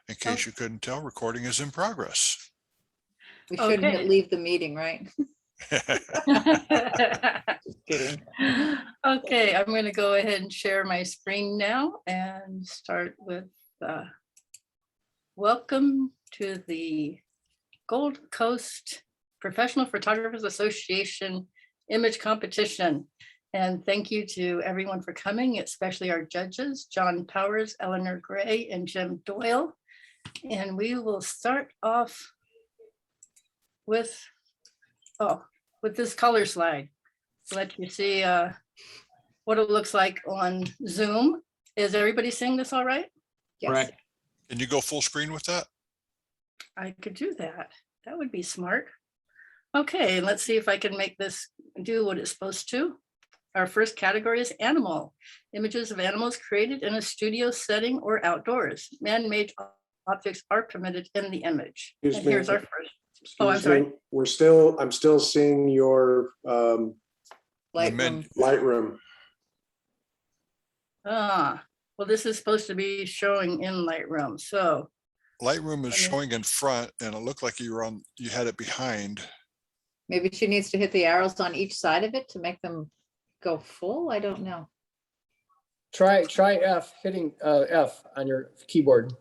In case you couldn't tell, recording is in progress. We shouldn't Okay. leave the meeting, right? Just kidding. Okay, I'm going to go ahead and share my screen now and start with welcome to the Gold Coast Professional Photographers Association image competition. And thank you to everyone for coming, especially our judges, John Powers, Eleanor Gray, and Jim Doyle. And we will start off with this color slide. Let you see what it looks like on Zoom. Is everybody seeing this all right? Yes. Right. Can you go full screen with that? I could do that. That would be smart. Okay, let's see if I can make this do what it's supposed to. Our first category is animal. Images of animals created in a studio setting or outdoors. Man-made objects are permitted in the image. And Excuse me. here's our first. Oh, I'm Excuse sorry. me, I'm still seeing your Lightroom. Lightroom. Well, this is supposed to be showing in Lightroom. So Lightroom is showing in front and it looked like you had it behind. Maybe she needs to hit the arrows on each side of it to make them go full. I don't know. Try F, hitting F on your keyboard.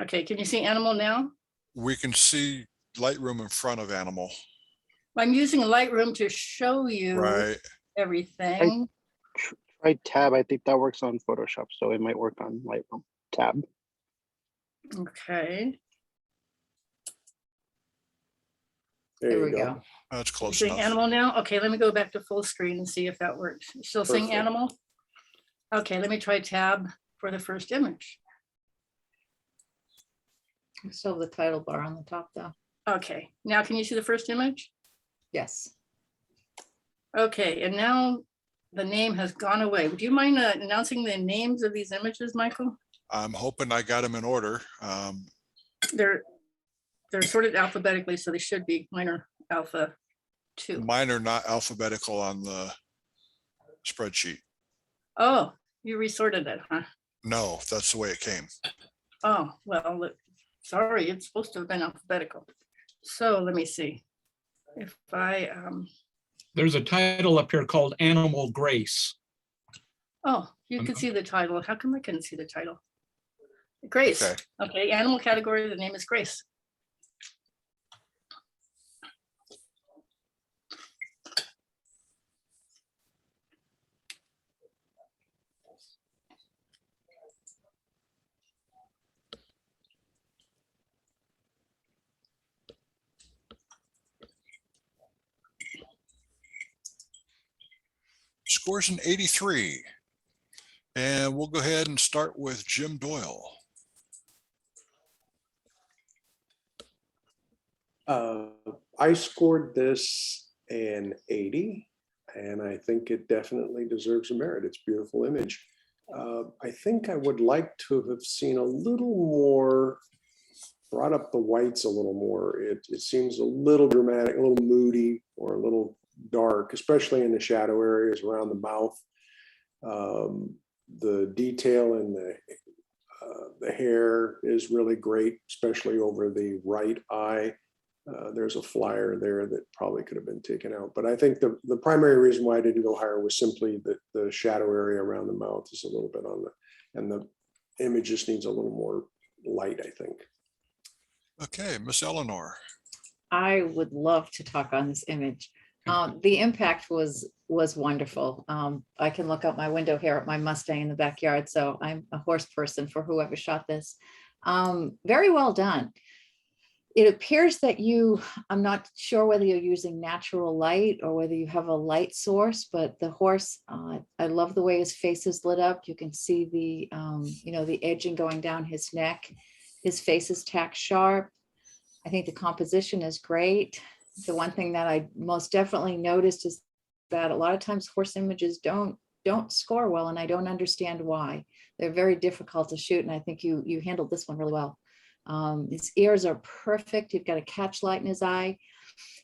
okay, can you see animal now? We can see Lightroom in front of animal. I'm using Lightroom to show you Right. everything. Try tab. I think that works on Photoshop, so it might work on Lightroom. Tab. Okay. There we go. That's You close seeing enough. animal now? Okay, let me go back to full screen and see if that works. You still seeing Perfect. animal? Okay, let me try tab for the first image. I still have the title bar on the top though. Okay, now can you see the first image? Yes. Okay, and now the name has gone away. Would you mind announcing the names of these images, Michael? I'm hoping I got them in order. They're sorted alphabetically, so they should be. Mine are alpha 2. Mine are not alphabetical on the spreadsheet. Oh, you resorted it, huh? No, that's the way it came. Oh, well, look, sorry, it's supposed to have been alphabetical. So let me see. If I, There's a title up here called Animal Grace. oh, you can see the title. How come I couldn't see the title? Grace. Okay. Okay, animal category, the name is Grace. Scores an 83. And we'll go ahead and start with Jim Doyle. I scored this an 80, and I think it definitely deserves a merit. It's a beautiful image. I think I would like to have seen a little more, brought up the whites a little more. It seems a little dramatic, a little moody, or a little dark, especially in the shadow areas around the mouth. The detail in the hair is really great, especially over the right eye. There's a flyer there that probably could have been taken out. But I think the primary reason why I didn't go higher was simply that the shadow area around the mouth is a little bit on and the image just needs a little more light, I think. Okay, Miss Eleanor. I would love to talk on this image. The impact was wonderful. I can look out my window here at my Mustang in the backyard, so I'm a horse person for whoever shot this. Very well done. It appears that I'm not sure whether you're using natural light or whether you have a light source, but the horse, I love the way his face is lit up. You can see the, the edging going down his neck. His face is tack sharp. I think the composition is great. The one thing that I most definitely noticed is that a lot of times horse images don't score well, and I don't understand why. They're very difficult to shoot, and I think you handled this one really well. His ears are perfect. You've got a catch light in his eye.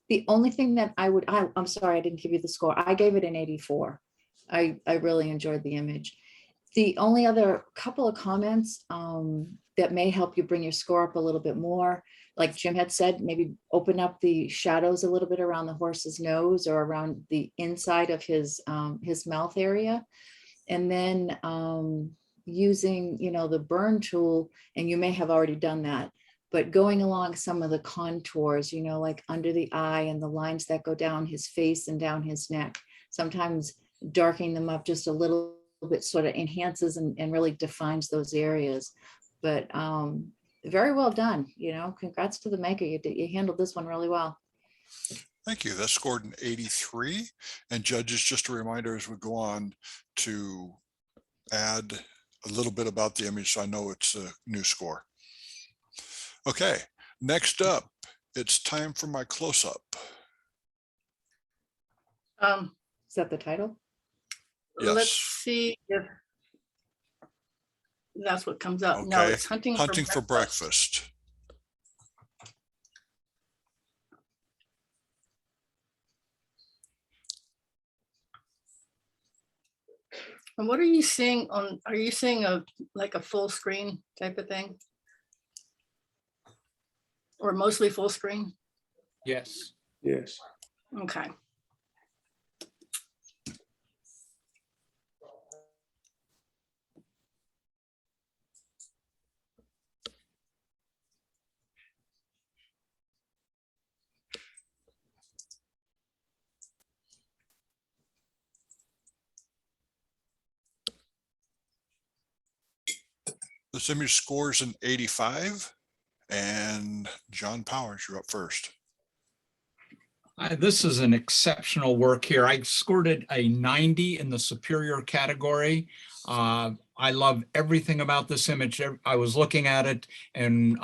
The only thing that I'm sorry, I didn't give you the score. I gave it an 84. I really enjoyed the image. The only other couple of comments that may help you bring your score up a little bit more, like Jim had said, maybe open up the shadows a little bit around the horse's nose or around the inside of his mouth area. And then using, the burn tool, and you may have already done that, but going along some of the contours, like under the eye and the lines that go down his face and down his neck, sometimes darkening them up just a little bit sort of enhances and really defines those areas. But very well done. Congrats to the maker. You handled this one really well. Thank you. That scored an 83. And judges, just a reminder as we go on to add a little bit about the image so I know it's a new score. Okay, next up, it's time for my close-up. Is that the title? Yes. Let's see if that's what comes up. No, Okay. it's hunting For breakfast. And what are you seeing on, are you seeing like a full screen type of thing? Or mostly full screen? Yes. Yes. Okay. This image scores an 85. And John Powers, you're up first. This is an exceptional work here. I scored it a 90 in the superior category. I love everything about this image. I was looking at it and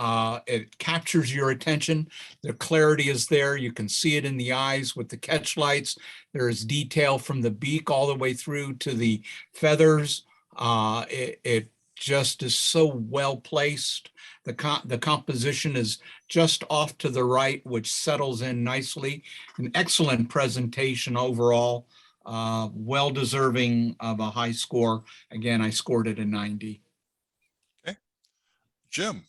it captures your attention. The clarity is there. You can see it in the eyes with the catch lights. There is detail from the beak all the way through to the feathers. It just is so well placed. The composition is just off to the right, which settles in nicely. An excellent presentation overall. Well deserving of a high score. Again, I scored it a 90. Okay. Jim.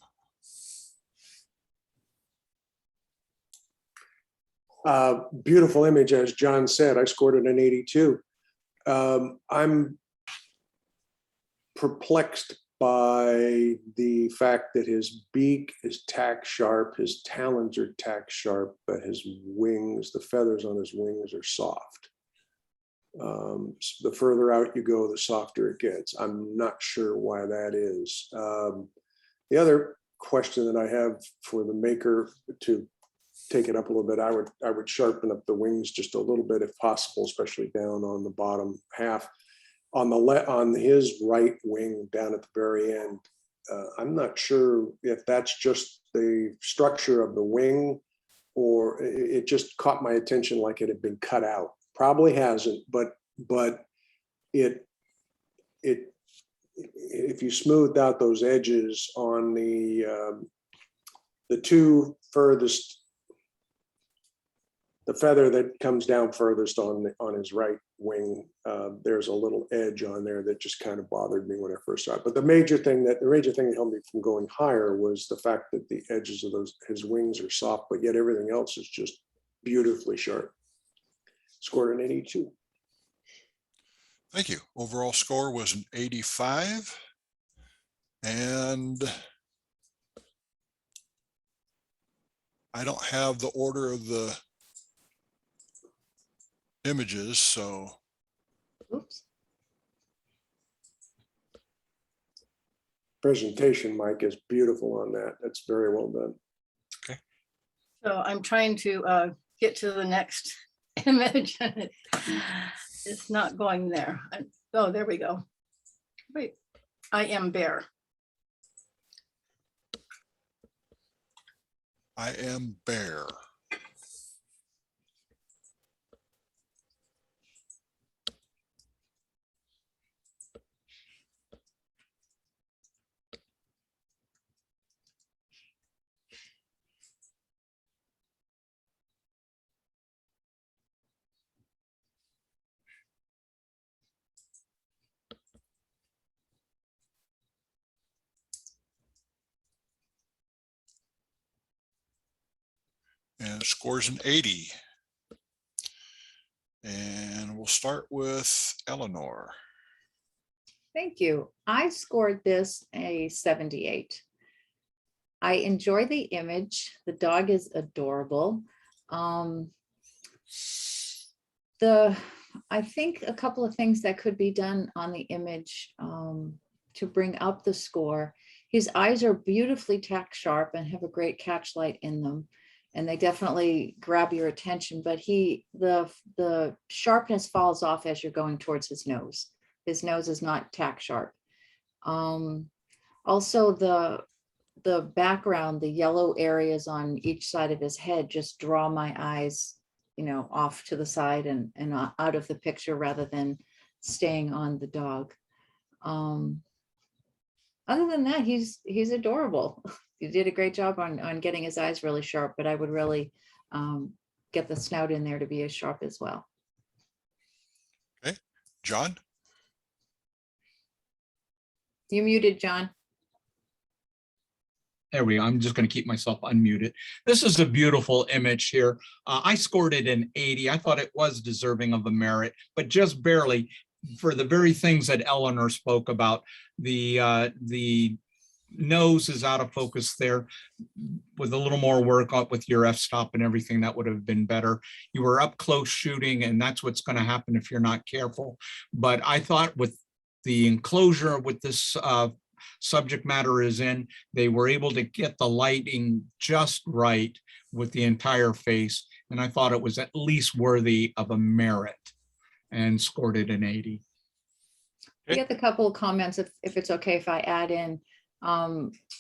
Beautiful image, as John said. I scored it an 82. I'm perplexed by the fact that his beak is tack sharp, his talons are tack sharp, but his wings, the feathers on his wings are soft. The further out you go, the softer it gets. I'm not sure why that is. The other question that I have for the maker, to take it up a little bit, I would sharpen up the wings just a little bit if possible, especially down on the bottom half. On his right wing down at the very end, I'm not sure if that's just the structure of the wing, or it just caught my attention like it had been cut out. Probably hasn't, but it if you smoothed out those edges on the two furthest, the feather that comes down furthest on his right wing, there's a little edge on there that just kind of bothered me when I first saw it. But the major thing that held me from going higher was the fact that the edges of his wings are soft, but yet everything else is just beautifully sharp. Scored an 82. Thank you. Overall score was an 85. And I don't have the order of the images, so. Oops. Presentation, Mike, is beautiful on that. That's very well done. So I'm trying to get to the next image. It's not going there. Oh, there we go. Wait, I am bear. I am bear. and scores an 80. And we'll start with Eleanor. Thank you. I scored this a 78. I enjoy the image. The dog is adorable. I think a couple of things that could be done on the image to bring up the score. His eyes are beautifully tack sharp and have a great catch light in them, and they definitely grab your attention, but the sharpness falls off as you're going towards his nose. His nose is not tack sharp. Also, the background, the yellow areas on each side of his head just draw my eyes, off to the side and out of the picture rather than staying on the dog. Other than that, he's adorable. You did a great job on getting his eyes really sharp, but I would really get the snout in there to be as sharp as well. Okay, John? You muted, John. There we go. I'm just going to keep myself unmuted. This is a beautiful image here. I scored it an 80. I thought it was deserving of a merit, but just barely, for the very things that Eleanor spoke about. The nose is out of focus there. With a little more work up with your f-stop and everything, that would have been better. You were up close shooting, and that's what's going to happen if you're not careful. But I thought with the enclosure with this subject matter is in, they were able to get the lighting just right with the entire face, and I thought it was at least worthy of a merit, and scored it an 80. I get a couple of comments, if it's okay if I add in.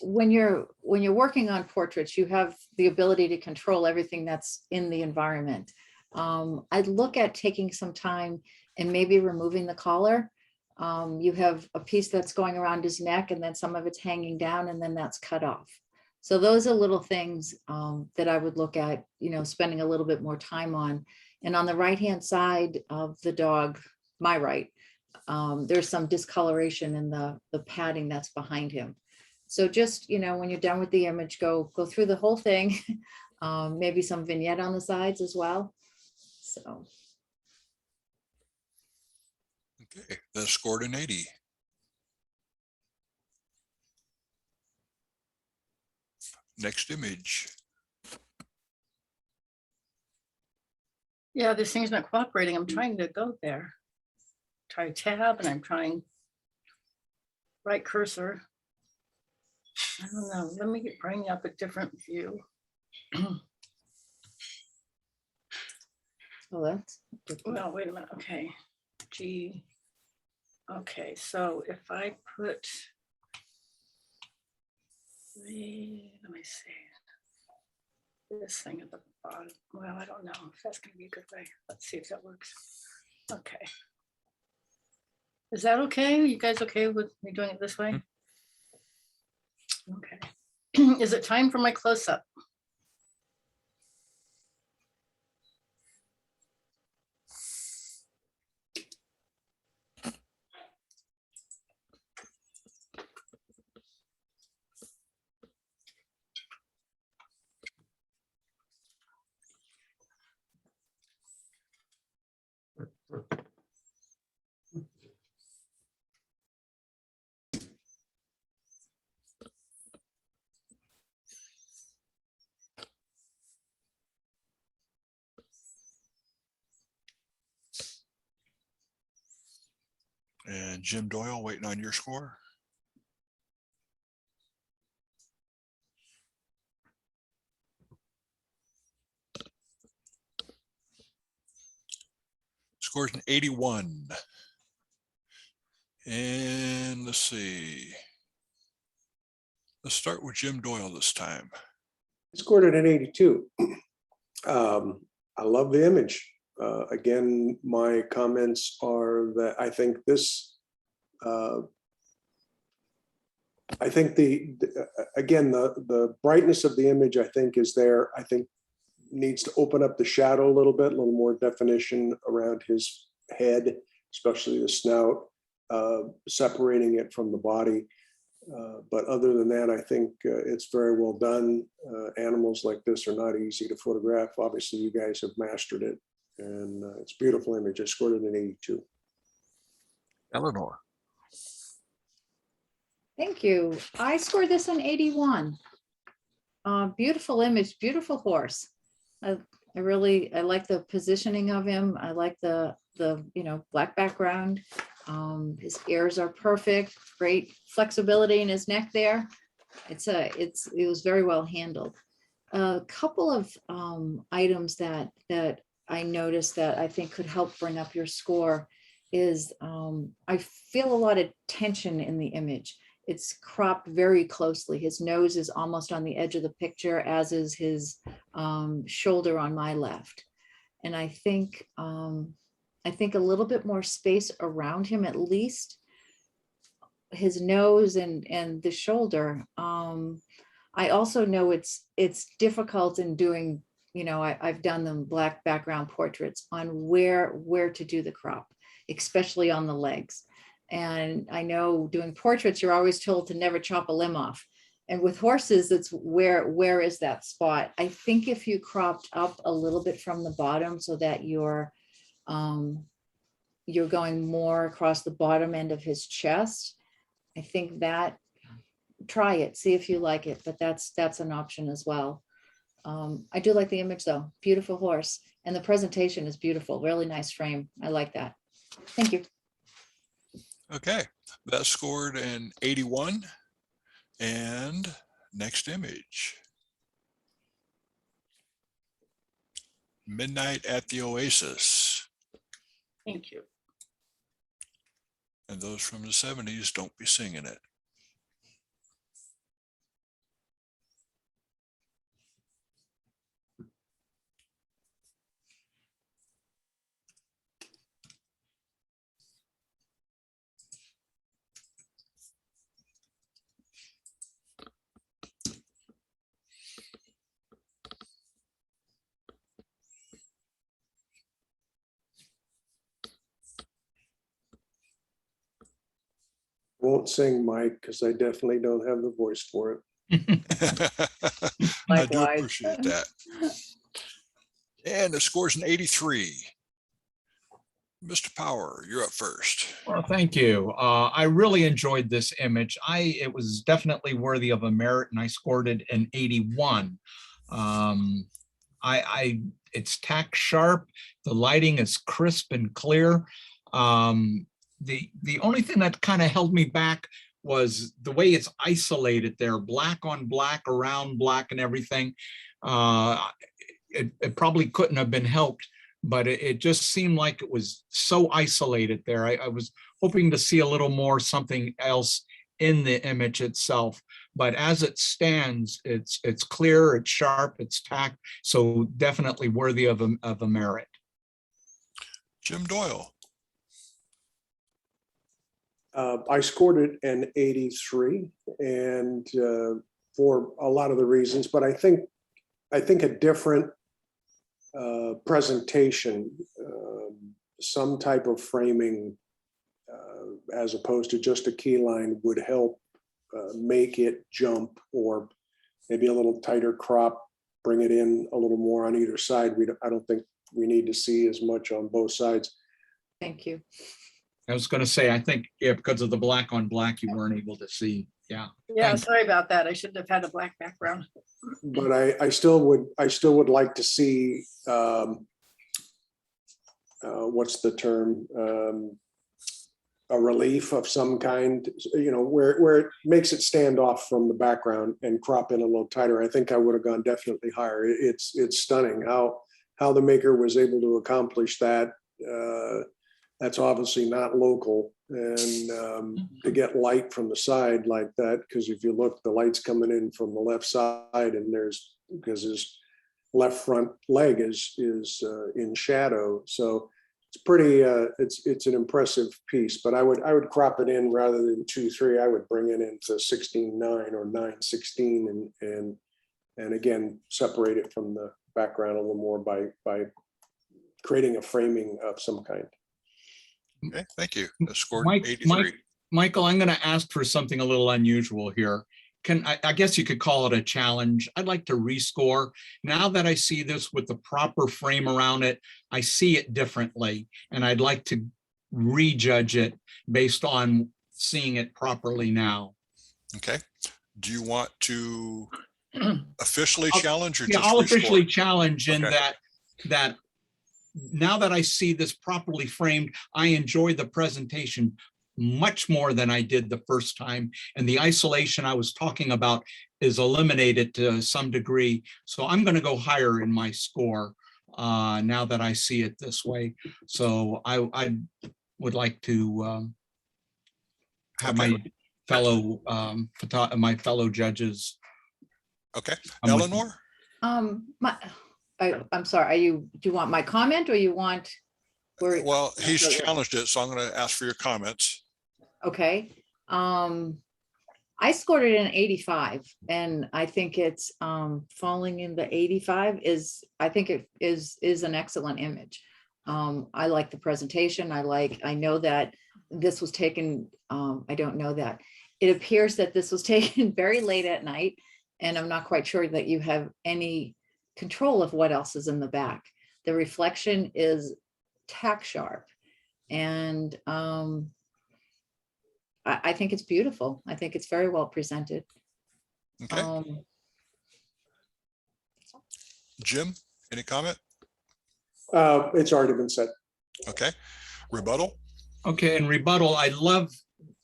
When you're working on portraits, you have the ability to control everything that's in the environment. I'd look at taking some time and maybe removing the collar. You have a piece that's going around his neck, and then some of it's hanging down, and then that's cut off. So those are little things that I would look at, spending a little bit more time on. And on the right-hand side of the dog, my right, there's some discoloration in the padding that's behind him. So just, when you're done with the image, go through the whole thing, maybe some vignette on the sides as well. So. Okay, that scored an 80. Next image. Yeah, this thing's not cooperating. I'm trying to go there. Try tab, and I'm trying right cursor. I don't know. Let me bring up a different view. Oh, that's. No, wait a minute. Okay. G. Okay, so if I put let me see. This thing at the bottom. Well, I don't know if that's going to be a good way. Let's see if that works. Okay. Is that okay? You guys okay with me doing it this way? Okay. Is it time for my close-up? And Jim Doyle waiting on your score. Scores an 81. And let's see. Let's start with Jim Doyle this time. Scored it an 82. I love the image. Again, my comments are that I think this, I think the brightness of the image, I think, is there. I think needs to open up the shadow a little bit, a little more definition around his head, especially the snout, separating it from the body. But other than that, I think it's very well done. Animals like this are not easy to photograph. Obviously, you guys have mastered it, and it's a beautiful image. I scored it an 82. Eleanor. Thank you. I scored this an 81. Beautiful image, beautiful horse. I like the positioning of him. I like the black background. His ears are perfect, great flexibility in his neck there. It was very well handled. A couple of items that I noticed that I think could help bring up your score is I feel a lot of tension in the image. It's cropped very closely. His nose is almost on the edge of the picture, as is his shoulder on my left. And I think a little bit more space around him, at least his nose and the shoulder. I also know it's difficult in doing, I've done them black background portraits on where to do the crop, especially on the legs. And I know doing portraits, you're always told to never chop a limb off. And with horses, it's where is that spot? I think if you cropped up a little bit from the bottom so that you're going more across the bottom end of his chest, I think that, try it, see if you like it, but that's an option as well. I do like the image though, beautiful horse, and the presentation is beautiful, really nice frame. I like that. Thank you. Okay, that scored an 81. And next image. Midnight at the Oasis. Thank you. And those from the 70s, don't be singing it. Won't sing, Mike, because I definitely don't have the voice for it. I do Likewise. appreciate that. And the score's an 83. Mr. Power, you're up first. Well, thank you. I really enjoyed this image. It was definitely worthy of a merit, and I scored it an 81. It's tack sharp. The lighting is crisp and clear. The only thing that kind of held me back was the way it's isolated there, black on black, around black and everything. It probably couldn't have been helped, but it just seemed like it was so isolated there. I was hoping to see a little more something else in the image itself, but as it stands, it's clear, it's sharp, it's tacked, so definitely worthy of a merit. Jim Doyle. I scored it an 83, and for a lot of the reasons, but I think a different presentation, some type of framing, as opposed to just a key line, would help make it jump, or maybe a little tighter crop, bring it in a little more on either side. I don't think we need to see as much on both sides. Thank you. I was going to say, I think, yeah, because of the black on black, you weren't able to see. Yeah. Yeah, Thanks. sorry about that. I shouldn't have had a black background. But I still would like to see, what's the term, a relief of some kind, where it makes it stand off from the background and crop in a little tighter. I think I would have gone definitely higher. It's stunning how the maker was able to accomplish that. That's obviously not local, and to get light from the side like that, because if you look, the light's coming in from the left side, and because his left front leg is in shadow, so it's pretty. It's an impressive piece, but I would crop it in rather than 2:3. I would bring it into 16:9 or 9:16, and again separate it from the background a little more by creating a framing of some kind. Okay, thank you. That scored Mike, 83. Michael, I'm going to ask for something a little unusual here. I guess you could call it a challenge. I'd like to rescore. Now that I see this with the proper frame around it, I see it differently, and I'd like to rejudge it based on seeing it properly now. Okay. Do you want to officially challenge or Yeah, just I'll rescore? officially challenge in Okay. that now that I see this properly framed, I enjoy the presentation much more than I did the first time. And the isolation I was talking about is eliminated to some degree. So I'm going to go higher in my score now that I see it this way. So I would like to have Okay. my fellow judges. Okay. I'm with Eleanor? I'm sorry, do you want my comment or you want? Well, he's challenged it, so I'm going to ask for your comments. Okay. I scored it an 85 and I think it's falling in the 85 I think it is an excellent image. I like the presentation. I know that this was taken, I don't know that. It appears that this was taken very late at night, and I'm not quite sure that you have any control of what else is in the back. The reflection is tack sharp, and I think it's beautiful. I think it's very well presented. Okay. Jim, any comment? It's already been said. Okay. Rebuttal? Okay, in rebuttal, I love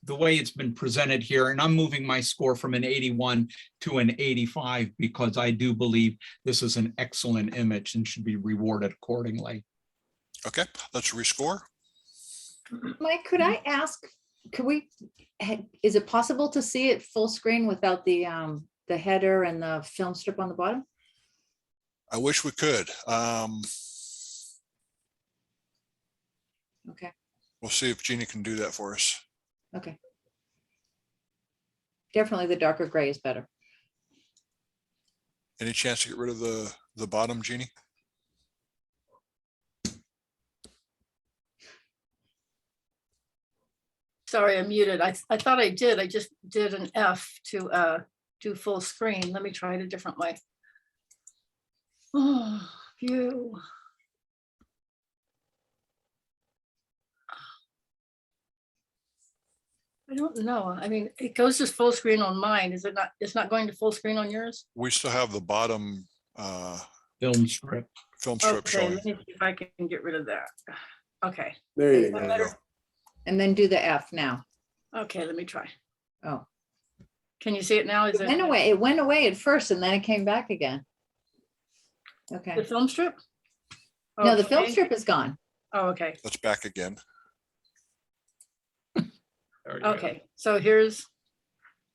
the way it's been presented here, and I'm moving my score from an 81 to an 85 because I do believe this is an excellent image and should be rewarded accordingly. Okay, let's rescore. Mike, could I ask, is it possible to see it full screen without the header and the film strip on the bottom? I wish we could. Okay, We'll see if Jeannie can do that for us. okay. Definitely the darker gray is better. Any chance to get rid of the bottom, Jeannie? Sorry, I'm muted. I thought I did. I just did an F to do full screen. Let me try it a different way. Oh, view. I don't know. I mean, it goes to full screen on mine. Is it not? It's not going to full screen on yours? We still have the bottom Film strip. film strip Okay, showing. let me see if I can get rid of that. Okay, There you There go. There you go. And then do the F now. okay, let me try. Oh, Can you see it now? Is it went it away. It went away at first and then it came back again. Okay. the film strip? No, the film Okay. strip is gone. Oh, okay. That's back again. There you go. Okay, so here's,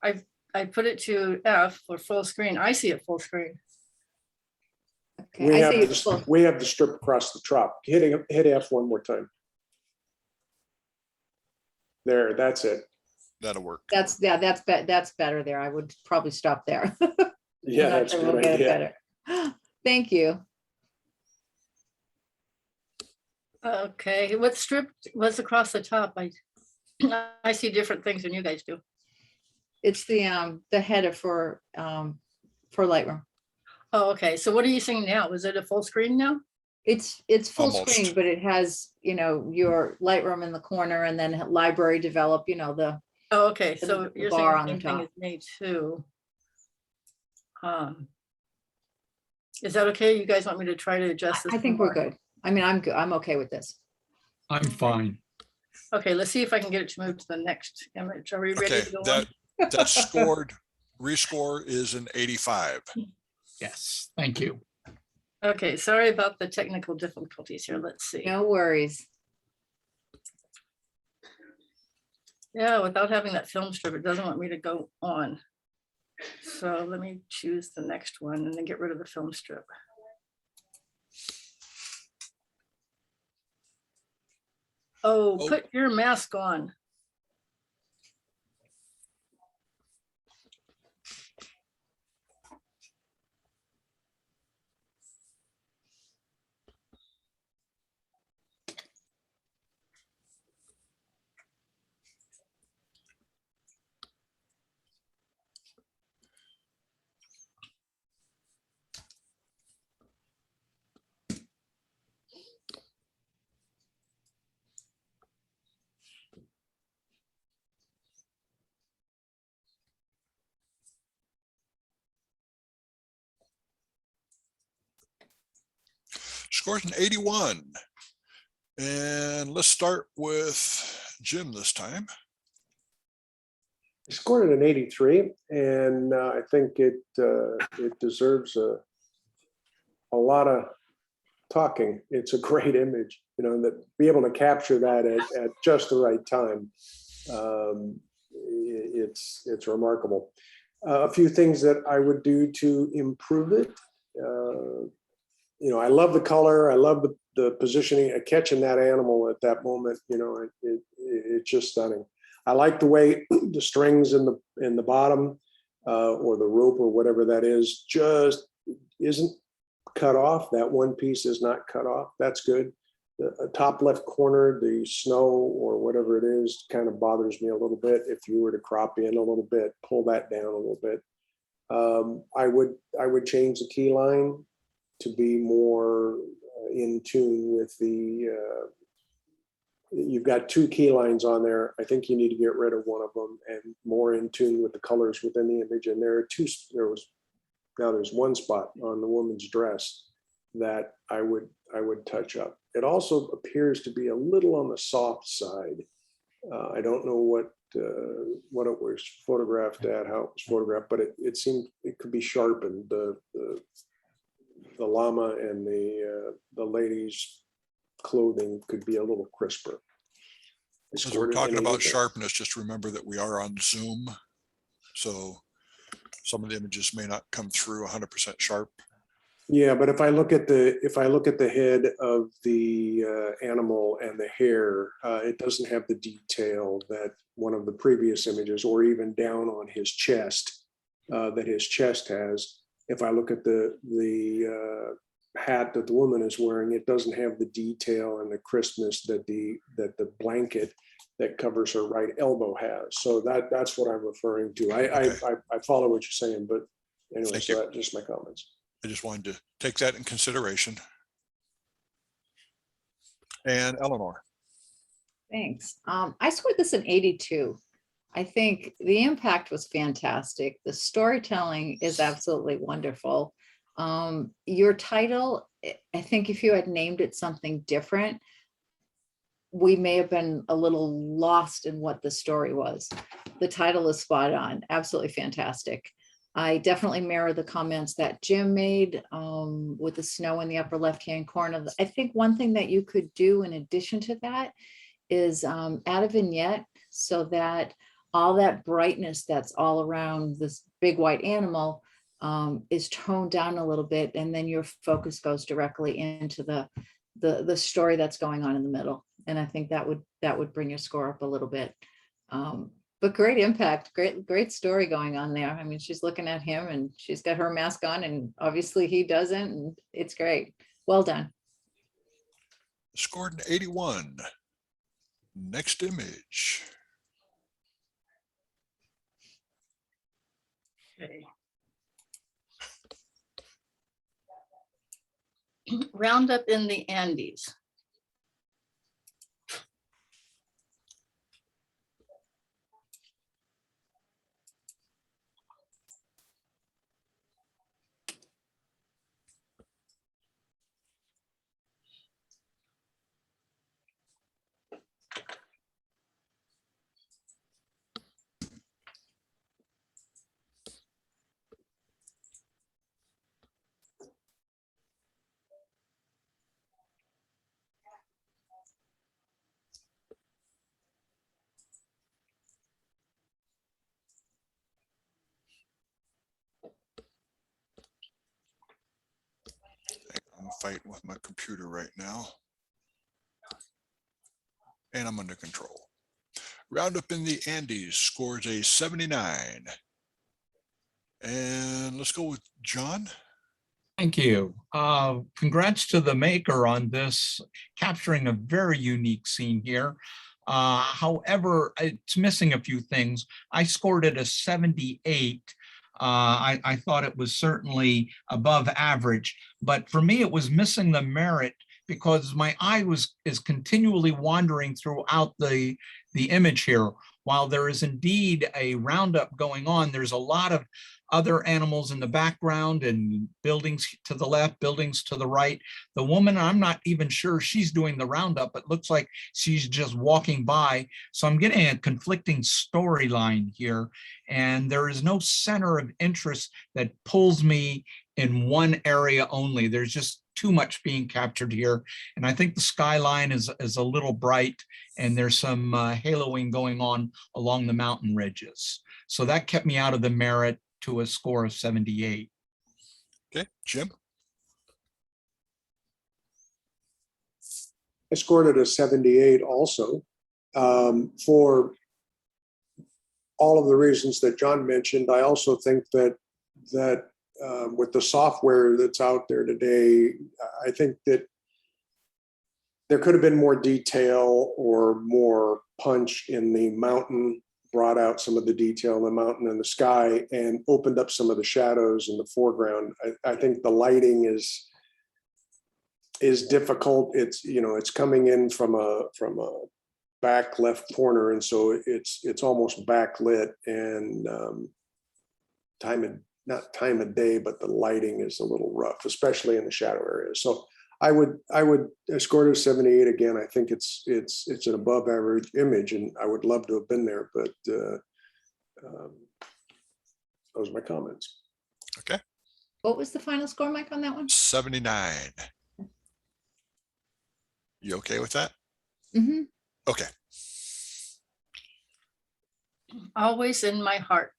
I put it to F for full screen. I see it full screen. Okay, We I have see. the, Well, we have the strip across the top. Hit F one more time. There, that's it. That'll work. that's better there. I would probably stop there. Yeah, I'm not that's a sure we'll good get it idea. better. Thank you. Okay, what strip was across the top? I see different things than you guys do. It's the header for Lightroom. Oh, okay, so what are you seeing now? Was it a full screen now? It's full screen, Almost. but it has, your Lightroom in the corner and then library develop, the Oh, okay, The so you're bar saying on the the same thing top. as me too. Is that okay? You guys want me to try to adjust this? I think some we're more? good. I mean, I'm good. I'm okay with this. I'm fine. Okay, let's see if I can get it to move to the next image. Are we ready Okay, to go on? that scored, rescore is an 85. Yes, thank you. Okay, sorry about the technical difficulties here. Let's see. No worries. Yeah, without having that film strip, it doesn't want me to go on. So let me choose the next one and then get rid of the film strip. Oh, Oh. put your mask on. Scores an 81. And let's start with Jim this time. I scored it an 83, and I think it deserves a lot of talking. It's a great image, you know, that be able to capture that at just the right time. It's remarkable. A few things that I would do to improve it. You know, I love the color. I love the positioning, catching that animal at that moment. You know, it's just stunning. I like the way the strings in the bottom or the rope or whatever that is just isn't cut off. That one piece is not cut off. That's good. The top left corner, the snow or whatever it is, kind of bothers me a little bit. If you were to crop in a little bit, pull that down a little bit. I would change the key line to be more in tune with the. You've got two key lines on there. I think you need to get rid of one of them and more in tune with the colors within the image. And there's one spot on the woman's dress that I would touch up. It also appears to be a little on the soft side. I don't know what it was photographed at, how it was photographed, but it seemed it could be sharpened. The llama and the lady's clothing could be a little crisper. As we're talking about sharpness, just remember that we are on Zoom, so some of the images may not come through 100% sharp. Yeah, but if I look at the head of the animal and the hair, it doesn't have the detail that one of the previous images, or even down on his chest, that his chest has. If I look at the hat that the woman is wearing, it doesn't have the detail and the crispness that the blanket that covers her right elbow has. So that's what I'm referring to. I follow what you're saying, but anyway, so that's just my comments. I just wanted to take that in consideration. And Eleanor. Thanks. I scored this an 82. I think the impact was fantastic. The storytelling is absolutely wonderful. Your title, I think if you had named it something different, we may have been a little lost in what the story was. The title is spot on, absolutely fantastic. I definitely mirror the comments that Jim made with the snow in the upper left-hand corner. I think one thing that you could do in addition to that is add a vignette so that all that brightness that's all around this big white animal is toned down a little bit, and then your focus goes directly into the story that's going on in the middle. And I think that would bring your score up a little bit. But great impact, great story going on there. I mean, she's looking at him and she's got her mask on, and obviously he doesn't, and it's great. Well done. Scored an 81. Next image. Okay. Roundup in the Andes. I'm fighting with my computer right now. And I'm under control. Roundup in the Andes scores a 79. And let's go with John. Thank you. Congrats to the maker on this, capturing a very unique scene here. However, it's missing a few things. I scored it a 78. I thought it was certainly above average, but for me, it was missing the merit because my eye is continually wandering throughout the image here. while there is indeed a roundup going on, there's a lot of other animals in the background and buildings to the left, buildings to the right. The woman, I'm not even sure she's doing the roundup. It looks like she's just walking by. So I'm getting a conflicting storyline here, and there is no center of interest that pulls me in one area only. There's just too much being captured here. And I think the skyline is a little bright, and there's some haloing going on along the mountain ridges. So that kept me out of the merit to a score of 78. Okay, Jim? I scored it a 78 also, for all of the reasons that John mentioned. I also think that with the software that's out there today, I think that there could have been more detail or more punch in the mountain, brought out some of the detail in the mountain and the sky, and opened up some of the shadows in the foreground. I think the lighting is difficult. It's, you know, it's coming in from a back left corner, and so it's almost backlit, and not time of day, but the lighting is a little rough, especially in the shadow areas. So I scored it a 78 again. I think it's an above average image, and I would love to have been there, but those are my comments. Okay, What was the final score, Mike, on that one? 79. You okay with that? Mm-hmm. Okay. Always in my heart.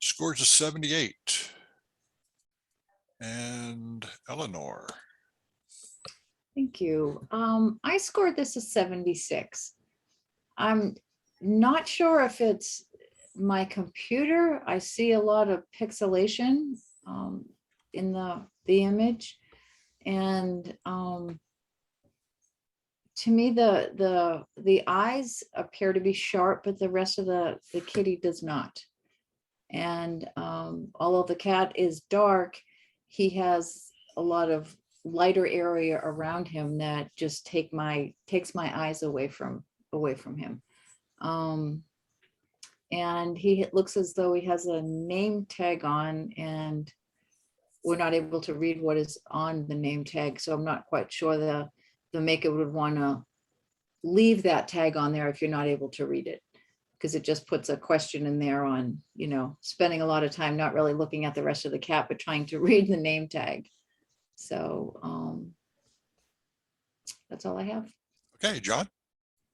Scores a 78. And Eleanor. Thank you. I scored this a 76. I'm not sure if it's my computer. I see a lot of pixelation in the image, and to me the eyes appear to be sharp, but the rest of the kitty does not. And although the cat is dark, he has a lot of lighter area around him that just takes my eyes away from him. And he looks as though he has a name tag on, and we're not able to read what is on the name tag. So I'm not quite sure the maker would want to leave that tag on there if you're not able to read it, because it just puts a question in there on, you know, spending a lot of time not really looking at the rest of the cat, but trying to read the name tag. So that's all I have. Okay, John.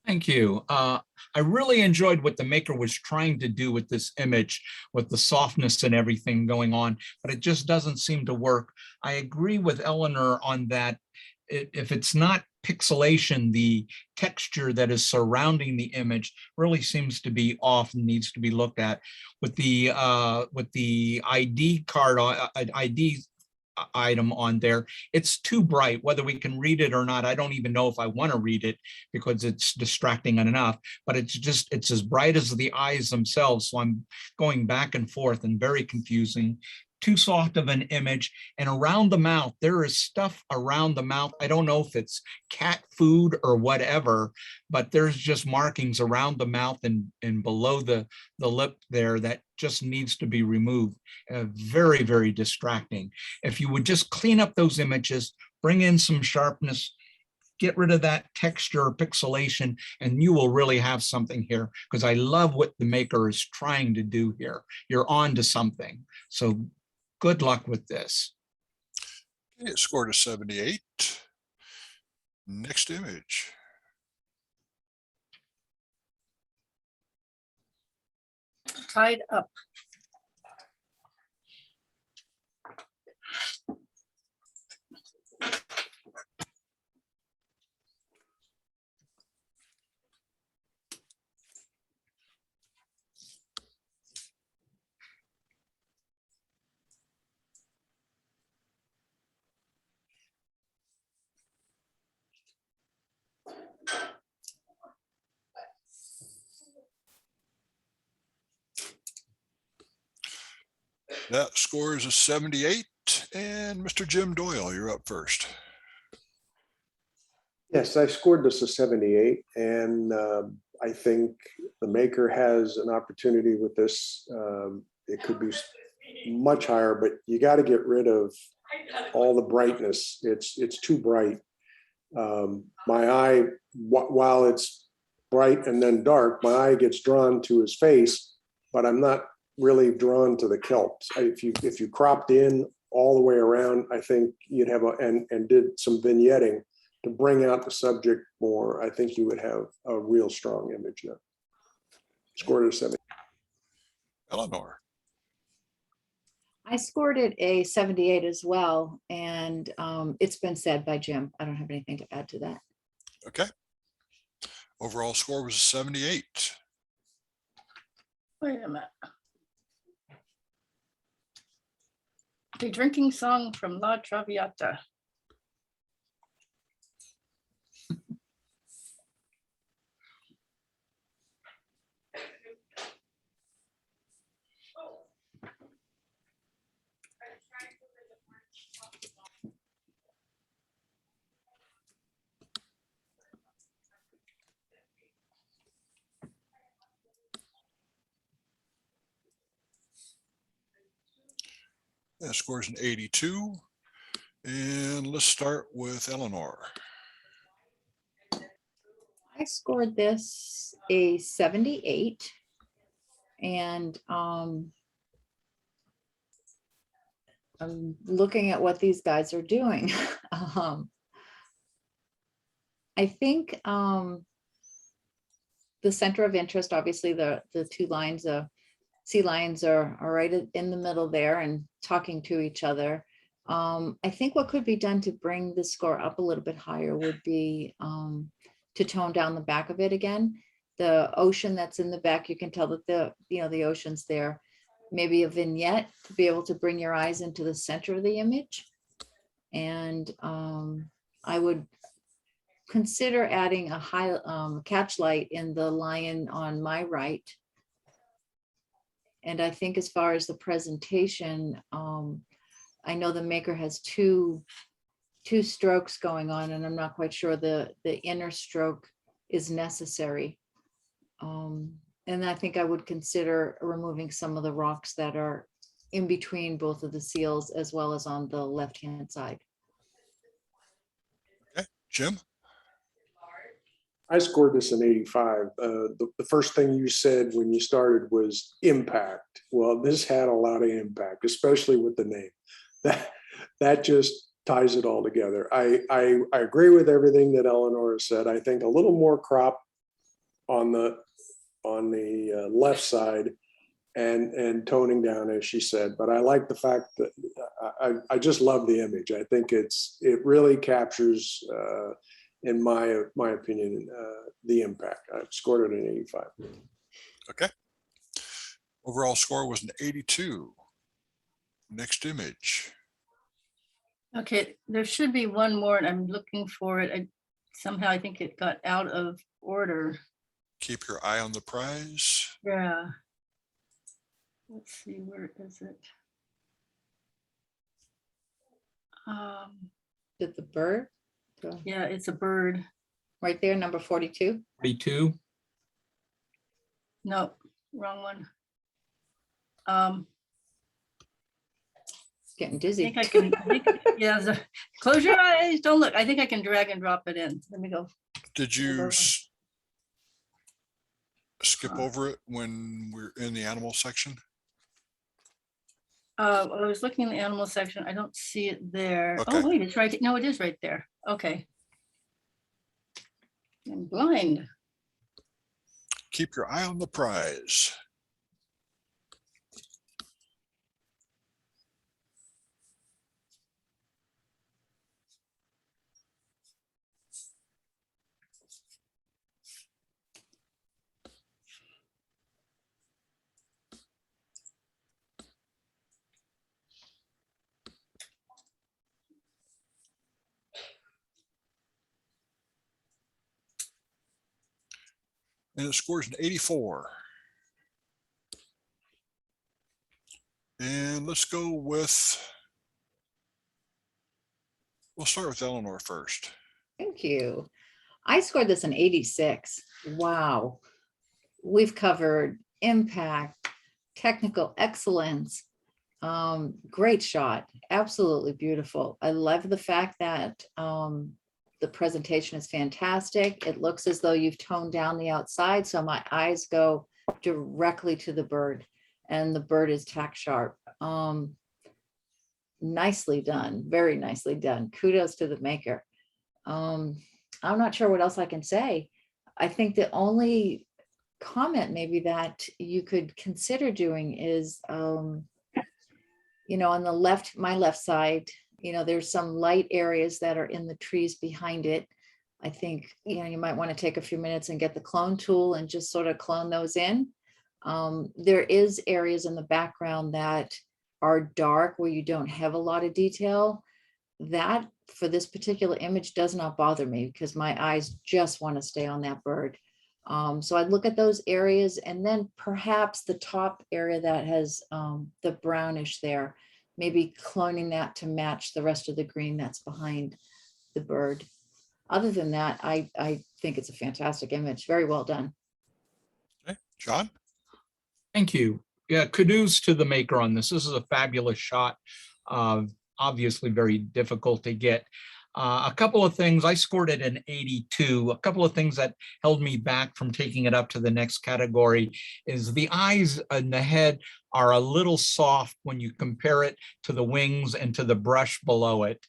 Thank you. I really enjoyed what the maker was trying to do with this image, with the softness and everything going on, but it just doesn't seem to work. I agree with Eleanor on that. If it's not pixelation, the texture that is surrounding the image really seems to be off and needs to be looked at. With the ID card, ID item on there, it's too bright. Whether we can read it or not, I don't even know if I want to read it because it's distracting enough, but it's as bright as the eyes themselves. So I'm going back and forth and very confusing. Too soft of an image. And around the mouth, there is stuff around the mouth. I don't know if it's cat food or whatever, but there's just markings around the mouth and below the lip there that just needs to be removed. Very, very distracting. If you would just clean up those images, bring in some sharpness, get rid of that texture or pixelation, and you will really have something here, because I love what the maker is trying to do here. You're on to something. So good luck with this. Okay, it scored a 78. Next image. Tied up. That score is a 78. And Mr. Jim Doyle, you're up first. Yes, I scored this a 78, and I think the maker has an opportunity with this. It could be much higher, but you got to get rid of all the brightness. It's too bright. My eye, while it's bright and then dark, my eye gets drawn to his face, but I'm not really drawn to the kelp. If you cropped in all the way around, I think you'd have and did some vignetting to bring out the subject more, I think you would have a real strong image there. Scored a 70. Eleanor. I scored it a 78 as well, and it's been said by Jim. I don't have anything to add to that. Okay. Overall score was a 78. Wait a minute. The drinking song from La Traviata. That score is an 82. And let's start with Eleanor. I scored this a 78, and I'm looking at what these guys are doing. I think the center of interest, obviously the two lines of sea lions are right in the middle there and talking to each other. I think what could be done to bring the score up a little bit higher would be to tone down the back of it again. The ocean that's in the back, you can tell that the ocean's there. Maybe a vignette to be able to bring your eyes into the center of the image. And I would consider adding a high catch light in the lion on my right. And I think as far as the presentation, I know the maker has two strokes going on, and I'm not quite sure the inner stroke is necessary. And I think I would consider removing some of the rocks that are in between both of the seals as well as on the left-hand side. Okay, Jim. I scored this an 85. The first thing you said when you started was impact. Well, this had a lot of impact, especially with the name. That just ties it all together. I agree with everything that Eleanor said. I think a little more crop on the left side and toning down, as she said. But I like the fact that I just love the image. I think it really captures, in my opinion, the impact. I scored it an 85. Okay. Overall score was an 82. Next image. Okay, there should be one more, and I'm looking for it. Somehow I think it got out of order. Keep your eye on the prize. Yeah. Let's see, where is it? Did the bird? Yeah, it's a bird. Right there, number 42. 42. No, wrong one. Getting I dizzy. think I can, yeah, close your eyes, don't look. I think I can drag and drop it in. Let me go. Did you skip Huh. over it when we're in the animal section? I was looking in the animal section. I don't see it there. Okay. Oh, wait, it's right. No, it is right there. Okay. I'm blind. Keep your eye on the prize. And it scores an 84. And let's go with, we'll start with Eleanor first. Thank you. I scored this an 86. Wow. We've covered impact, technical excellence, great shot, absolutely beautiful. I love the fact that the presentation is fantastic. It looks as though you've toned down the outside, so my eyes go directly to the bird, and the bird is tack sharp. Nicely done, very nicely done. Kudos to the maker. I'm not sure what else I can say. I think the only comment maybe that you could consider doing is, you know, on the left, my left side, you know, there's some light areas that are in the trees behind it. I think, you know, you might want to take a few minutes and get the clone tool and just sort of clone those in. There is areas in the background that are dark where you don't have a lot of detail. That for this particular image does not bother me because my eyes just want to stay on that bird. So I'd look at those areas, and then perhaps the top area that has the brownish there, maybe cloning that to match the rest of the green that's behind the bird. Other than that, I think it's a fantastic image. Very well done. Okay, John? Thank you. Yeah, kudos to the maker on this. This is a fabulous shot. Obviously very difficult to get. A couple of things, I scored it an 82. A couple of things that held me back from taking it up to the next category is the eyes and the head are a little soft when you compare it to the wings and to the brush below it.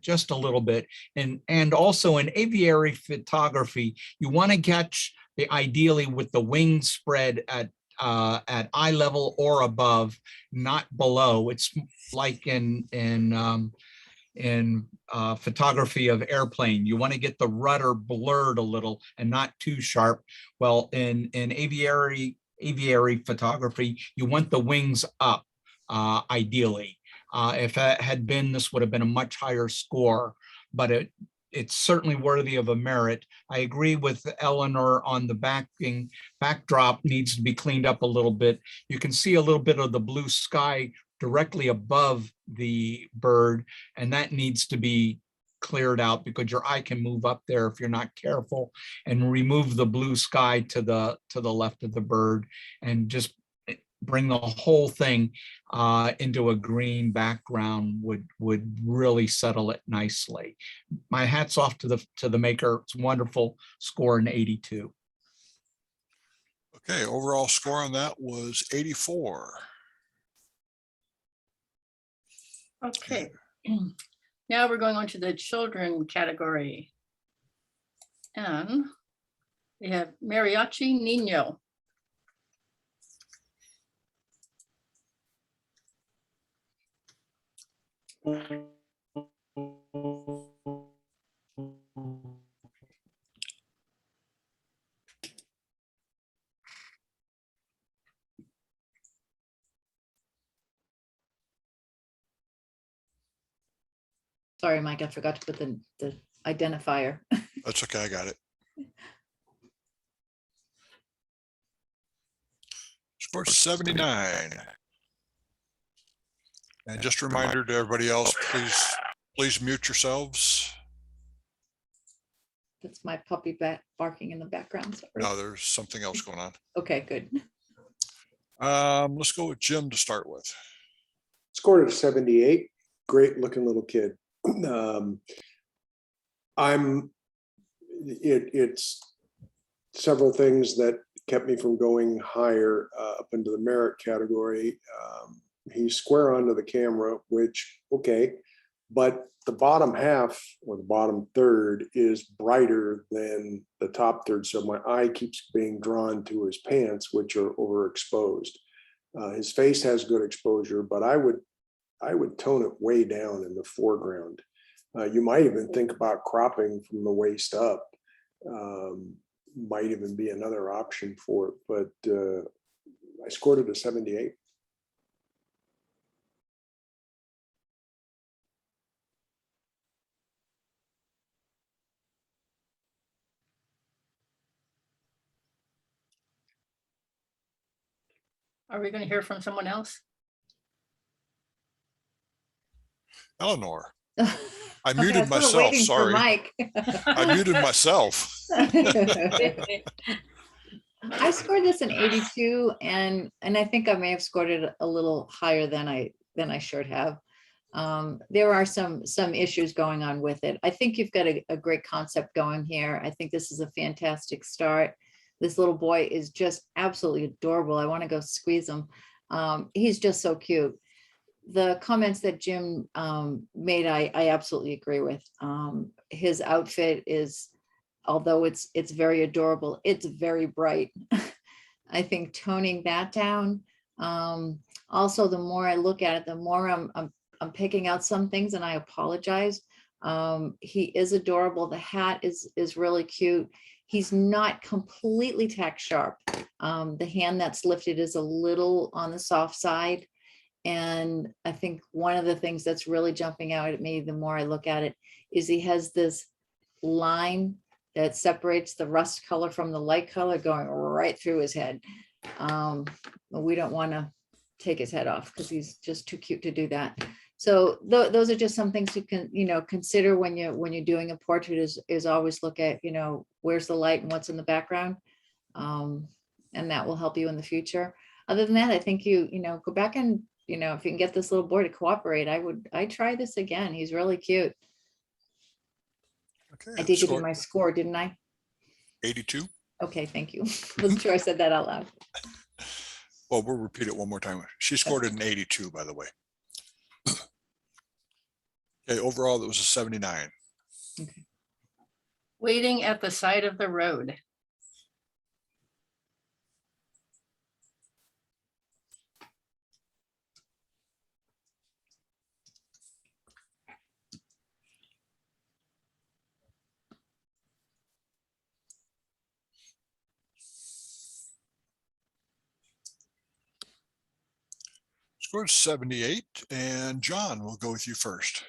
Just a little bit. And also in aviary photography, you want to catch the ideally with the wings spread at eye level or above, not below. It's like in photography of airplane, you want to get the rudder blurred a little and not too sharp. Well, in aviary photography, you want the wings up, ideally. If it had been, this would have been a much higher score, but it's certainly worthy of a merit. I agree with Eleanor on the backdrop needs to be cleaned up a little bit. You can see a little bit of the blue sky directly above the bird, and that needs to be cleared out because your eye can move up there if you're not careful, and remove the blue sky to the left of the bird and just bring the whole thing into a green background would really settle it nicely. My hat's off to the maker. It's wonderful. Score an 82. Okay, overall score on that was 84. Okay, now we're going on to the children category. And we have Mariachi Nino. Sorry, Mike, I forgot to put the identifier. That's okay, I got it. Score 79. And just a reminder to everybody else, please mute yourselves. That's my puppy barking in the background. Sorry. No, there's something else going on. Okay, good. Let's go with Jim to start with. Scored a 78. Great looking little kid. It's several things that kept me from going higher up into the merit category. He's square onto the camera, which, okay, but the bottom half or the bottom third is brighter than the top third. So my eye keeps being drawn to his pants, which are overexposed. His face has good exposure, but I would tone it way down in the foreground. You might even think about cropping from the waist up. Might even be another option for it, but I scored it a 78. Are we going to hear from someone else? Eleanor, I Okay, I muted was myself, sort of waiting for sorry. Mike. I muted myself. I scored this an 82, and I think I may have scored it a little higher than I should have. There are some issues going on with it. I think you've got a great concept going here. I think this is a fantastic start. This little boy is just absolutely adorable. I want to go squeeze him. He's just so cute. The comments that Jim made, I absolutely agree with. His outfit is, although it's very adorable, it's very bright. I think toning that down. Also, the more I look at it, the more I'm picking out some things, and I apologize. He is adorable. The hat is really cute. He's not completely tack sharp. The hand that's lifted is a little on the soft side. And I think one of the things that's really jumping out at me, the more I look at it, is he has this line that separates the rust color from the light color going right through his head. We don't want to take his head off because he's just too cute to do that. So those are just some things you can, consider when you're doing a portrait, is always look at, where's the light and what's in the background. And that will help you in the future. Other than that, I think you go back and, if you can get this little boy to cooperate, I'd try this again. He's really cute. Okay, I did give you score my score, didn't I? 82. Okay, thank you. Wasn't sure I said that out loud. Well, we'll repeat it one more time. She scored an 82, by the way. Okay, overall, it was a 79. Waiting at the side of the road. Scored 78, and John, we'll go with you first.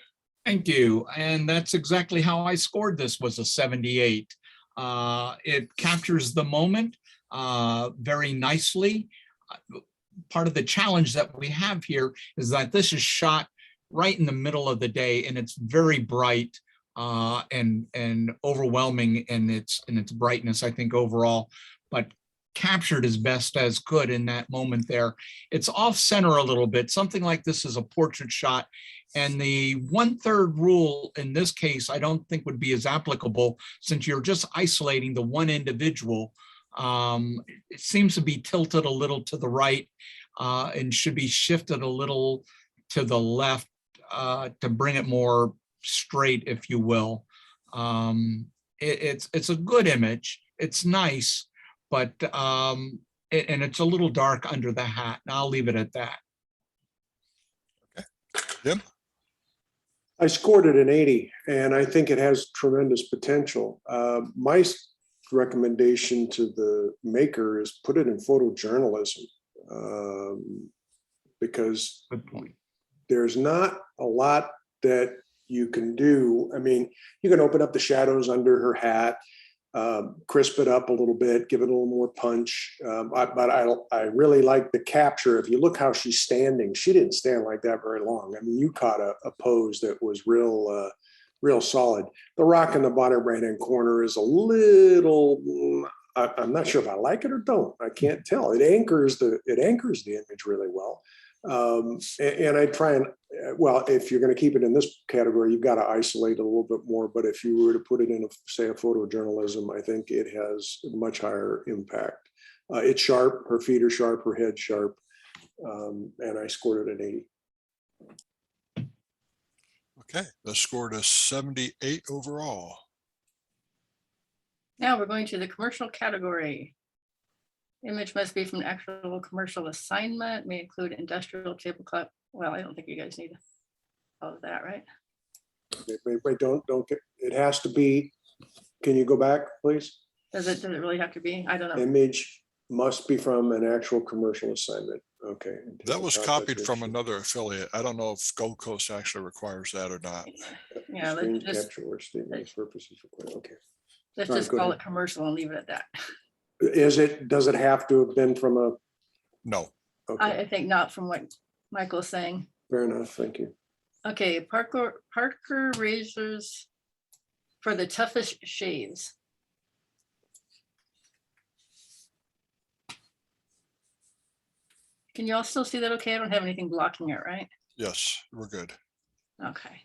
Thank you. And that's exactly how I scored this, was a 78. It captures the moment very nicely. Part of the challenge that we have here is that this is shot right in the middle of the day, and it's very bright and overwhelming in its brightness, I think, overall, but captured as best as could in that moment there. It's off center a little bit. Something like this is a portrait shot, and the 1/3 rule in this case I don't think would be as applicable, since you're just isolating the one individual. It seems to be tilted a little to the right and should be shifted a little to the left to bring it more straight, if you will. It's a good image. It's nice, but and it's a little dark under the hat. And I'll leave it at that. Jim? I scored it an 80, and I think it has tremendous potential. My recommendation to the maker is put it in photojournalism, because Good point. there's not a lot that you can do. I mean, you can open up the shadows under her hat, crisp it up a little bit, give it a little more punch. But I really like the capture. If you look how she's standing, she didn't stand like that very long. I mean, you caught a pose that was real solid. The rock in the bottom right-hand corner is a little, I'm not sure if I like it or don't. I can't tell. It anchors the image really well. And I try and, well, if you're going to keep it in this category, you've got to isolate a little bit more. But if you were to put it in, say, a photojournalism, I think it has a much higher impact. It's sharp. Her feet are sharp. Her head's sharp. And I scored it an 80. Okay, that scored a 78 overall. Now we're going to the commercial category. Image must be from actual commercial assignment, may include industrial tablecloth. Well, I don't think you guys need all of that, right? Wait, don't get, it has to be, can you go back, please? Does it really have to be? I don't know. Image must be from an actual commercial assignment. Okay. That was copied from another affiliate. I don't know if Gold Coast actually requires that or not. Yeah, Screen let's capture or statement of purposes required. Okay. just go call ahead. it commercial and leave it at that. Does it have to have been from a? No. Okay, I think not, from what Michael's saying. fair enough. Thank you. Okay, Parker razors for the toughest shaves. Can you all still see that okay? I don't have anything blocking it, right? Yes, we're good. Okay.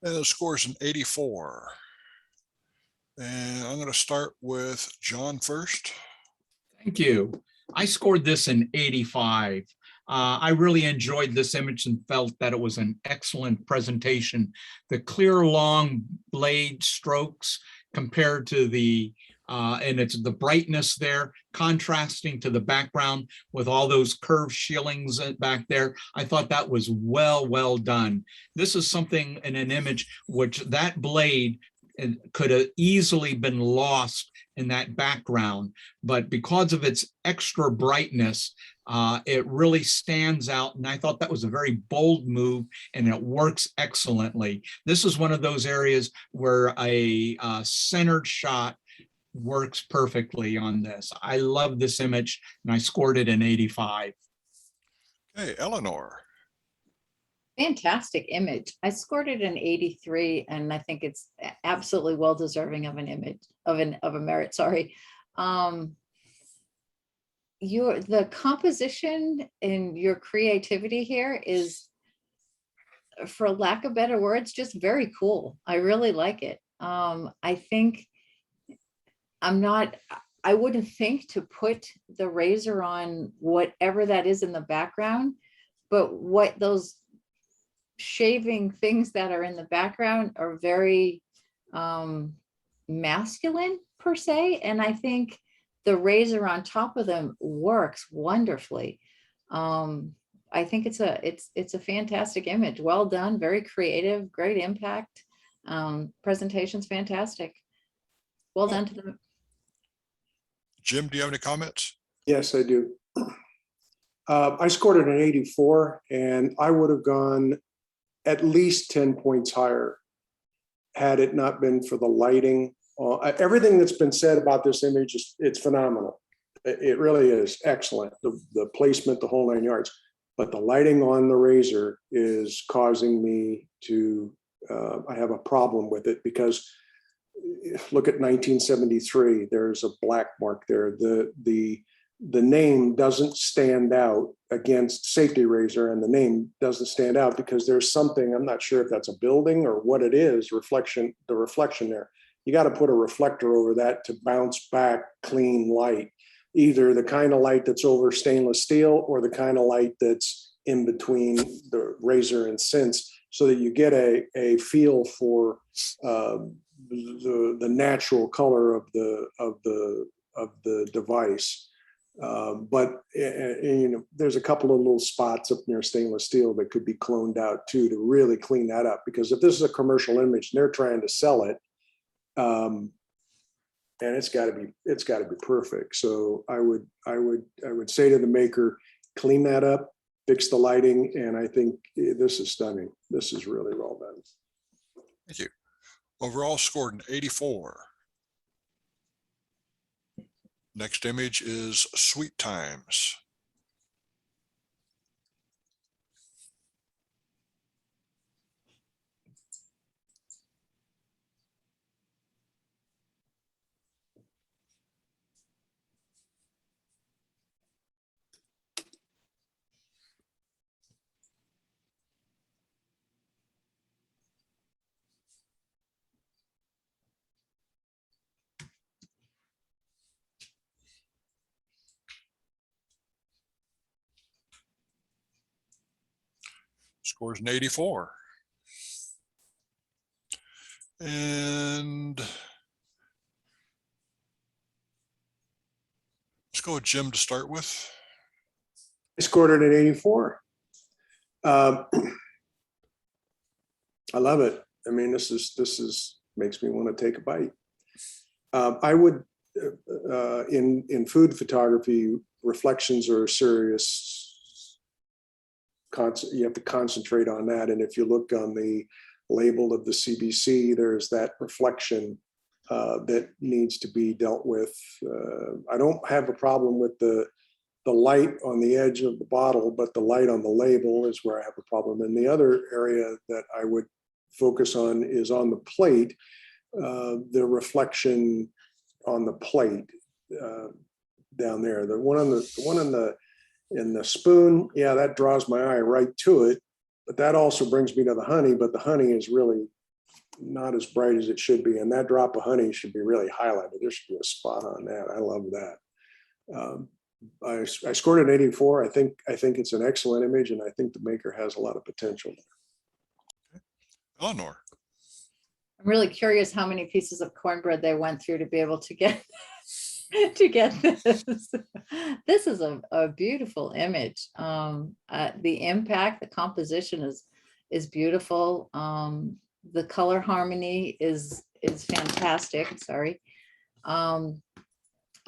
And the score is an 84. And I'm going to start with John first. Thank you. I scored this an 85. I really enjoyed this image and felt that it was an excellent presentation. The clear, long blade strokes compared to the, and it's the brightness there, contrasting to the background with all those curved shillings back there. I thought that was well done. This is something in an image which that blade could have easily been lost in that background, but because of its extra brightness, it really stands out. And I thought that was a very bold move, and it works excellently. This is one of those areas where a centered shot works perfectly on this. I love this image, and I scored it an 85. Okay, Eleanor. Fantastic image. I scored it an 83, and I think it's absolutely well deserving of an image of a merit. Sorry. The composition and your creativity here is, for lack of better words, just very cool. I really like it. I think I wouldn't think to put the razor on whatever that is in the background, but what those shaving things that are in the background are very masculine per se, and I think the razor on top of them works wonderfully. I think it's a fantastic image. Well done, very creative, great impact. Presentation's fantastic. Well done to them. Jim, do you have any comments? Yes, I do. I scored it an 84, and I would have gone at least 10 points higher had it not been for the lighting. Everything that's been said about this image, it's phenomenal. It really is excellent. The placement, the whole 9 yards. But the lighting on the razor is causing me to, I have a problem with it, because look at 1973, there's a black mark there. The name doesn't stand out against safety razor, and the name doesn't stand out because there's something, I'm not sure if that's a building or what it is, the reflection there. You got to put a reflector over that to bounce back clean light, either the kind of light that's over stainless steel or the kind of light that's in between the razor and cinch, so that you get a feel for the natural color of the device. But you know, there's a couple of little spots up near stainless steel that could be cloned out too, to really clean that up. Because if this is a commercial image and they're trying to sell it, and it's got to be perfect. So I would say to the maker, clean that up, fix the lighting, and I think this is stunning. This is really well done. Thank you. Overall scored an 84. Next image is Sweet Times. Scores an 84. And let's go with Jim to start with. I scored it at 84. I love it. I mean, this is makes me want to take a bite. I would, in food photography, reflections are serious. You have to concentrate on that. And if you look on the label of the CBC, there's that reflection that needs to be dealt with. I don't have a problem with the light on the edge of the bottle, but the light on the label is where I have a problem. And the other area that I would focus on is on the plate, the reflection on the plate down there. The one in the spoon, yeah, that draws my eye right to it. But that also brings me to the honey, but the honey is really not as bright as it should be. And that drop of honey should be really highlighted. There should be a spot on that. I love that. I scored an 84. I think it's an excellent image, and I think the maker has a lot of potential. Eleanor. I'm really curious how many pieces of cornbread they went through to be able to get to get this. This is a beautiful image. The impact, the composition is beautiful. The color harmony is fantastic. Sorry.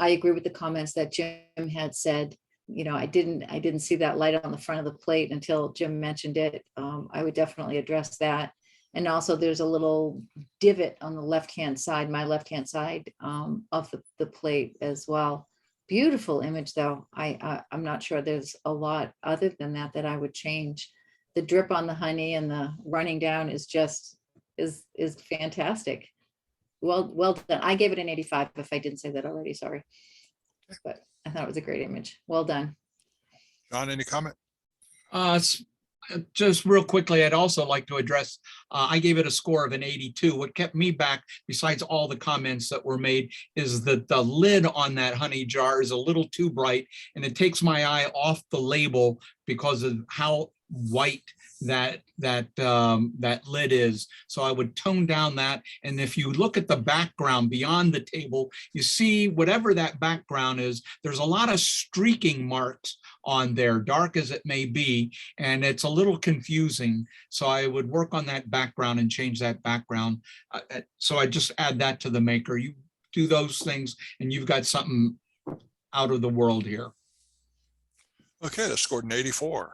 I agree with the comments that Jim had said. You know, I didn't see that light on the front of the plate until Jim mentioned it. I would definitely address that. And also there's a little divot on the left-hand side, my left-hand side of the plate as well. Beautiful image though. I'm not sure there's a lot other than that I would change. The drip on the honey and the running down is just, is fantastic. Well done. I gave it an 85 if I didn't say that already, sorry. But I thought it was a great image. Well done. John, any comment? Just real quickly, I'd also like to address, I gave it a score of an 82. What kept me back, besides all the comments that were made, is that the lid on that honey jar is a little too bright, and it takes my eye off the label because of how white that lid is. So I would tone down that. And if you look at the background beyond the table, you see whatever that background is, there's a lot of streaking marks on there, dark as it may be, and it's a little confusing. So I would work on that background and change that background. So I just add that to the maker. You do those things and you've got something out of the world here. Okay, that scored an 84.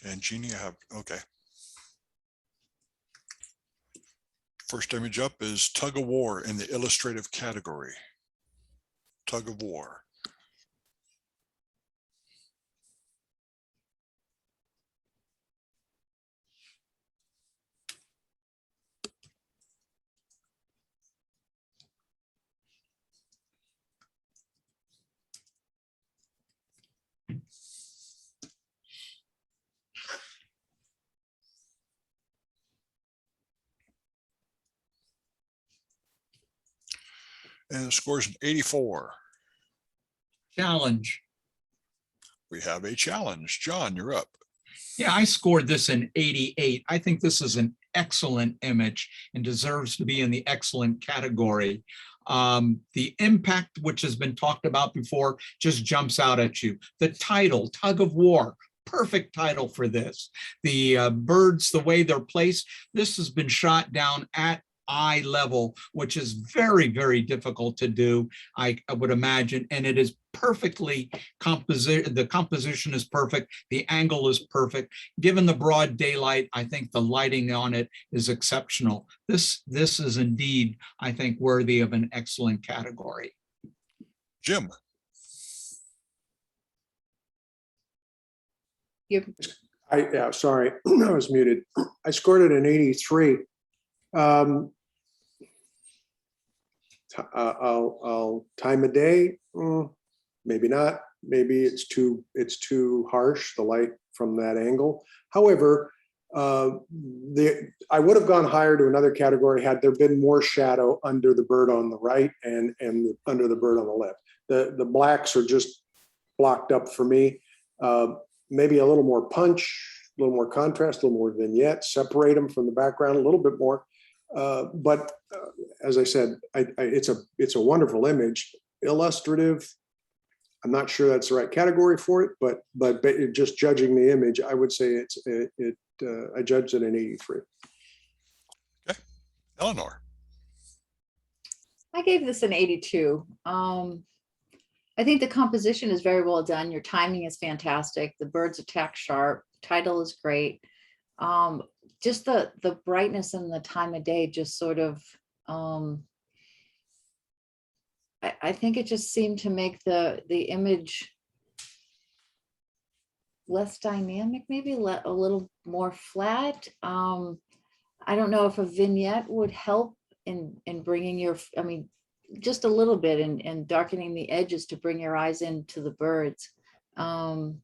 And Jeannie, I have, okay. First image up is Tug of War in the illustrative category. Tug of War. And the score is an 84. Challenge. We have a challenge. John, you're up. Yeah, I scored this an 88. I think this is an excellent image and deserves to be in the excellent category. The impact, which has been talked about before, just jumps out at you. The title, Tug of War, perfect title for this. The birds, the way they're placed, this has been shot down at eye level, which is very, very difficult to do, I would imagine, and it is perfectly the composition is perfect, the angle is perfect. Given the broad daylight, I think the lighting on it is exceptional. This is indeed, I think, worthy of an excellent category. Jim. Yeah, sorry, I was muted. I scored it an 83. I'll time of day, maybe not. Maybe it's too harsh, the light from that angle. However, I would have gone higher to another category had there been more shadow under the bird on the right and under the bird on the left. The blacks are just blocked up for me. Maybe a little more punch, a little more contrast, a little more vignette, separate them from the background a little bit more. But as I said, it's a wonderful image, illustrative. I'm not sure that's the right category for it, but just judging the image, I would say I judged it an 83. Okay, Eleanor. I gave this an 82. I think the composition is very well done. Your timing is fantastic. The birds attack sharp. Title is great. Just the brightness and the time of day just sort of, I think it just seemed to make the image less dynamic, maybe a little more flat. I don't know if a vignette would help in bringing your, I mean, just a little bit and darkening the edges to bring your eyes into the birds. Trying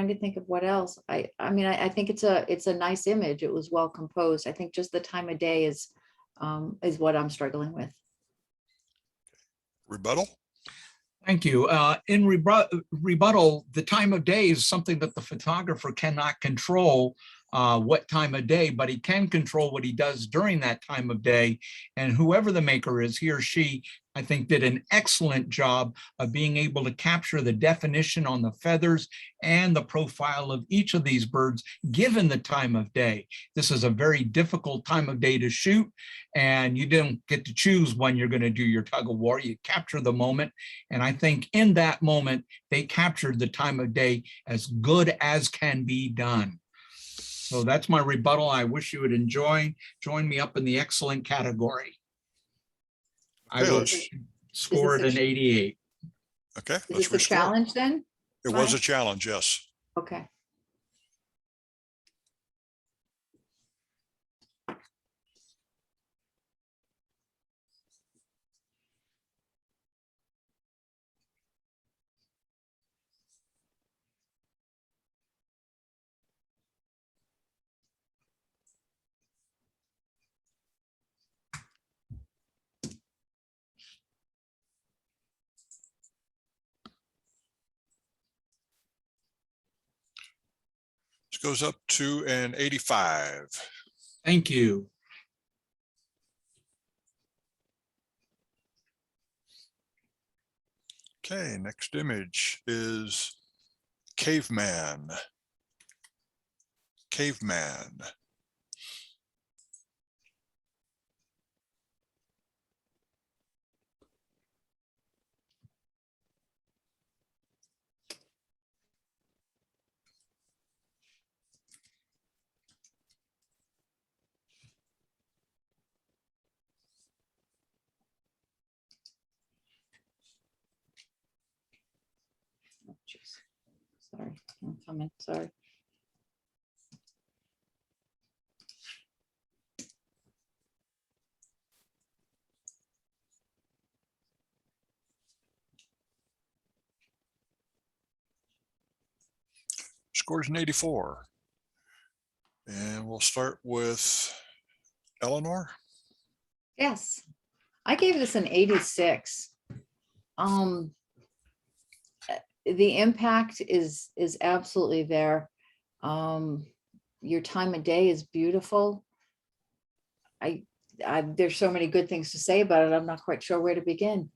to think of what else. I mean, I think it's a nice image. It was well composed. I think just the time of day is what I'm struggling with. Rebuttal? Thank you. In rebuttal, the time of day is something that the photographer cannot control, what time of day, but he can control what he does during that time of day. And whoever the maker is, he or she, I think, did an excellent job of being able to capture the definition on the feathers and the profile of each of these birds, given the time of day. This is a very difficult time of day to shoot, and you don't get to choose when you're going to do your tug of war. You capture the moment. And I think in that moment, they captured the time of day as good as can be done. So that's my rebuttal. I wish you would join me up in the excellent category. I will score it an 88. Okay, Is let's this a rescore. challenge then? It was a challenge, yes. Okay. This goes up to an 85. Thank you. Okay, next image is Caveman. Caveman. Oh, geez. Sorry, I'm coming. Sorry. Scores an 84. And we'll start with Eleanor. Yes, I gave this an 86. The impact is absolutely there. Your time of day is beautiful. There's so many good things to say about it. I'm not quite sure where to begin.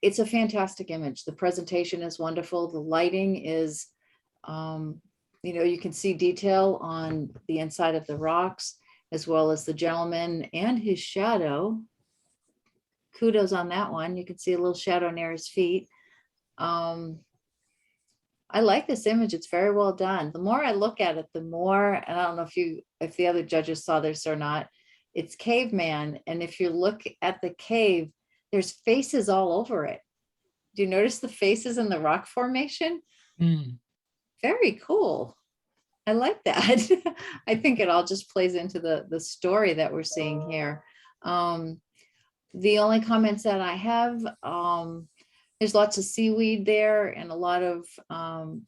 It's a fantastic image. The presentation is wonderful. The lighting is, you can see detail on the inside of the rocks, as well as the gentleman and his shadow. Kudos on that one. You can see a little shadow near his feet. I like this image. It's very well done. The more I look at it, the more, and I don't know if the other judges saw this or not, it's Caveman. And if you look at the cave, there's faces all over it. Do you notice the faces in the rock formation? Mm. Very cool. I like that. I think it all just plays into the story that we're seeing here. The only comments that I have, there's lots of seaweed there and a lot of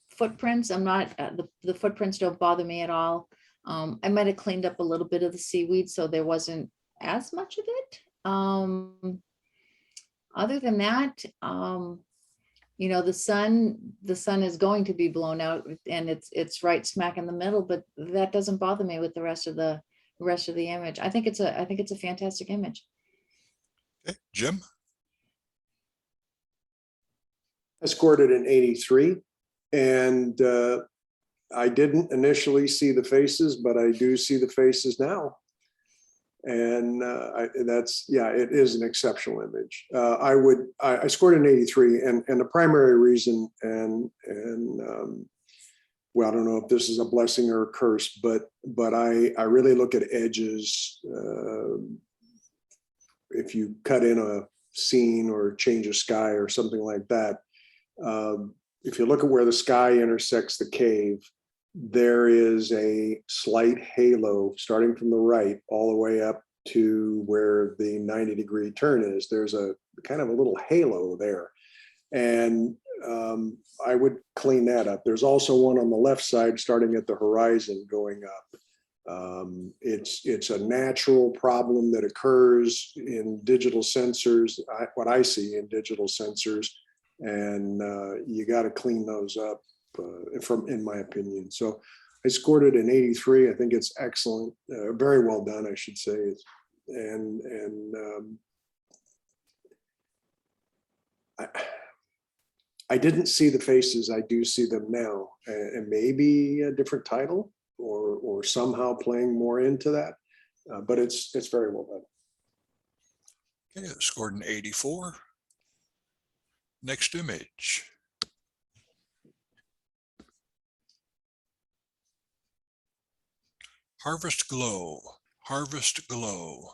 footprints. I'm not, the footprints don't bother me at all. I might have cleaned up a little bit of the seaweed so there wasn't as much of it. Other than that, the sun is going to be blown out and it's right smack in the middle, but that doesn't bother me with the rest of the image. I think it's a fantastic image. Okay, Jim. I scored it an 83, and I didn't initially see the faces, but I do see the faces now. And it is an exceptional image. I scored an 83, and the primary reason, well, I don't know if this is a blessing or a curse, but I really look at edges. If you cut in a scene or change a sky or something like that, if you look at where the sky intersects the cave, there is a slight halo starting from the right all the way up to where the 90-degree turn is. There's a kind of a little halo there. And I would clean that up. There's also one on the left side starting at the horizon going up. It's a natural problem that occurs in digital sensors, what I see in digital sensors, and you got to clean those up in my opinion. So I scored it an 83. I think it's excellent, very well done, I should say. I didn't see the faces. I do see them now, and maybe a different title or somehow playing more into that. But it's very well done. Okay, scored an 84. Next image. Harvest Glow. Harvest Glow.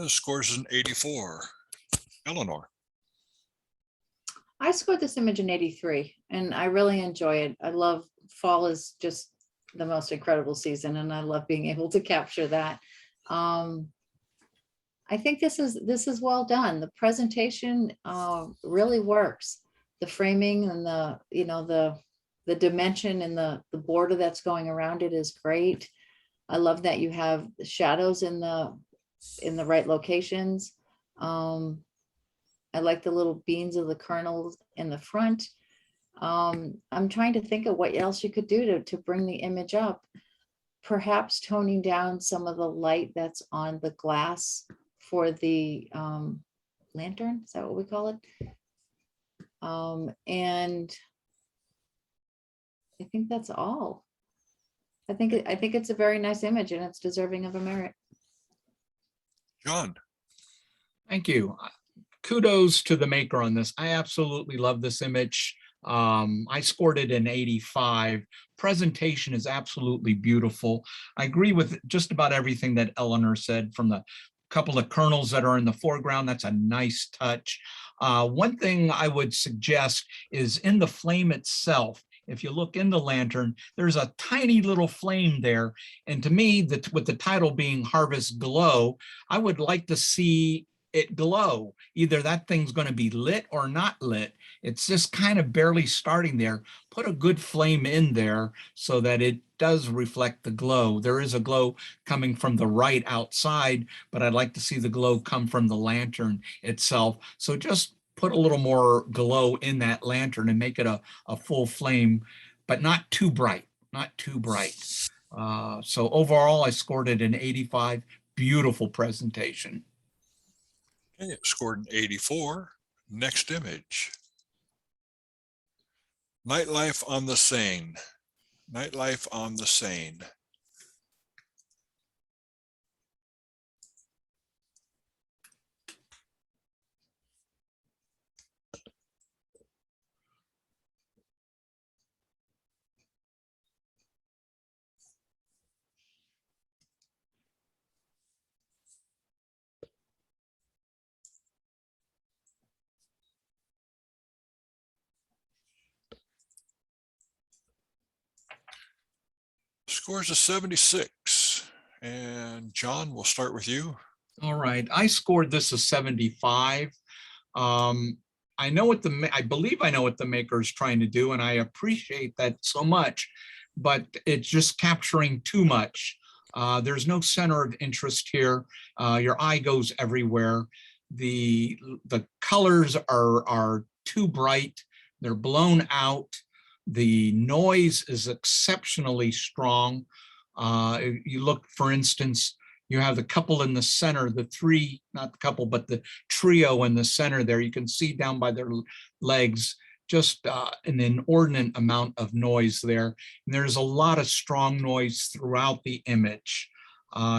Scores an 84. Eleanor. I scored this image in 83, and I really enjoy it. I love fall is just the most incredible season, and I love being able to capture that. I think this is well done. The presentation really works. The framing and the dimension and the border that's going around it is great. I love that you have the shadows in the right locations. I like the little beans of the kernels in the front. I'm trying to think of what else you could do to bring the image up. Perhaps toning down some of the light that's on the glass for the lantern. Is that what we call it? And I think that's all. I think it's a very nice image, and it's deserving of a merit. John. Thank you. Kudos to the maker on this. I absolutely love this image. I scored it an 85. Presentation is absolutely beautiful. I agree with just about everything that Eleanor said, from the couple of kernels that are in the foreground. That's a nice touch. One thing I would suggest is in the flame itself. If you look in the lantern, there's a tiny little flame there. And to me, with the title being Harvest Glow, I would like to see it glow. Either that thing's going to be lit or not lit. It's just kind of barely starting there. Put a good flame in there so that it does reflect the glow. There is a glow coming from the right outside, but I'd like to see the glow come from the lantern itself. So just put a little more glow in that lantern and make it a full flame, but not too bright, not too bright. So overall, I scored it an 85. Beautiful presentation. Okay, it scored an 84. Next image. Nightlife on the Seine. Nightlife on the Seine. Scores a 76. And John, we'll start with you. All right, I scored this a 75. I know what I believe I know what the maker is trying to do, and I appreciate that so much, but it's just capturing too much. There's no center of interest here. Your eye goes everywhere. The colors are too bright. They're blown out. The noise is exceptionally strong. You look, for instance, you have the couple in the center, the three, not the couple, but the trio in the center there. You can see down by their legs, just an inordinate amount of noise there. And there's a lot of strong noise throughout the image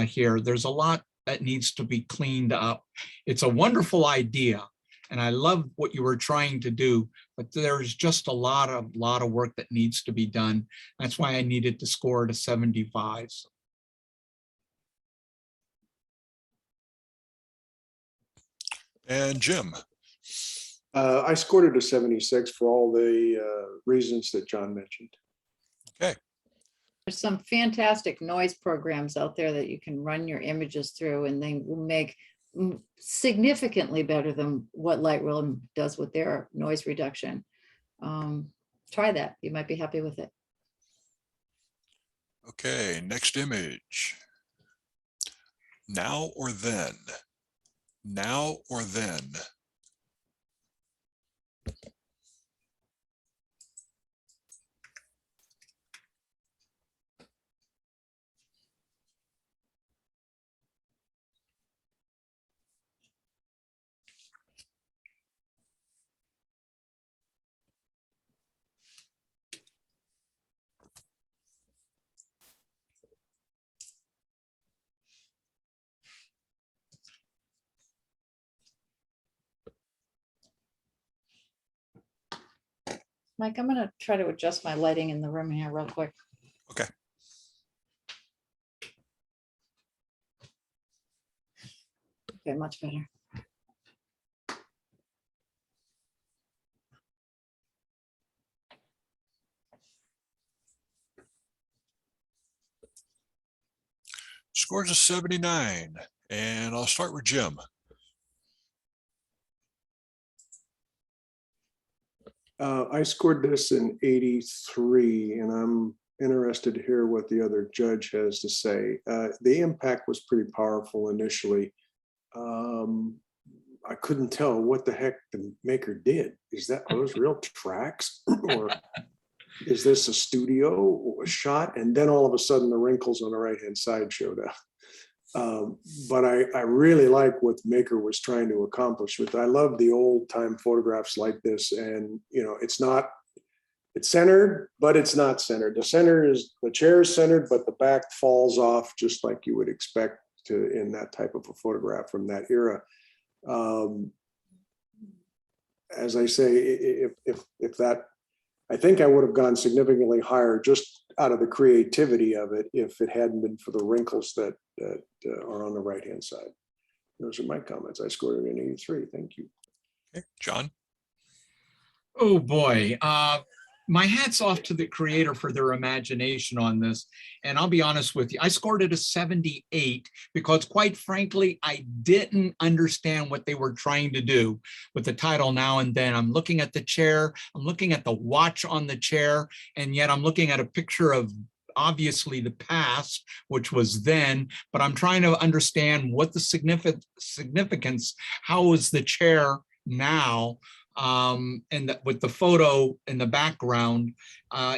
here. There's a lot that needs to be cleaned up. It's a wonderful idea, and I love what you were trying to do, but there's just a lot of work that needs to be done. That's why I needed to score it a 75. And Jim. I scored it a 76 for all the reasons that John mentioned. Okay. There's some fantastic noise programs out there that you can run your images through, and they will make significantly better than what Lightroom does with their noise reduction. Try that. You might be happy with it. Okay, next image. Now or then? Now or then? Mike, I'm gonna try to adjust my lighting in the room here real quick. Okay. Okay, much better. Scores a 79, and I'll start with Jim. I scored this an 83, and I'm interested to hear what the other judge has to say. The impact was pretty powerful initially. I couldn't tell what the heck the maker did. Are those real tracks, or is this a studio shot? And then all of a sudden the wrinkles on the right-hand side showed up. But I really like what the maker was trying to accomplish with. I love the old time photographs like this, and it's centered, but it's not centered. The chair is centered, but the back falls off just like you would expect in that type of a photograph from that era. As I say, if that, I think I would have gone significantly higher just out of the creativity of it if it hadn't been for the wrinkles that are on the right-hand side. Those are my comments. I scored it an 83. Thank you. Okay, John. Oh boy. My hat's off to the creator for their imagination on this. And I'll be honest with you, I scored it a 78 because quite frankly, I didn't understand what they were trying to do with the title Now and Then. I'm looking at the chair, I'm looking at the watch on the chair, and yet I'm looking at a picture of obviously the past, which was then, but I'm trying to understand what the significance, how is the chair now? And with the photo in the background,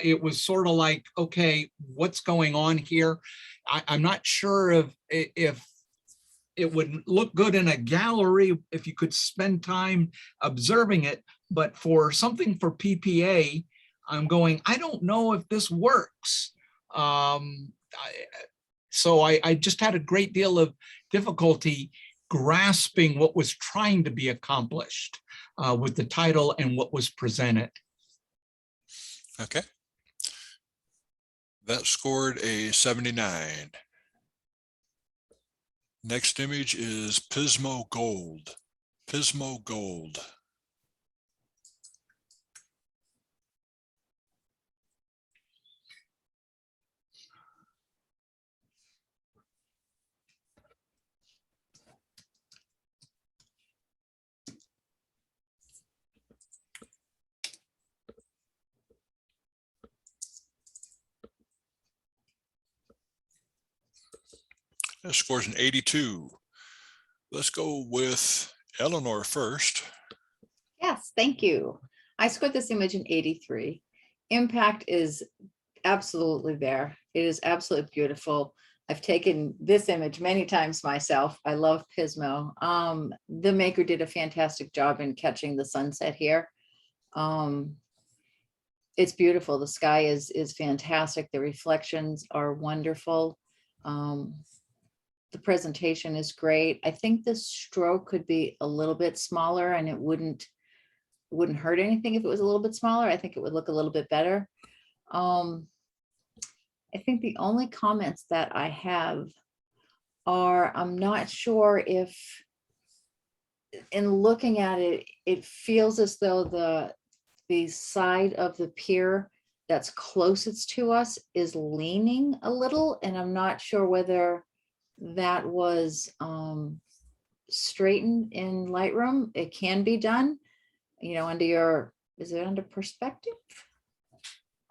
it was sort of like, okay, what's going on here? I'm not sure if it would look good in a gallery if you could spend time observing it, but for something for PPA, I'm going, I don't know if this works. So I just had a great deal of difficulty grasping what was trying to be accomplished with the title and what was presented. Okay. That scored a 79. Next image is Pismo Gold. Pismo Gold. That scores an 82. Let's go with Eleanor first. Yes, thank you. I scored this image an 83. Impact is absolutely there. It is absolutely beautiful. I've taken this image many times myself. I love Pismo. The maker did a fantastic job in catching the sunset here. It's beautiful. The sky is fantastic. The reflections are wonderful. The presentation is great. I think the stroke could be a little bit smaller, and it wouldn't hurt anything if it was a little bit smaller. I think it would look a little bit better. I think the only comments that I have are, I'm not sure if, in looking at it, it feels as though the side of the pier that's closest to us is leaning a little, and I'm not sure whether that was straightened in Lightroom. It can be done, under your, is it under perspective?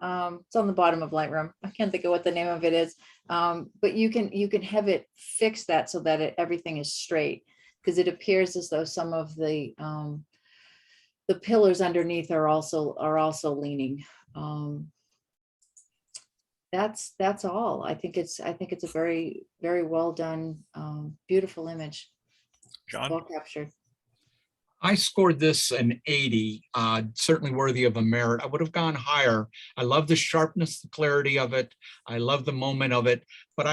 It's on the bottom of Lightroom. I can't think of what the name of it is. But you can have it fix that so that everything is straight, because it appears as though some of the pillars underneath are also leaning. That's all. I think it's a very, very well done, beautiful image. John? Well captured. I scored this an 80, certainly worthy of a merit. I would have gone higher. I love the sharpness, the clarity of it. I love the moment of it, but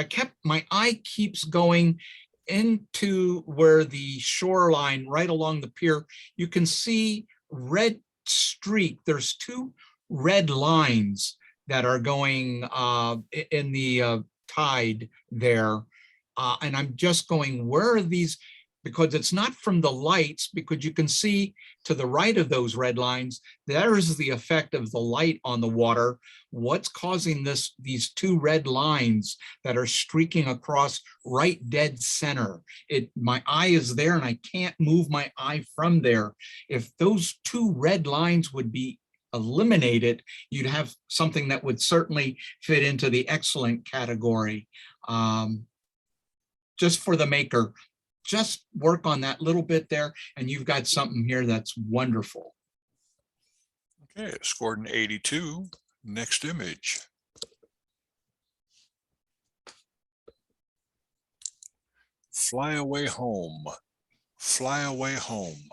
my eye keeps going into where the shoreline right along the pier, you can see red streak. There's two red lines that are going in the tide there. And I'm just going, where are these? Because it's not from the lights, because you can see to the right of those red lines, there is the effect of the light on the water. What's causing these two red lines that are streaking across right dead center? My eye is there and I can't move my eye from there. If those two red lines would be eliminated, you'd have something that would certainly fit into the excellent category. Just for the maker, just work on that little bit there, and you've got something here that's wonderful. Okay, it scored an 82. Next image. Fly away home. Fly away home.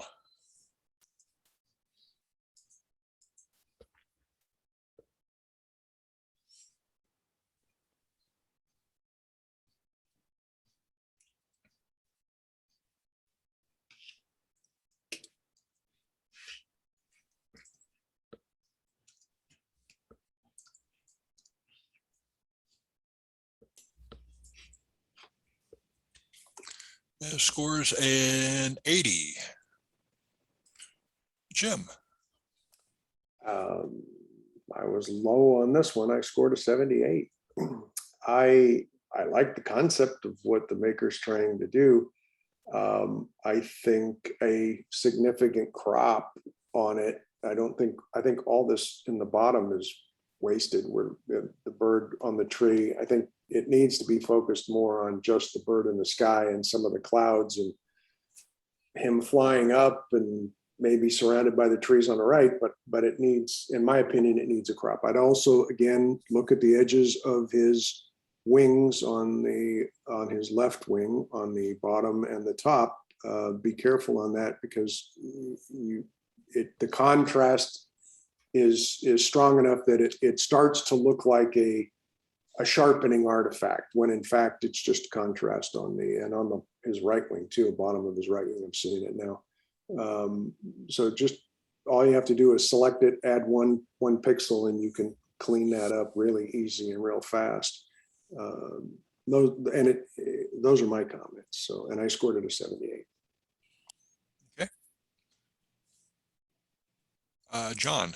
It scores an 80. Jim? I was low on this one. I scored a 78. I like the concept of what the maker's trying to do. I think a significant crop on it. I think all this in the bottom is wasted, where the bird on the tree. I think it needs to be focused more on just the bird in the sky and some of the clouds and him flying up and maybe surrounded by the trees on the right, but it needs, in my opinion, it needs a crop. I'd also, again, look at the edges of his wings on his left wing, on the bottom and the top. Be careful on that, because the contrast is strong enough that it starts to look like a sharpening artifact, when in fact it's just contrast on his right wing too, bottom of his right wing. I'm seeing it now. So just all you have to do is select it, add one pixel, and you can clean that up really easy and real fast. Those are my comments. So, and I scored it a 78. Okay. John?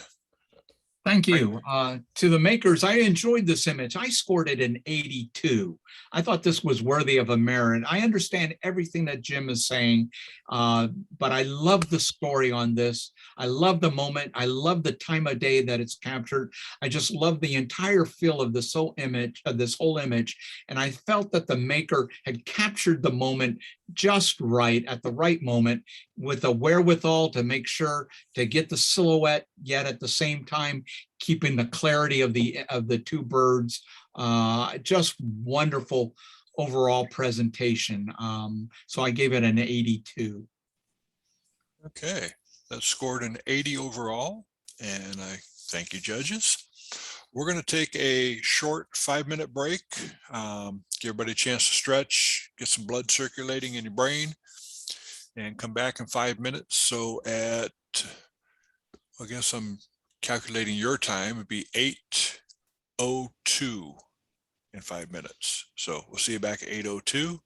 Thank you. To the makers, I enjoyed this image. I scored it an 82. I thought this was worthy of a merit. I understand everything that Jim is saying, but I love the story on this. I love the moment. I love the time of day that it's captured. I just love the entire feel of this whole image, And I felt that the maker had captured the moment just right at the right moment with the wherewithal to make sure to get the silhouette, yet at the same time keeping the clarity of the two birds. Just wonderful overall presentation. So I gave it an 82. Okay, that scored an 80 overall, and I thank you, judges. We're going to take a short 5-minute break, give everybody a chance to stretch, get some blood circulating in your brain, and come back in 5 minutes. So at, I guess I'm calculating your time, it'd be 8:02 in 5 minutes. So we'll see you back at 8:02.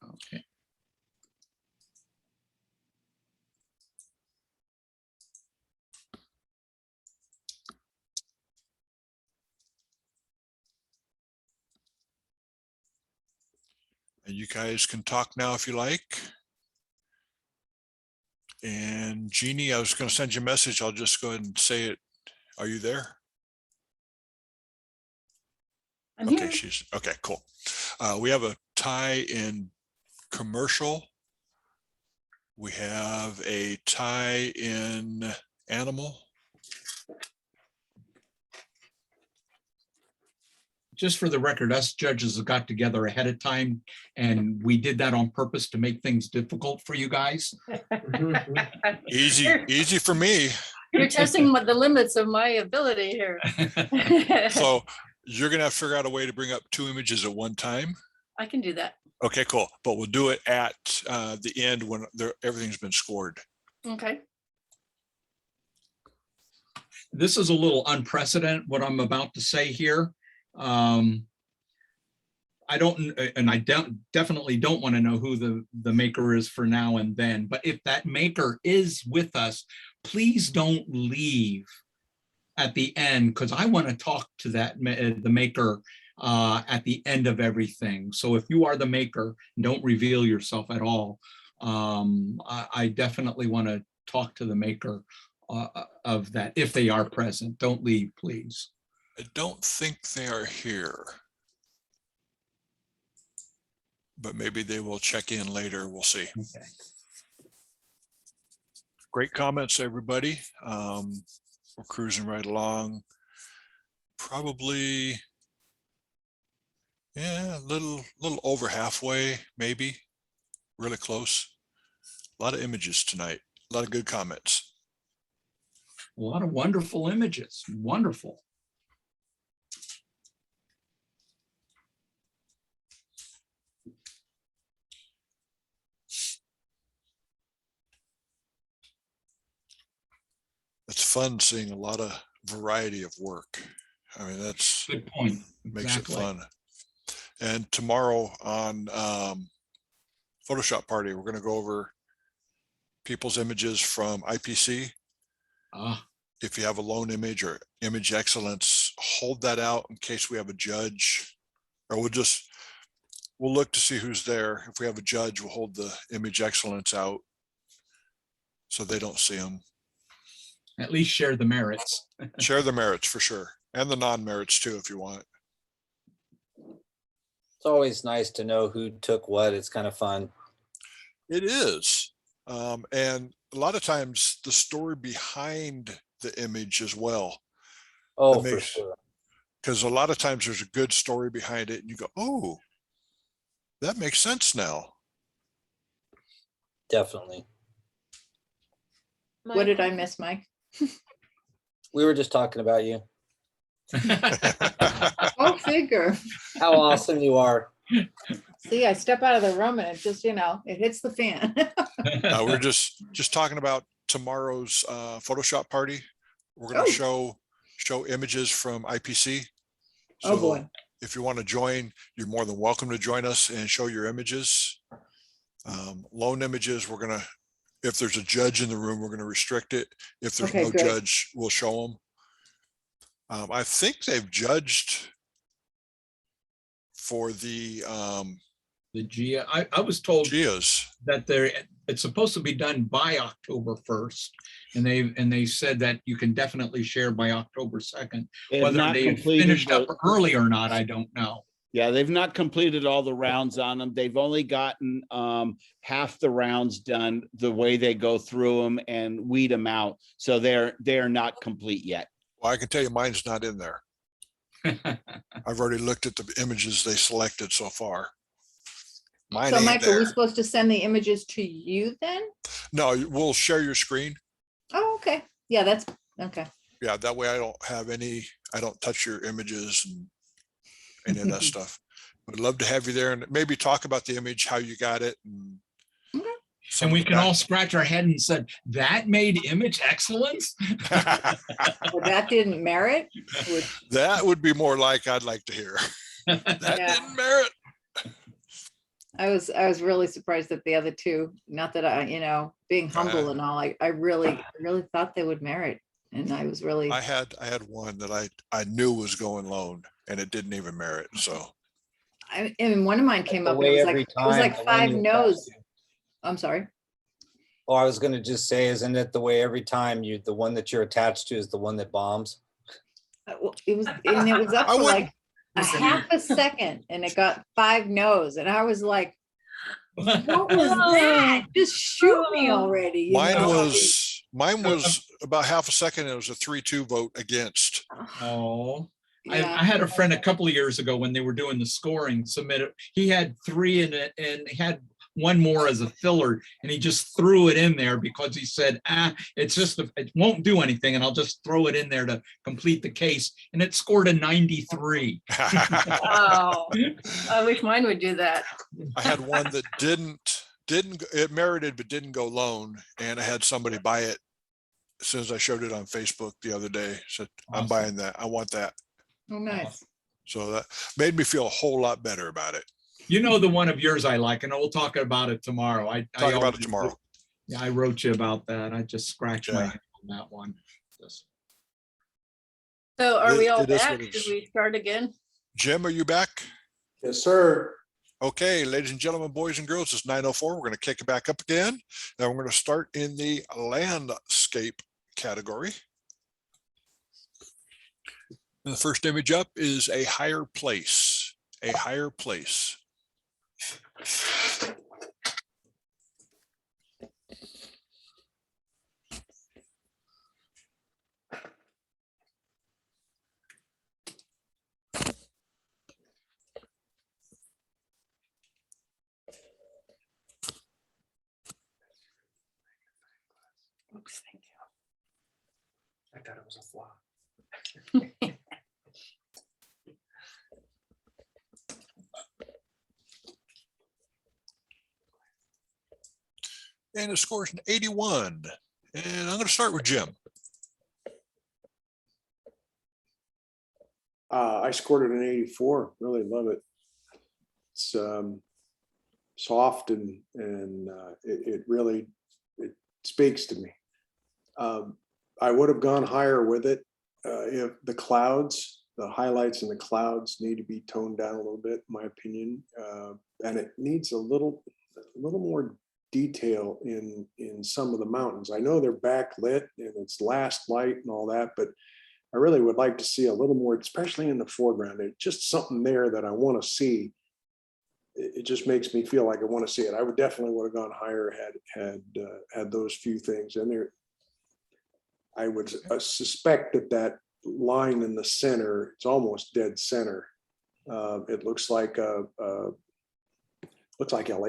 Okay. And you guys can talk now if you like. And Jeannie, I was going to send you a message. I'll just go ahead and say it. Are you there? I'm Okay, here. she's okay, cool. We have a tie in commercial. We have a tie in animal. Just for the record, us judges got together ahead of time, and we did that on purpose to make things difficult for you guys. Easy for me. You're testing the limits of my ability here. So you're gonna have to figure out a way to bring up 2 images at one time. I can do that. Okay, cool. But we'll do it at the end when everything's been scored. Okay. This is a little unprecedented, what I'm about to say here. I definitely don't want to know who the maker is for now and then, but if that maker is with us, please don't leave at the end, because I want to talk to the maker at the end of everything. So if you are the maker, don't reveal yourself at all. I definitely want to talk to the maker of that if they are present. Don't leave, please. I don't think they are here, but maybe they will check in later. We'll see. Okay. Great comments, everybody. We're cruising right along. Probably, yeah, a little over halfway, maybe. Really close. A lot of images tonight. A lot of good comments. A lot of wonderful images. Wonderful. It's fun seeing a lot of variety of work. I mean, that's Good point. makes Exactly. it fun. And tomorrow on Photoshop Party, we're going to go over people's images from IPC. If you have a lone image or image excellence, hold that out in case we have a judge, or we'll look to see who's there. If we have a judge, we'll hold the image excellence out so they don't see them. At least share the merits. Share the merits for sure, and the non-merits too, if you want. It's always nice to know who took what. It's kind of fun. It is. And a lot of times the story behind the image as well. Oh, for sure. Because a lot of times there's a good story behind it and you go, oh, that makes sense now. Definitely. What did I miss, Mike? We were just talking about you. Go figure. How awesome you are. See, I step out of the room and it just, it hits the fan. We're just talking about tomorrow's Photoshop party. We're going to show images from IPC. So Oh boy. if you want to join, you're more than welcome to join us and show your images. Lone images, if there's a judge in the room, we're going to restrict it. If there's Okay, no good. judge, we'll show them. I think they've judged for the GIA. I was told GIAs. that it's supposed to be done by October 1st. And they said that you can definitely share by October 2nd. They have Whether not they have completed finished up the- early or not, I don't know. Yeah, they've not completed all the rounds on them. They've only gotten half the rounds done the way they go through them and weed them out. So they're not complete yet. Well, I can tell you mine's not in there. I've already looked at the images they selected so far. Mine So ain't Mike, are we there. supposed to send the images to you then? No, we'll share your screen. Oh, okay. Yeah, that's, okay. Yeah, that way I don't touch your images and any of that stuff. Would love to have you there and maybe talk about the image, how you got it. And, Okay. some And of we the can back- all scratch our head and said, that made image excellence? Well, that didn't merit, which, That would be more like I'd like to hear. That Yeah. didn't merit. I was really surprised at the other two. Not that I, being humble and all, I really thought they would merit. And I was really, I had one that I knew was going lone and it didn't even merit. So I mean, one of mine came the up, and way it was every like, it was time like the one 5 you attach no's. to- I'm sorry. Oh, I was gonna just say, isn't it the way every time the one that you're attached to is the one that bombs? Well, it was up I for wouldn't- like a half a second and it got 5 no's. And I was like, what was that? Just shoot me already. you mine know? was about half a second. It was a 3-2 vote against. Oh, Yeah. I had a friend a couple of years ago when they were doing the scoring submitted. He had 3 in it and he had one more as a filler and he just threw it in there because he said, it's just, it won't do anything and I'll just throw it in there to complete the case. And it scored a 93. Oh, I wish mine would do that. I had one that didn't it merited but didn't go lone, and I had somebody buy it as soon as I showed it on Facebook the other day. Said, I'm Awesome. buying that. I want that. Oh, nice. So that made me feel a whole lot better about it. You know the one of yours I like, and we'll talk about it tomorrow. Talk about it already- tomorrow. Yeah, I wrote you about that. I just scratched my Yeah. head on that one. Just- So are we all It is what back? it Should is. we start again? Jim, are you back? Yes, sir. Okay, ladies and gentlemen, boys and girls, it's 9:04. We're going to kick it back up again. Now we're going to start in the landscape category. And the first image up is a higher place, a higher place. Oops, thank you. I thought it was a flaw. And it scores an 81. And I'm going to start with Jim. I scored it an 84. Really love it. It's soft and it really speaks to me. I would have gone higher with it if the highlights in the clouds need to be toned down a little bit, in my opinion, and it needs a little more detail in some of the mountains. I know they're backlit and it's last light and all that, but I really would like to see a little more, especially in the foreground. There's just something there that I want to see. It just makes me feel like I want to see it. I would definitely would have gone higher had those few things in there. I would suspect that line in the center, it's almost dead center. It looks like LA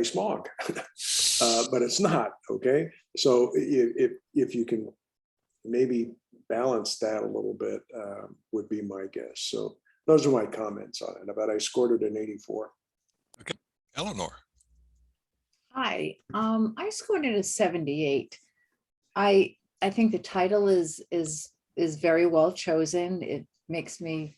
smog, but it's not. Okay, so if you can maybe balance that a little bit, would be my guess. So those are my comments on it. But I scored it an 84. Eleanor. Hi, I scored it a 78. I think the title is very well chosen. It makes me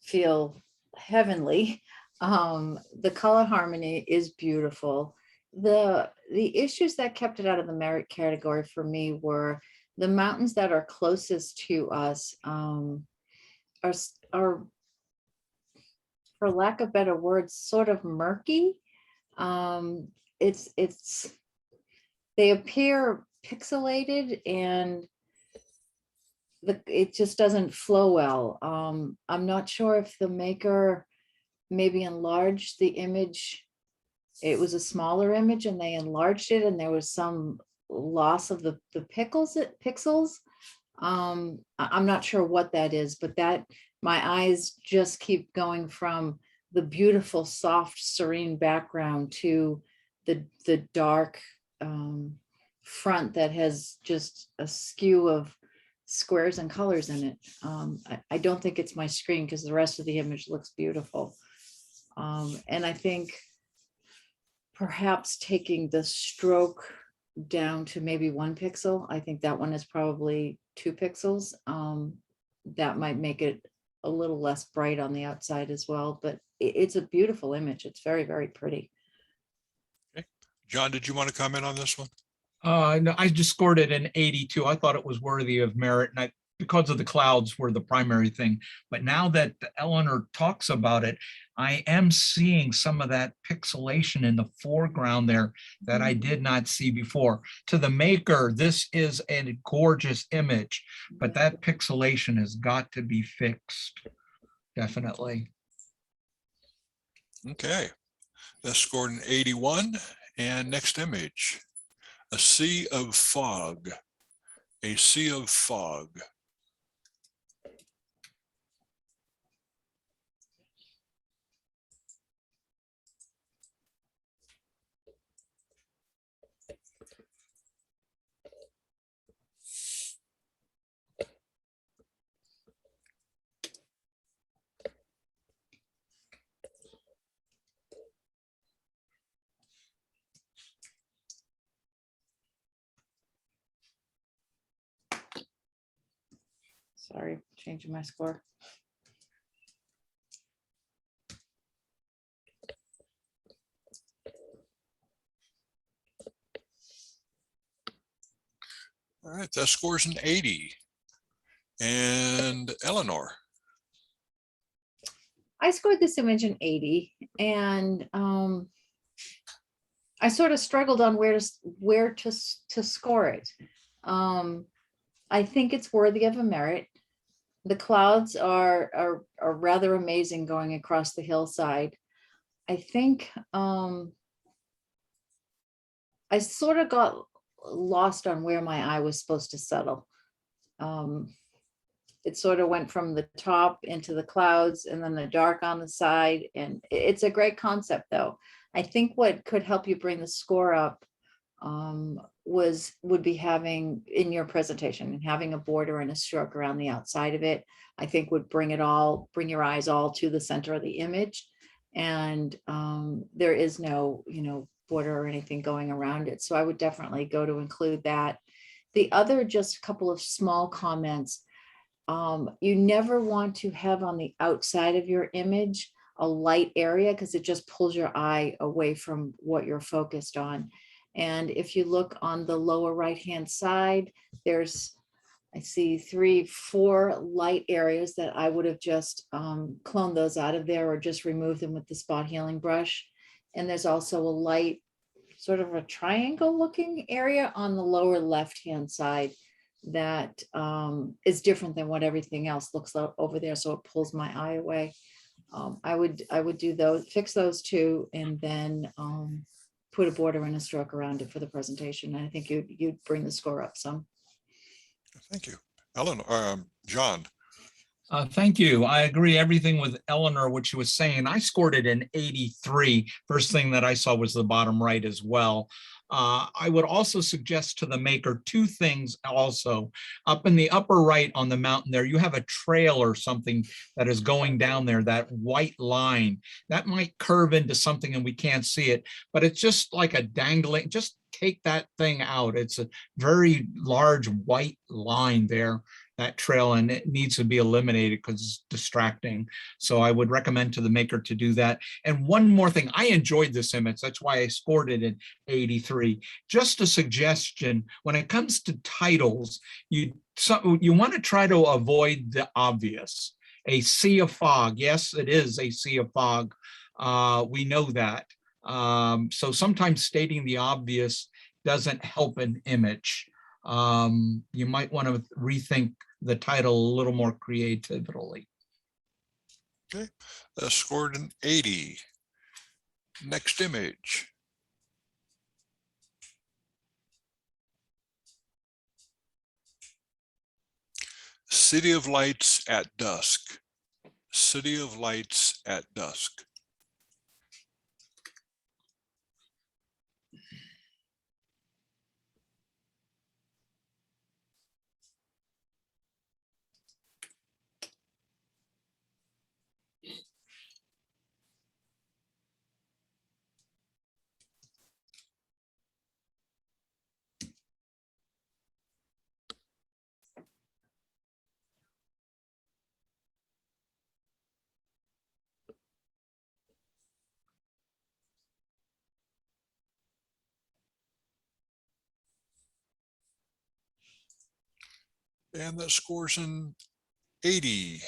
feel heavenly. The color harmony is beautiful. The issues that kept it out of the merit category for me were the mountains that are closest to us. are, for lack of better words, sort of murky. They appear pixelated and it just doesn't flow well. I'm not sure if the maker maybe enlarged the image. It was a smaller image and they enlarged it and there was some loss of the pixels. I'm not sure what that is, but that my eyes just keep going from the beautiful, soft, serene background to the dark front that has just a skew of squares and colors in it. I don't think it's my screen because the rest of the image looks beautiful. And I think perhaps taking the stroke down to maybe 1 pixel, I think that one is probably 2 pixels. That might make it a little less bright on the outside as well, but it's a beautiful image. It's very, very pretty. Okay. John, did you want to comment on this one? No, I just scored it an 82. I thought it was worthy of merit, and because of the clouds were the primary thing. But now that Eleanor talks about it, I am seeing some of that pixelation in the foreground there that I did not see before. To the maker, this is a gorgeous image, but that pixelation has got to be fixed. Definitely. Okay, that's scored an 81. And next image, a sea of fog. A sea of fog. Sorry, changing my score. All right, that scores an 80. And Eleanor. I scored this image an 80, and I sort of struggled on where to score it. I think it's worthy of a merit. The clouds are rather amazing going across the hillside. I think I sort of got lost on where my eye was supposed to settle. It sort of went from the top into the clouds and then the dark on the side. And it's a great concept though. I think what could help you bring the score up would be having in your presentation and having a border and a stroke around the outside of it. I think would bring your eyes all to the center of the image. And there is no, border or anything going around it. So I would definitely go to include that. The other, just a couple of small comments. You never want to have on the outside of your image a light area because it just pulls your eye away from what you're focused on. And if you look on the lower right-hand side, I see 3, 4 light areas that I would have just cloned those out of there or just removed them with the spot healing brush. And there's also a light, sort of a triangle looking area on the lower left-hand side that is different than what everything else looks like over there. So it pulls my eye away. I would do those, fix those 2, and then put a border and a stroke around it for the presentation. I think you'd bring the score up some. Thank you. Eleanor, John. Thank you. I agree everything with Eleanor, what she was saying. I scored it an 83. First thing that I saw was the bottom right as well. I would also suggest to the maker 2 things also. Up in the upper right on the mountain there, you have a trail or something that is going down there, that white line. That might curve into something and we can't see it, but it's just like a dangling, just take that thing out. It's a very large white line there, that trail, and it needs to be eliminated because it's distracting. So I would recommend to the maker to do that. And one more thing, I enjoyed this image. That's why I scored it at 83. Just a suggestion, when it comes to titles, you want to try to avoid the obvious. a sea of fog. Yes, it is a sea of fog. We know that. So sometimes stating the obvious doesn't help an image. You might want to rethink the title a little more creatively. Okay, scored an 80. Next image. City of Lights at Dusk. City of Lights at Dusk. And that scores an 80.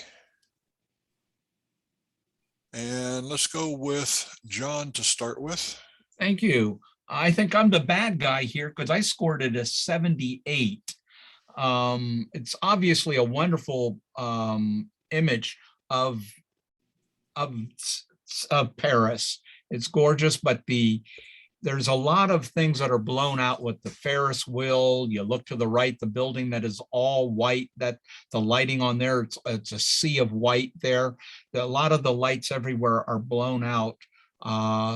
And let's go with John to start with. Thank you. I think I'm the bad guy here because I scored it a 78. It's obviously a wonderful image of, of of Paris. It's gorgeous, but there's a lot of things that are blown out with the Ferris wheel. You look to the right, the building that is all white, that the lighting on there, it's a sea of white there. A lot of the lights everywhere are blown out.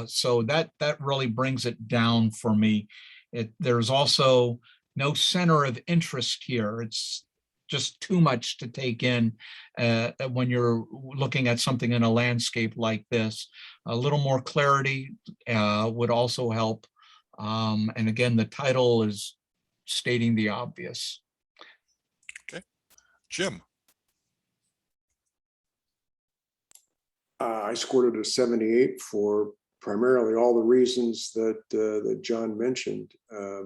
So that really brings it down for me. There's also no center of interest here. It's just too much to take in when you're looking at something in a landscape like this. A little more clarity would also help. And again, the title is stating the obvious. Okay, Jim. I scored it a 78 for primarily all the reasons that John mentioned. I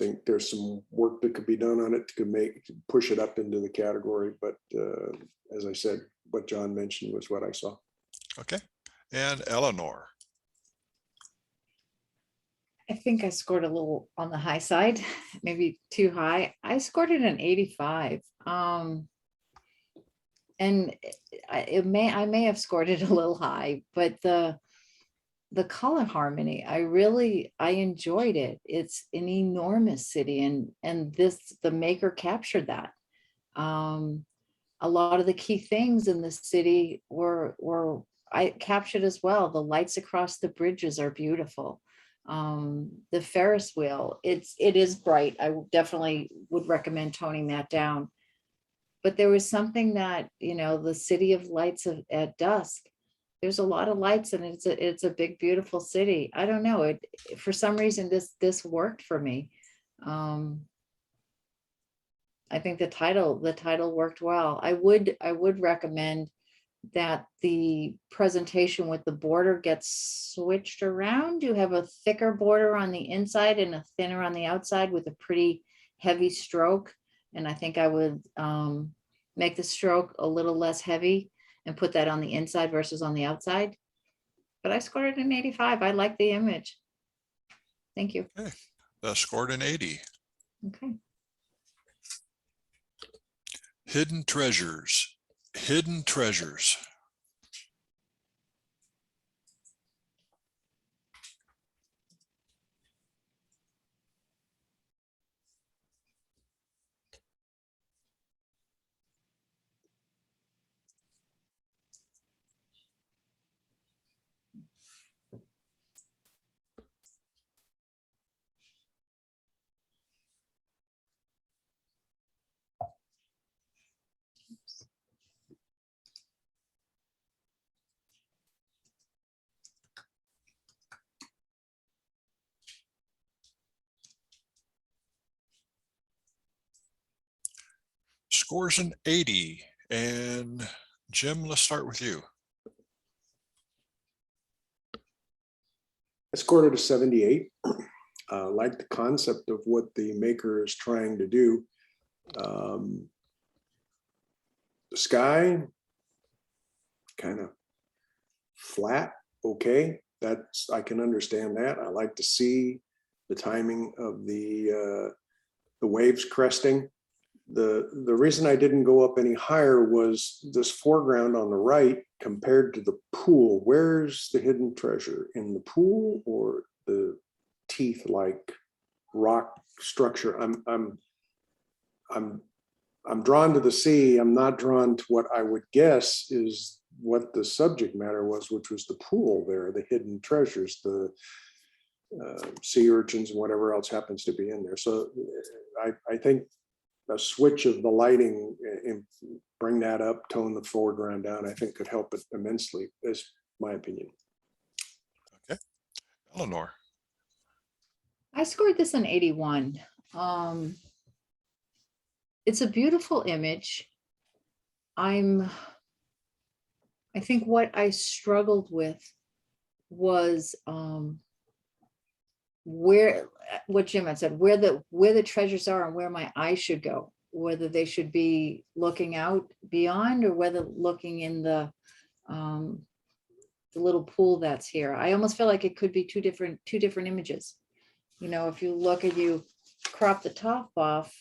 think there's some work that could be done on it to push it up into the category. But as I said, what John mentioned was what I saw. Okay, and Eleanor. I think I scored a little on the high side, maybe too high. I scored it an 85. And I may have scored it a little high, but the color harmony, I enjoyed it. It's an enormous city, and the maker captured that. A lot of the key things in the city were I captured as well. The lights across the bridges are beautiful. The Ferris wheel, it is bright. I definitely would recommend toning that down. But there was something that, the city of lights at dusk, there's a lot of lights, and it's a big, beautiful city. I don't know, for some reason, this worked for me. I think the title worked well. I would recommend that the presentation with the border gets switched around. You have a thicker border on the inside and a thinner on the outside with a pretty heavy stroke. And I think I would make the stroke a little less heavy and put that on the inside versus on the outside. But I scored it an 85. I like the image. Thank you. Okay, that scored an 80. Okay. Hidden treasures. Hidden treasures. Scores an 80. And Jim, let's start with you. I scored it a 78. Like the concept of what the maker is trying to do. The sky, kind of flat, okay. I can understand that. I like to see the timing of the waves cresting. The reason I didn't go up any higher was this foreground on the right compared to the pool. Where's the hidden treasure? In the pool or the teeth-like rock structure? I'm drawn to the sea. I'm not drawn to what I would guess is what the subject matter was, which was the pool there, the hidden treasures, the sea urchins and whatever else happens to be in there. So I think a switch of the lighting and bring that up, tone the foreground down, I think could help it immensely, is my opinion. Okay. Eleanor. I scored this an 81. It's a beautiful image. I think what I struggled with was what Jim had said, where the treasures are and where my eyes should go, whether they should be looking out beyond or whether looking in the little pool that's here. I almost feel like it could be two different images. You know, if you look and you crop the top off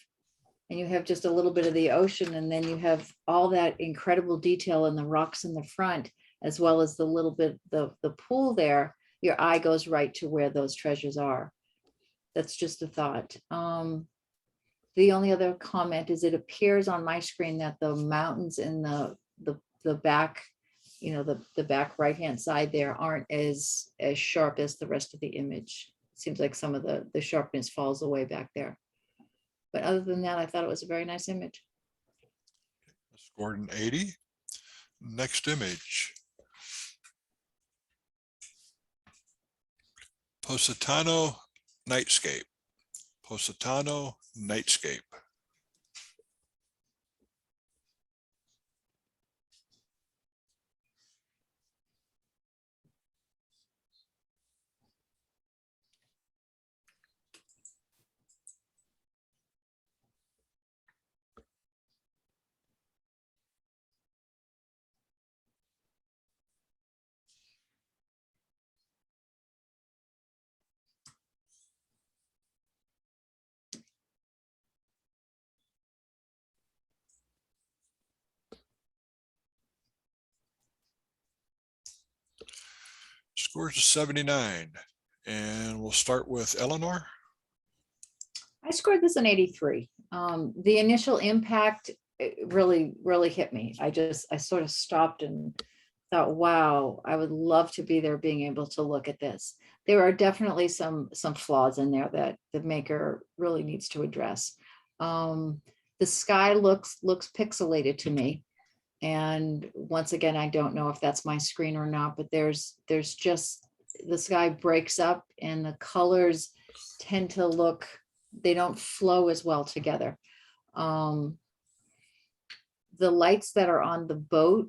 and you have just a little bit of the ocean, and then you have all that incredible detail in the rocks in the front, as well as the little bit, the pool there, your eye goes right to where those treasures are. That's just a thought. The only other comment is it appears on my screen that the mountains in the back, you know, the back right-hand side there aren't as sharp as the rest of the image. It seems like some of the sharpness falls away back there. But other than that, I thought it was a very nice image. Scored an 80. Next image. Positano Nightscape. Positano Nightscape. Scores a 79. And we'll start with Eleanor. I scored this an 83. The initial impact, it really hit me. I sort of stopped and thought, wow, I would love to be there being able to look at this. There are definitely some flaws in there that the maker really needs to address. The sky looks pixelated to me. And once again, I don't know if that's my screen or not, but there's just, the sky breaks up and the colors tend to look, they don't flow as well together. The lights that are on the boat,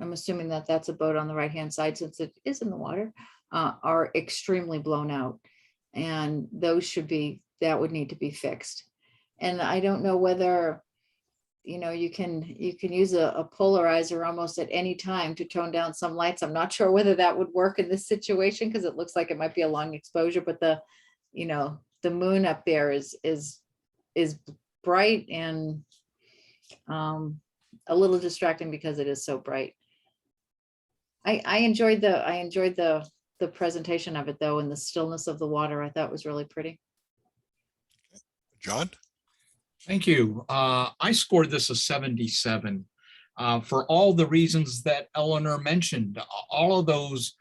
I'm assuming that that's a boat on the right-hand side since it is in the water, are extremely blown out. And those that would need to be fixed. And I don't know whether, you know, you can use a polarizer almost at any time to tone down some lights. I'm not sure whether that would work in this situation because it looks like it might be a long exposure, but the moon up there is bright and a little distracting because it is so bright. I enjoyed the presentation of it though, and the stillness of the water I thought was really pretty. John. Thank you. I scored this a 77 for all the reasons that Eleanor mentioned. All of those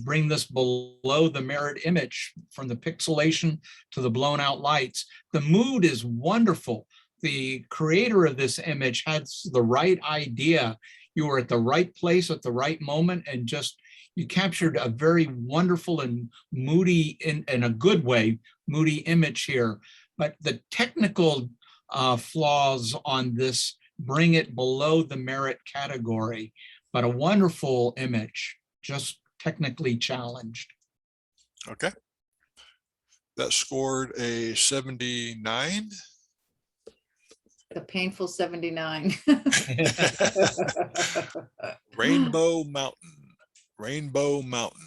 bring this below the merit image, from the pixelation to the blown out lights. The mood is wonderful. The creator of this image had the right idea. You were at the right place at the right moment, and just you captured a very wonderful and moody, in a good way, moody image here. But the technical flaws on this bring it below the merit category, but a wonderful image, just technically challenged. Okay. That scored a 79. The painful 79. Rainbow Mountain, Rainbow Mountain.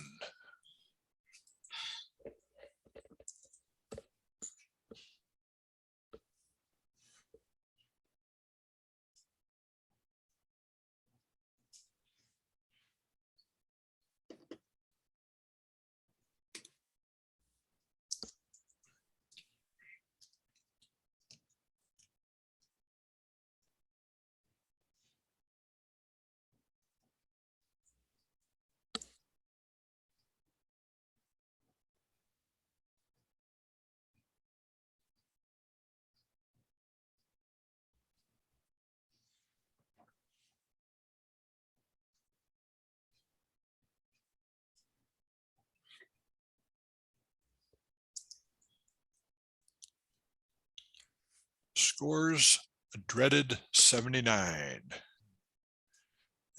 Scores a dreaded 79.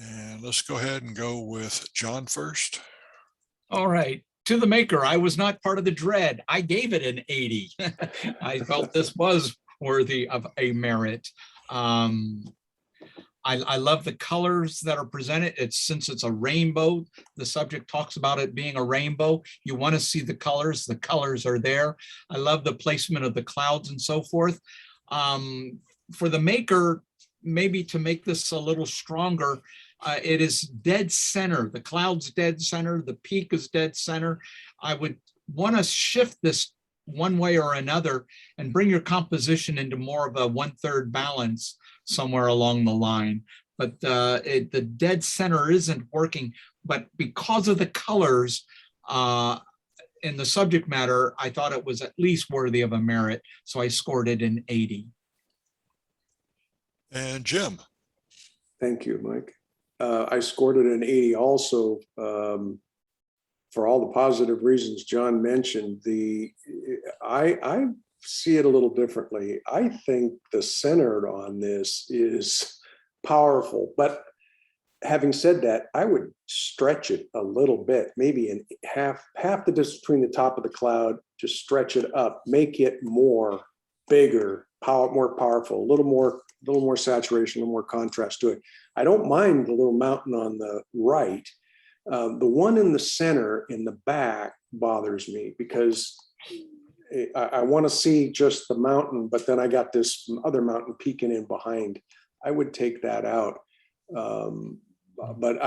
And let's go ahead and go with John first. All right. To the maker, I was not part of the dread. I gave it an 80. I felt this was worthy of a merit. I love the colors that are presented. Since it's a rainbow, the subject talks about it being a rainbow. You want to see the colors. The colors are there. I love the placement of the clouds and so forth. For the maker, maybe to make this a little stronger, it is dead center. The cloud's dead center. The peak is dead center. I would want to shift this one way or another and bring your composition into more of a 1/3 balance somewhere along the line. But the dead center isn't working. But because of the colors in the subject matter, I thought it was at least worthy of a merit. So I scored it an 80. And Jim. Thank you, Mike. I scored it an 80 also, for all the positive reasons John mentioned. I see it a little differently. I think the center on this is powerful, but having said that, I would stretch it a little bit, maybe in half the distance between the top of the cloud, just stretch it up, make it more bigger, more powerful, a little more saturation, a little more contrast to it. I don't mind the little mountain on the right. The one in the center in the back bothers me because I want to see just the mountain, but then I got this other mountain peeking in behind. I would take that out. But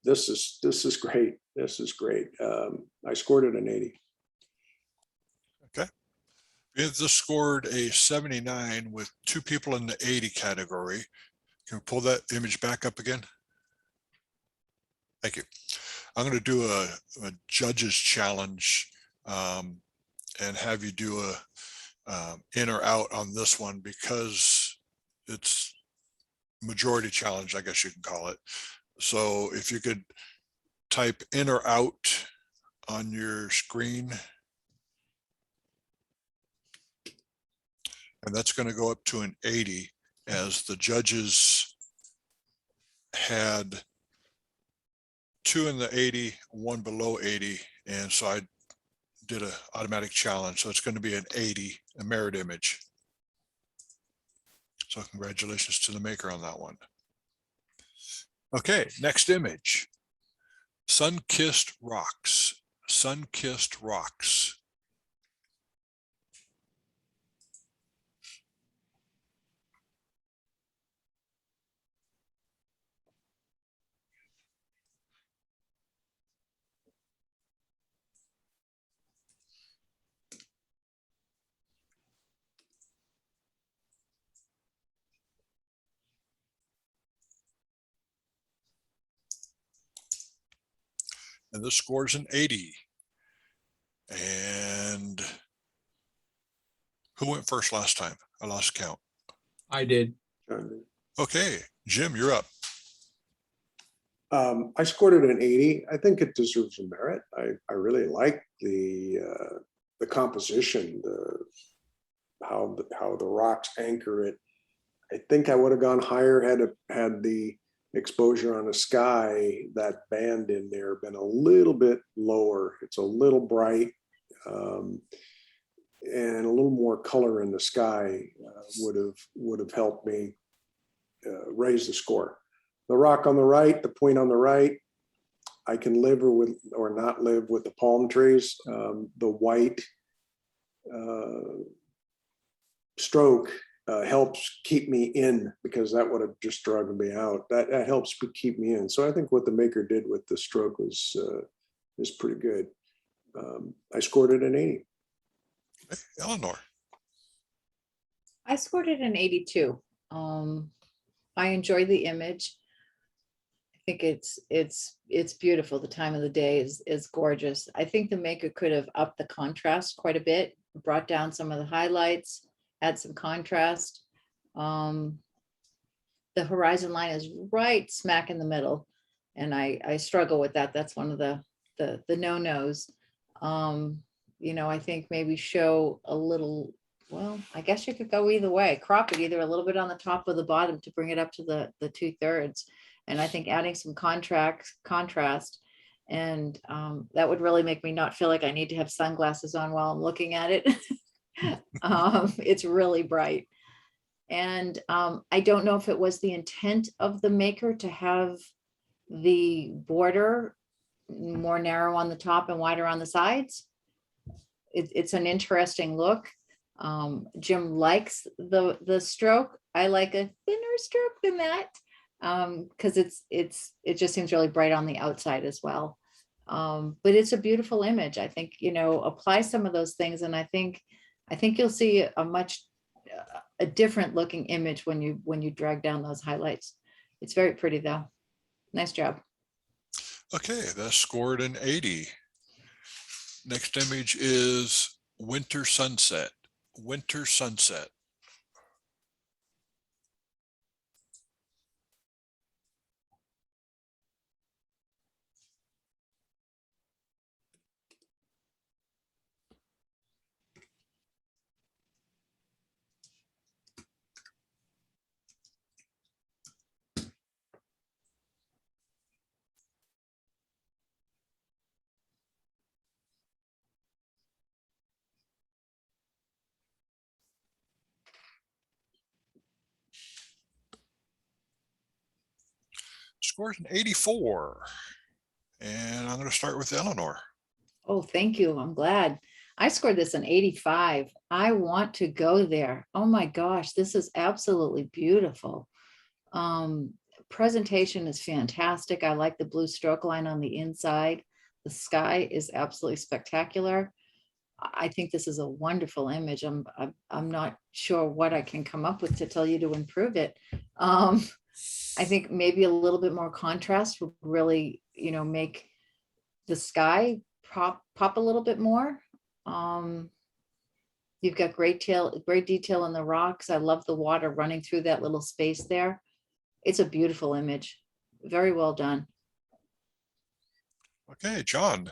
this is great. This is great. I scored it an 80. Okay. This scored a 79 with 2 people in the 80 category. Can we pull that image back up again? Thank you. I'm going to do a judge's challenge and have you do a in or out on this one because it's majority challenge, I guess you can call it. So if you could type in or out on your screen. And that's going to go up to an 80 as the judges had 2 in the 80, 1 below 80. And so I did an automatic challenge. So it's going to be an 80, a merit image. So congratulations to the maker on that one. Okay, next image. Sun-kissed rocks. Sun-kissed rocks. And this scores an 80. And who went first last time? I lost count. I did. Okay, Jim, you're up. I scored it an 80. I think it deserves a merit. I really like the composition, how the rocks anchor it. I think I would have gone higher had the exposure on the sky, that band in there, been a little bit lower. It's a little bright. and a little more color in the sky would have helped me raise the score. The rock on the right, the point on the right, I can live or not live with the palm trees. The white stroke helps keep me in, because that would have just driven me out. That helps keep me in. So I think what the maker did with the stroke was pretty good. I scored it an 80. Eleanor. I scored it an 82. I enjoy the image. I think it's beautiful. The time of the day is gorgeous. I think the maker could have upped the contrast quite a bit, brought down some of the highlights, add some contrast. The horizon line is right smack in the middle, and I struggle with that. That's one of the no-nos. You know, I think maybe show a little, well, I guess you could go either way. Crop it either a little bit on the top or the bottom to bring it up to the 2/3. And I think adding some contrast, and that would really make me not feel like I need to have sunglasses on while I'm looking at it. It's really bright. And I don't know if it was the intent of the maker to have the border more narrow on the top and wider on the sides. It's an interesting look. Jim likes the stroke. I like a thinner stroke than that, because it just seems really bright on the outside as well. But it's a beautiful image. I think, you know, apply some of those things, and I think you'll see a different looking image when you drag down those highlights. It's very pretty though. Nice job. Okay, that's scored an 80. Next image is Winter Sunset. Winter Sunset. Scores an 84. And I'm going to start with Eleanor. Oh, thank you. I'm glad. I scored this an 85. I want to go there. Oh my gosh, this is absolutely beautiful. Presentation is fantastic. I like the blue stroke line on the inside. The sky is absolutely spectacular. I think this is a wonderful image. I'm not sure what I can come up with to tell you to improve it. I think maybe a little bit more contrast would really, you know, make the sky pop a little bit more. You've got great detail in the rocks. I love the water running through that little space there. It's a beautiful image. Very well done. Okay, John.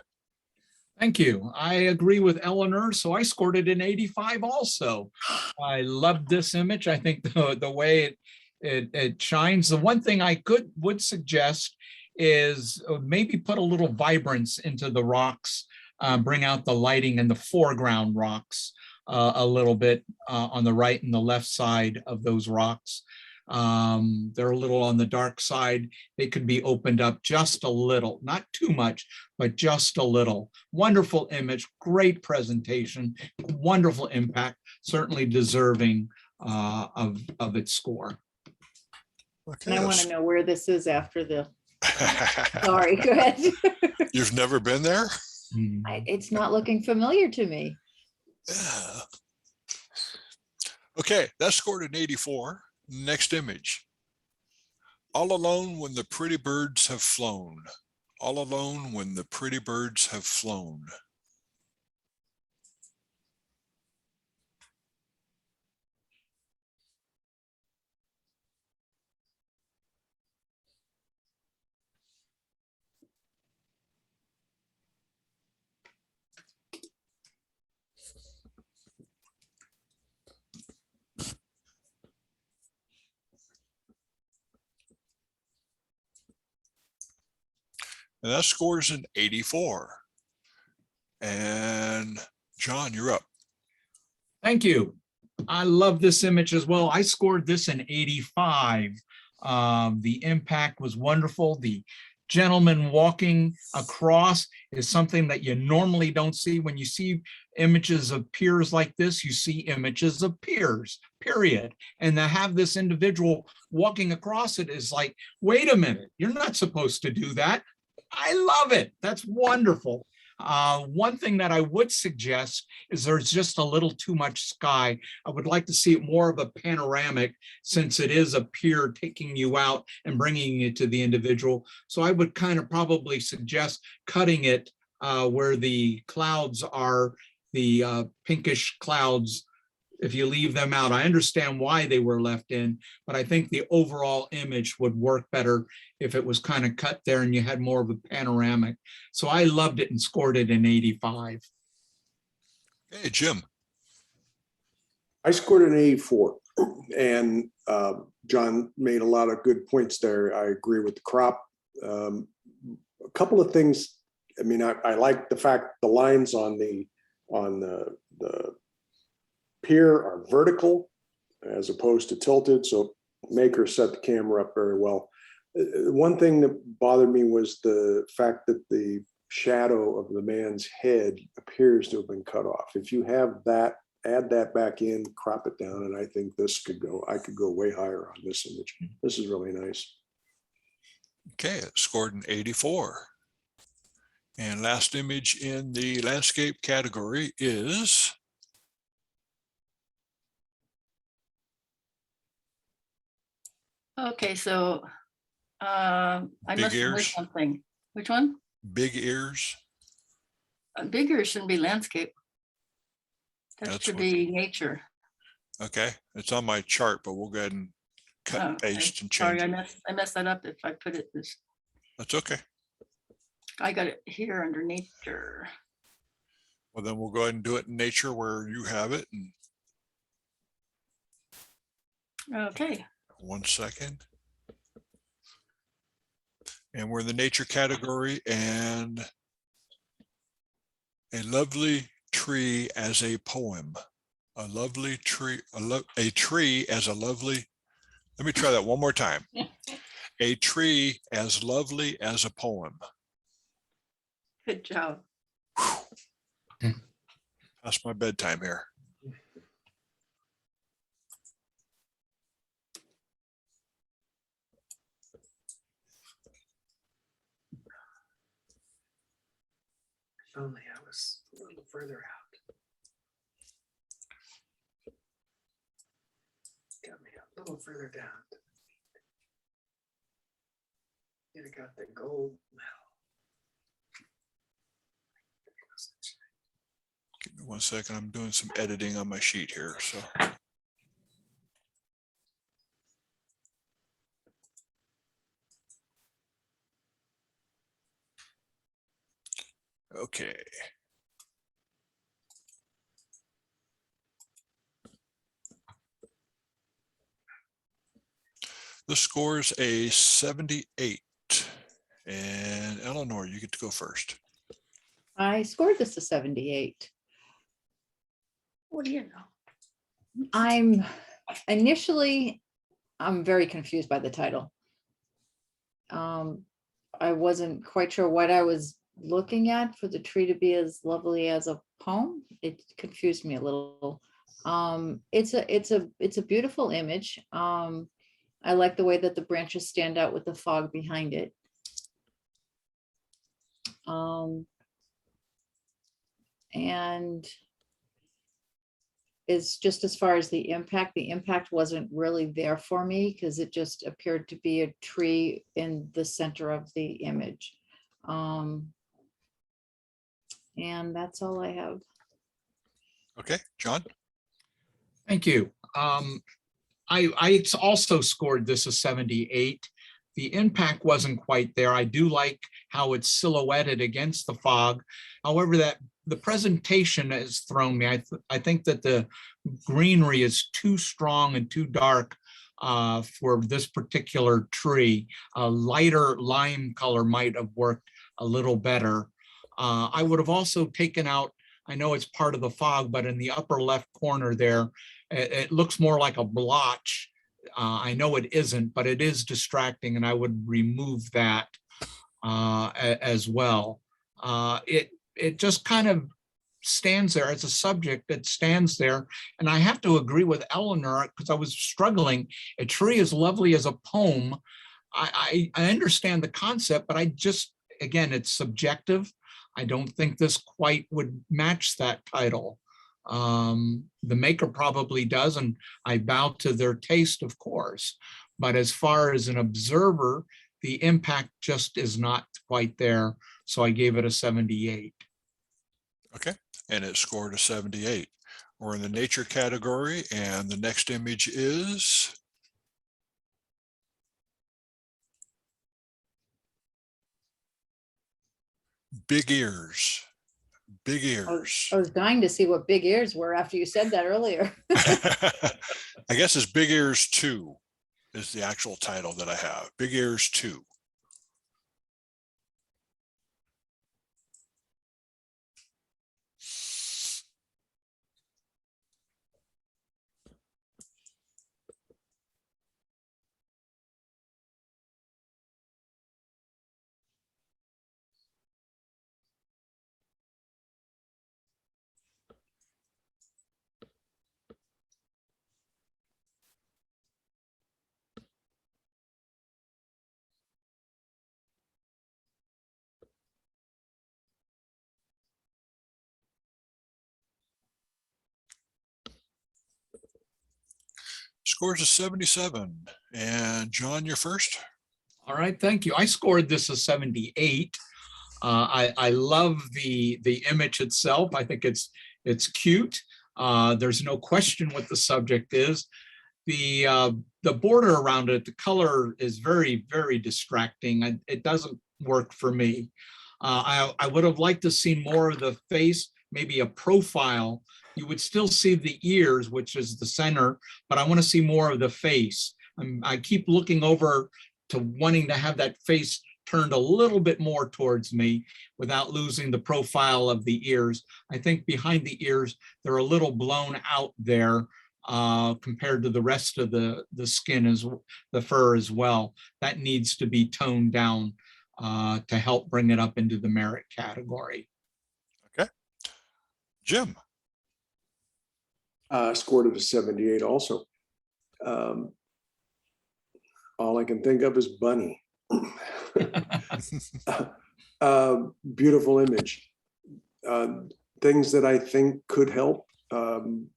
Thank you. I agree with Eleanor, so I scored it an 85 also. I love this image. I think the way it shines. The one thing I would suggest is maybe put a little vibrance into the rocks, bring out the lighting in the foreground rocks a little bit on the right and the left side of those rocks. They're a little on the dark side. They could be opened up just a little, not too much, but just a little. Wonderful image, great presentation, wonderful impact, certainly deserving of its score. Okay, And I want to know where this is after the, sorry, go ahead. You've never been there? It's not looking familiar to me. Yeah. Okay, that scored an 84. Next image. All alone when the pretty birds have flown. All alone when the pretty birds have flown. And that scores an 84. And John, you're up. Thank you. I love this image as well. I scored this an 85. The impact was wonderful. The gentleman walking across is something that you normally don't see. When you see images of piers like this, you see images of piers, period. And to have this individual walking across it is like, wait a minute, you're not supposed to do that. I love it. That's wonderful. One thing that I would suggest is there's just a little too much sky. I would like to see it more of a panoramic, since it is a pier taking you out and bringing it to the individual. So I would kind of probably suggest cutting it where the clouds are, the pinkish clouds. If you leave them out, I understand why they were left in, but I think the overall image would work better if it was kind of cut there and you had more of a panoramic. So I loved it and scored it an 85. Hey, Jim. I scored an 84, and John made a lot of good points there. I agree with the crop. A couple of things. I mean, I like the fact the lines on the pier are vertical as opposed to tilted. So maker set the camera up very well. One thing that bothered me was the fact that the shadow of the man's head appears to have been cut off. If you have that, add that back in, crop it down, and I think this could go, I could go way higher on this image. This is really nice. Okay, it scored an 84. And last image in the landscape category is Okay, so I Big must have ears. missed something. Which one? big ears. Bigger shouldn't be landscape. That That's should what- be nature. Okay, it's on my chart, but we'll go ahead and cut Oh, and okay. paste and Sorry, change I it. messed that up if I put it this. That's okay. I got it here under nature. Well, then we'll go ahead and do it in nature where you have it. And Okay, 1 second. And we're in the nature category, and a lovely tree as a poem. A lovely tree, a tree as a lovely, let me try that one more time. A tree as lovely as a poem. good job. That's my bedtime here. If only I was a little further out. Got me a little further down. You'd have got the gold medal. Give me 1 second. I'm doing some editing on my sheet here, so. Okay. The score's a 78. And Eleanor, you get to go first. I scored this a 78. What do you know? I'm very confused by the title. I wasn't quite sure what I was looking at for the tree to be as lovely as a poem. It confused me a little. It's a beautiful image. I like the way that the branches stand out with the fog behind it. And is just as far as the impact wasn't really there for me because it just appeared to be a tree in the center of the image. And that's all I have. Okay, John? Thank you. I also scored this a 78. The impact wasn't quite there. I do like how it's silhouetted against the fog. However, that the presentation has thrown me. I think that the greenery is too strong and too dark for this particular tree. A lighter lime color might have worked a little better. I would have also taken out I know it's part of the fog, but in the upper left corner there, it looks more like a blotch. I know it isn't, but it is distracting, and I would remove that as well. It just kind of stands there as a subject that stands there. And I have to agree with Eleanor, because I was struggling. A tree is lovely as a poem. I understand the concept, but I just, again, it's subjective. I don't think this quite would match that title. The maker probably does, and I bow to their taste, of course. But as far as an observer, the impact just is not quite there. So I gave it a 78. Okay, and it scored a 78. We're in the nature category, and the next image is big ears. Big ears. I was dying to see what big ears were after you said that earlier. I guess it's Big Ears 2 is the actual title that I have. Big Ears 2. Scores a 77. And John, you're first. All right, thank you. I scored this a 78. I love the image itself. I think it's cute. There's no question what the subject is. The border around it, the color is very, very distracting. It doesn't work for me. I would have liked to see more of the face, maybe a profile. You would still see the ears, which is the center, but I want to see more of the face. I keep looking over to wanting to have that face turned a little bit more towards me without losing the profile of the ears. I think behind the ears, they're a little blown out there compared to the rest of the skin, as the fur as well. That needs to be toned down to help bring it up into the merit category. Okay. Jim. Scored it a 78 also. All I can think of is bunny. Beautiful image. Things that I think could help. I'm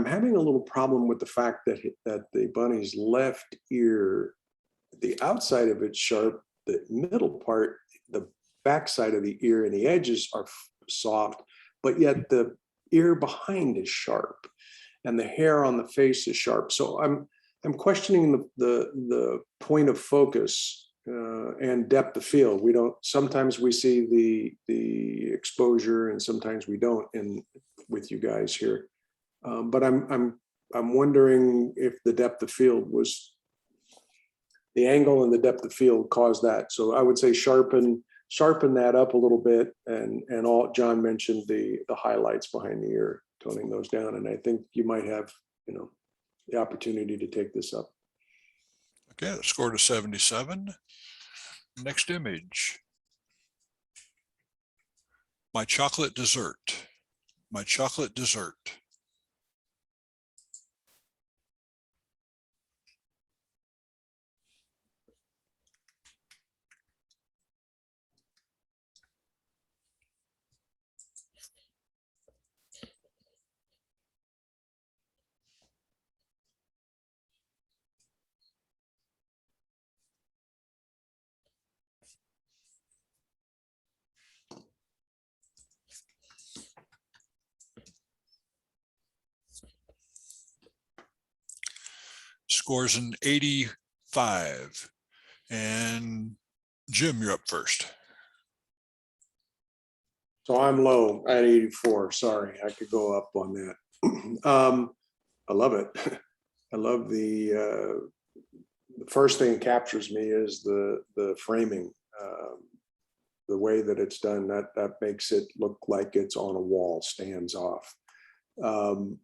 having a little problem with the fact that the bunny's left ear, the outside of it's sharp, the middle part, the backside of the ear and the edges are soft, but yet the ear behind is sharp and the hair on the face is sharp. So I'm questioning the point of focus and depth of field. We don't, sometimes we see the exposure and sometimes we don't with you guys here. But I'm wondering if the depth of field was, the angle and the depth of field caused that. So I would say sharpen that up a little bit, and all John mentioned the highlights behind the ear, toning those down. And I think you might have, the opportunity to take this up. Okay, it scored a 77. Next image. My chocolate dessert. My chocolate dessert. Scores an 85. And Jim, you're up first. So I'm low at 84. Sorry, I could go up on that. I love it. I love the first thing that captures me is the framing. the way that it's done, that makes it look like it's on a wall, stands off. The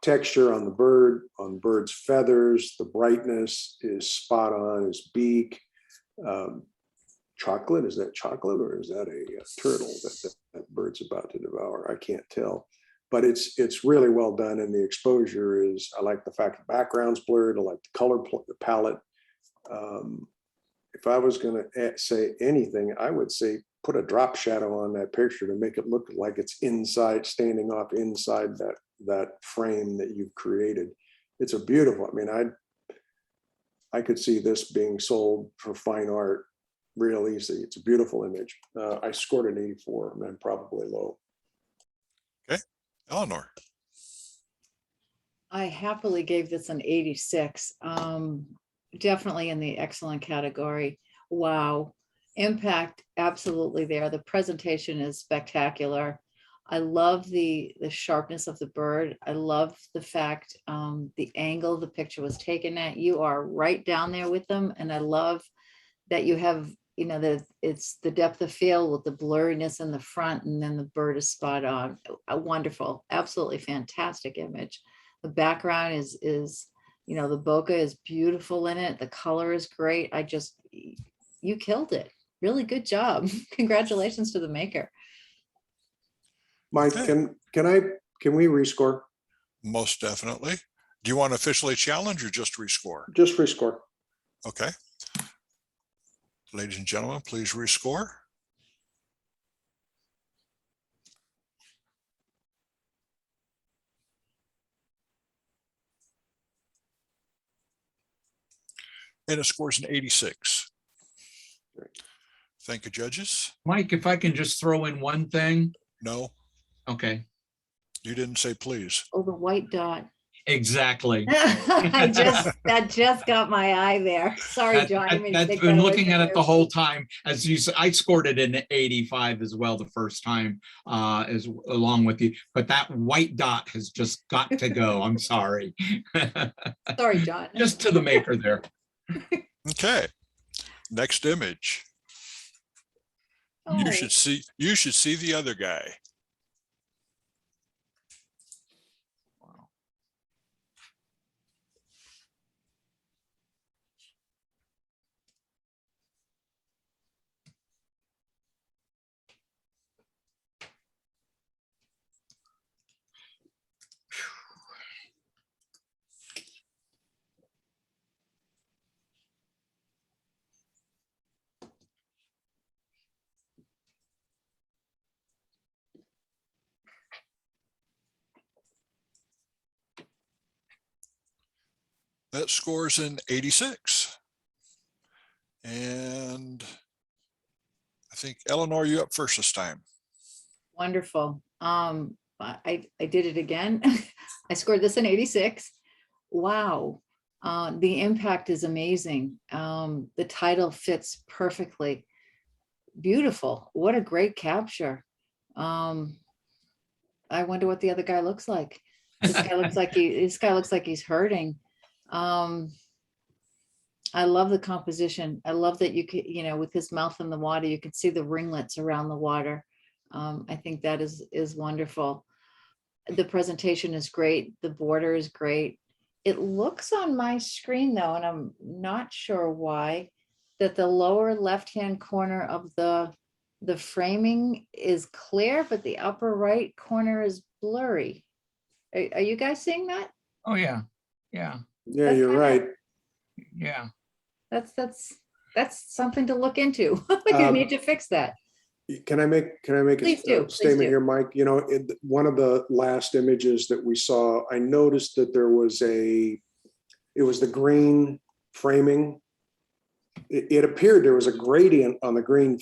texture on the bird's feathers, the brightness is spot on, his beak. Chocolate, is that chocolate or is that a turtle that bird's about to devour? I can't tell, but it's really well done, and the exposure is, I like the fact the background's blurred, I like the color palette. If I was going to say anything, I would say put a drop shadow on that picture to make it look like it's inside, standing off inside that frame that you've created. It's a beautiful, I mean, I could see this being sold for fine art real easy. It's a beautiful image. I scored an 84, and I'm probably low. Okay, Eleanor. I happily gave this an 86. Definitely in the excellent category. Wow. Impact, absolutely there. The presentation is spectacular. I love the sharpness of the bird. I love the fact the angle the picture was taken at. You are right down there with them. And I love that you have, you know, that it's the depth of field with the blurriness in the front, and then the bird is spot on. A wonderful, absolutely fantastic image. The background is, you know, the bokeh is beautiful in it. The color is great. You killed it. Really good job. Congratulations to the maker. Mike, Okay. can we rescore? Most definitely. Do you want to officially challenge or just rescore? Just rescore. Okay. Ladies and gentlemen, please rescore. And it scores an 86. Thank you, judges. Mike, if I can just throw in one thing. No, Okay, you didn't say please. Oh, the white dot. exactly. That just got my eye there. Sorry, John. I didn't mean to I've take been that away looking from at it you. the whole time. As you said, I scored it in 85 as well the first time, as along with you. But that white dot has just got to go. I'm sorry. Sorry, John. Just to the maker there. Okay. Next image. Oh, You should see the other guy. That scores an 86. And I think Eleanor, you up first this time. wonderful. I did it again. I scored this an 86. Wow. The impact is amazing. The title fits perfectly. Beautiful. What a great capture. I wonder what the other guy looks like. This guy looks like he's hurting. I love the composition. I love that you could, you know, with his mouth in the water, you can see the ringlets around the water. I think that is wonderful. The presentation is great. The border is great. It looks on my screen though, and I'm not sure why, that the lower left-hand corner of the framing is clear, but the upper right corner is blurry. Are you guys seeing that? Oh, yeah. Yeah. Yeah, That's you're kinda- right. Yeah. That's something to look into. You need to fix that. Can I make Please do, a please statement do. here, Mike? You know, one of the last images that we saw, I noticed that there was it was the green framing. It appeared there was a gradient on the green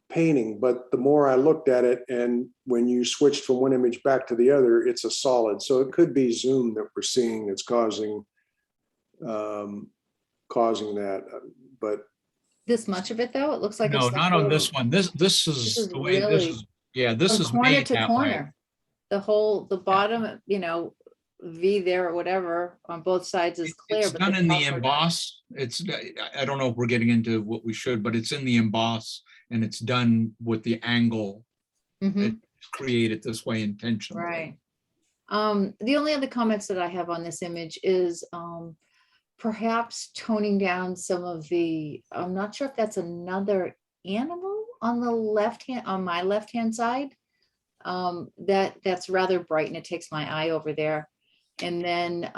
painting, but the more I looked at it, and when you switched from one image back to the other, it's a solid. So it could be zoom that we're seeing that's causing that, but This much of it though, it looks like No, it's the not on whole- this one. This This is is the way this really is. Yeah, this from is corner made to that way. corner. The bottom, you know, V there or whatever on both sides is clear. It's but done the in the color- emboss. It's, I don't know if we're getting into what we should, but it's in the emboss and it's done with the angle. Mhm. It's created this way intentionally. Right. The only other comments that I have on this image is perhaps toning down some of the, I'm not sure if that's another animal on the left hand, on my left-hand side. That's rather bright and it takes my eye over there. And then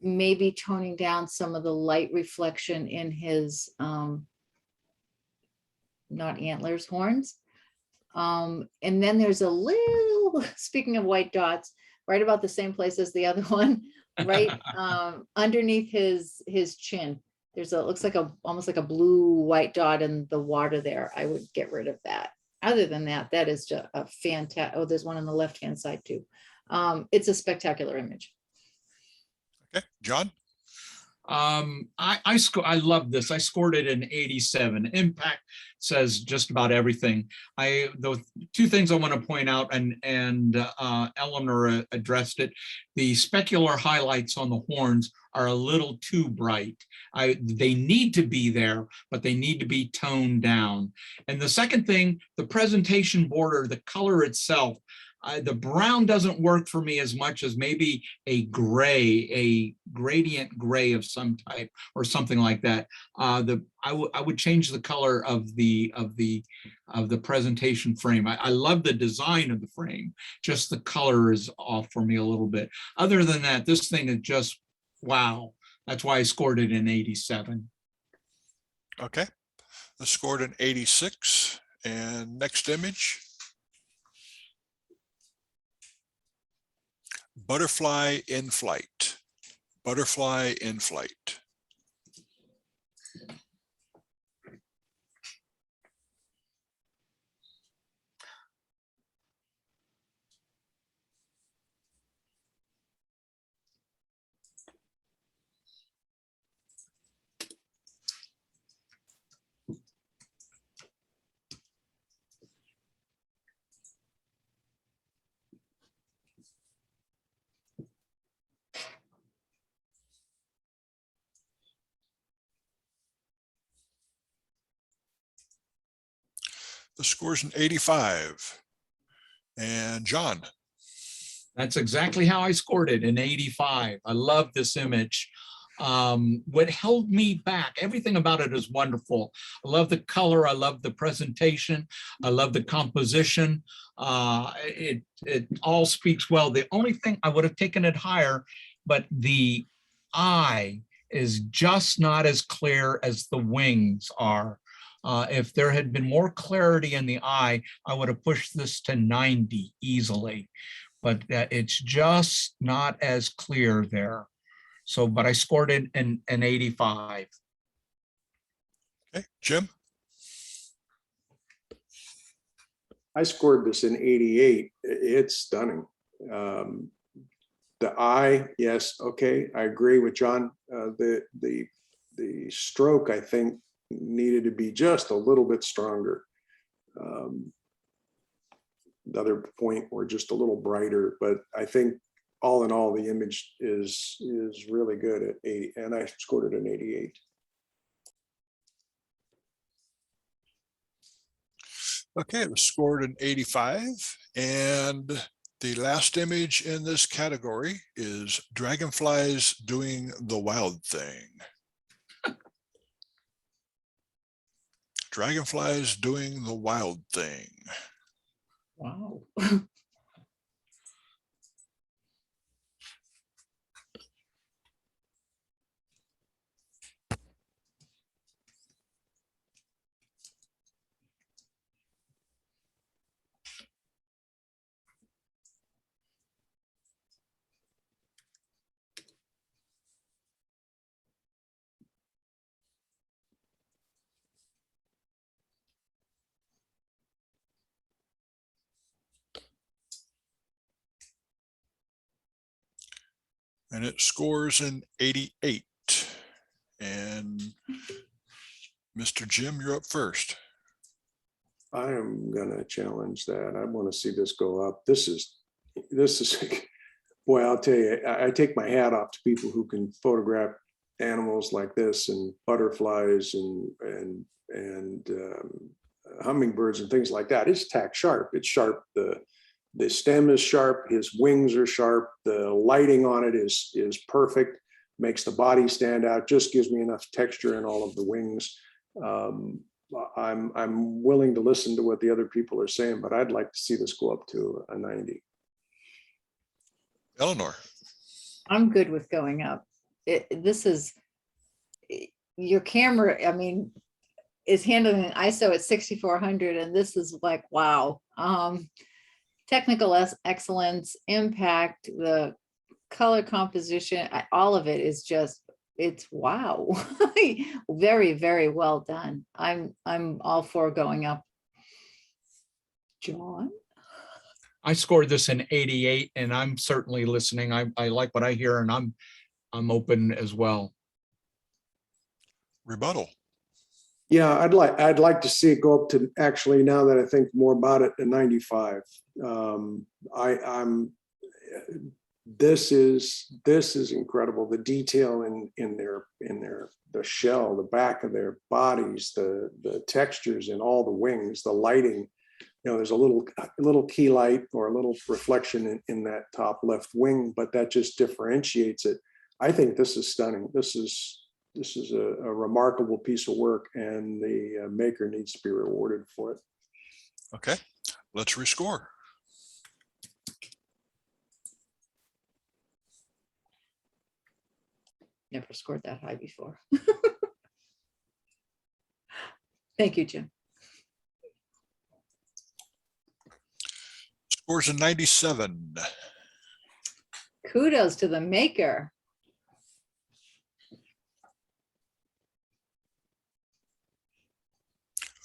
maybe toning down some of the light reflection in his not antlers, horns. And then there's a little, speaking of white dots, right about the same place as the other one, right underneath his chin. There's a, looks like a, almost like a blue white dot in the water there. I would get rid of that. Other than that, that is just a fantastic, oh, there's one on the left-hand side too. It's a spectacular image. Okay, John? I love this. I scored it an 87. Impact says just about everything. The two things I want to point out, and Eleanor addressed it. The specular highlights on the horns are a little too bright. They need to be there, but they need to be toned down. And the second thing, the presentation border, the color itself, the brown doesn't work for me as much as maybe a gray, a gradient gray of some type or something like that. I would change the color of the presentation frame. I love the design of the frame, just the color is off for me a little bit. Other than that, this thing is just wow. That's why I scored it an 87. Okay, I scored an 86. And next image. Butterfly in flight. Butterfly in flight. The score's an 85. And John? That's exactly how I scored it, an 85. I love this image. What held me back, everything about it is wonderful. I love the color, I love the presentation, I love the composition. It all speaks well. The only thing I would have taken it higher, but the eye is just not as clear as the wings are. If there had been more clarity in the eye, I would have pushed this to 90 easily, but it's just not as clear there. So, but I scored it an 85. Okay, Jim? I scored this in 88. It's stunning. The eye, yes, okay, I agree with John. The stroke, I think, needed to be just a little bit stronger. The other point were just a little brighter, but I think all in all, the image is really good at 80, and I scored it an 88. Okay, it was scored an 85. And the last image in this category is dragonflies doing the wild thing. Dragonflies doing the wild thing. Wow. And it scores an 88. And Mr. Jim, you're up first. I am gonna challenge that. I want to see this go up. This is Boy, I'll tell you, I take my hat off to people who can photograph animals like this and butterflies and hummingbirds and things like that. It's tack sharp. It's sharp. The stem is sharp. His wings are sharp. The lighting on it is perfect. Makes the body stand out. Just gives me enough texture in all of the wings. I'm willing to listen to what the other people are saying, but I'd like to see this go up to a 90. Eleanor. I'm good with going up. This is your camera, I mean, is handling ISO at 6400, and this is like, wow. Technical excellence, impact, the color composition, all of it is just, it's wow. Very, very well done. I'm all for going up. John? I scored this an 88, and I'm certainly listening. I like what I hear, and I'm open as well. Rebuttal. Yeah, I'd like to see it go up to, actually, now that I think more about it, a 95. This is incredible. The detail in the shell, the back of their bodies, the textures in all the wings, the lighting. You know, there's a little key light or a little reflection in that top left wing, but that just differentiates it. I think this is stunning. This is a remarkable piece of work, and the maker needs to be rewarded for it. Okay, let's rescore. Never scored that high before. Thank you, Jim. Scores a 97. Kudos to the maker.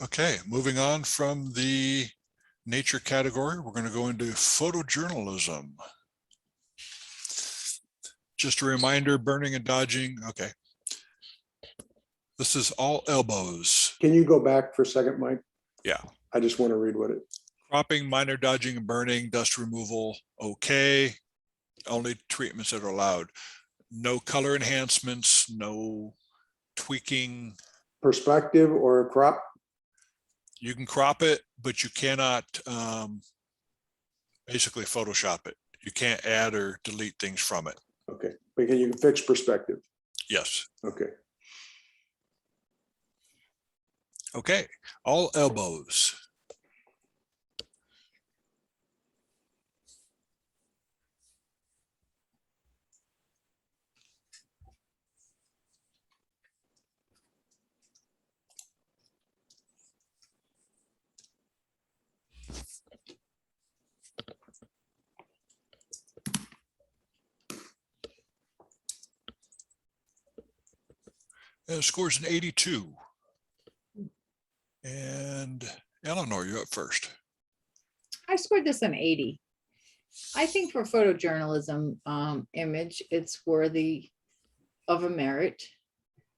Okay, moving on from the nature category, we're going to go into photojournalism. Just a reminder, burning and dodging. Okay. This is all elbows. Can you go back for a second, Mike? Yeah. I just want to read what it. Cropping, minor dodging and burning, dust removal, okay. Only treatments that are allowed. No color enhancements, no tweaking. Perspective or crop? You can crop it, but you cannot basically Photoshop it. You can't add or delete things from it. Okay, because you can fix perspective. Yes. Okay. Okay, all elbows. And it scores an 82. And Eleanor, you're up first. I scored this an 80. I think for photojournalism image, it's worthy of a merit.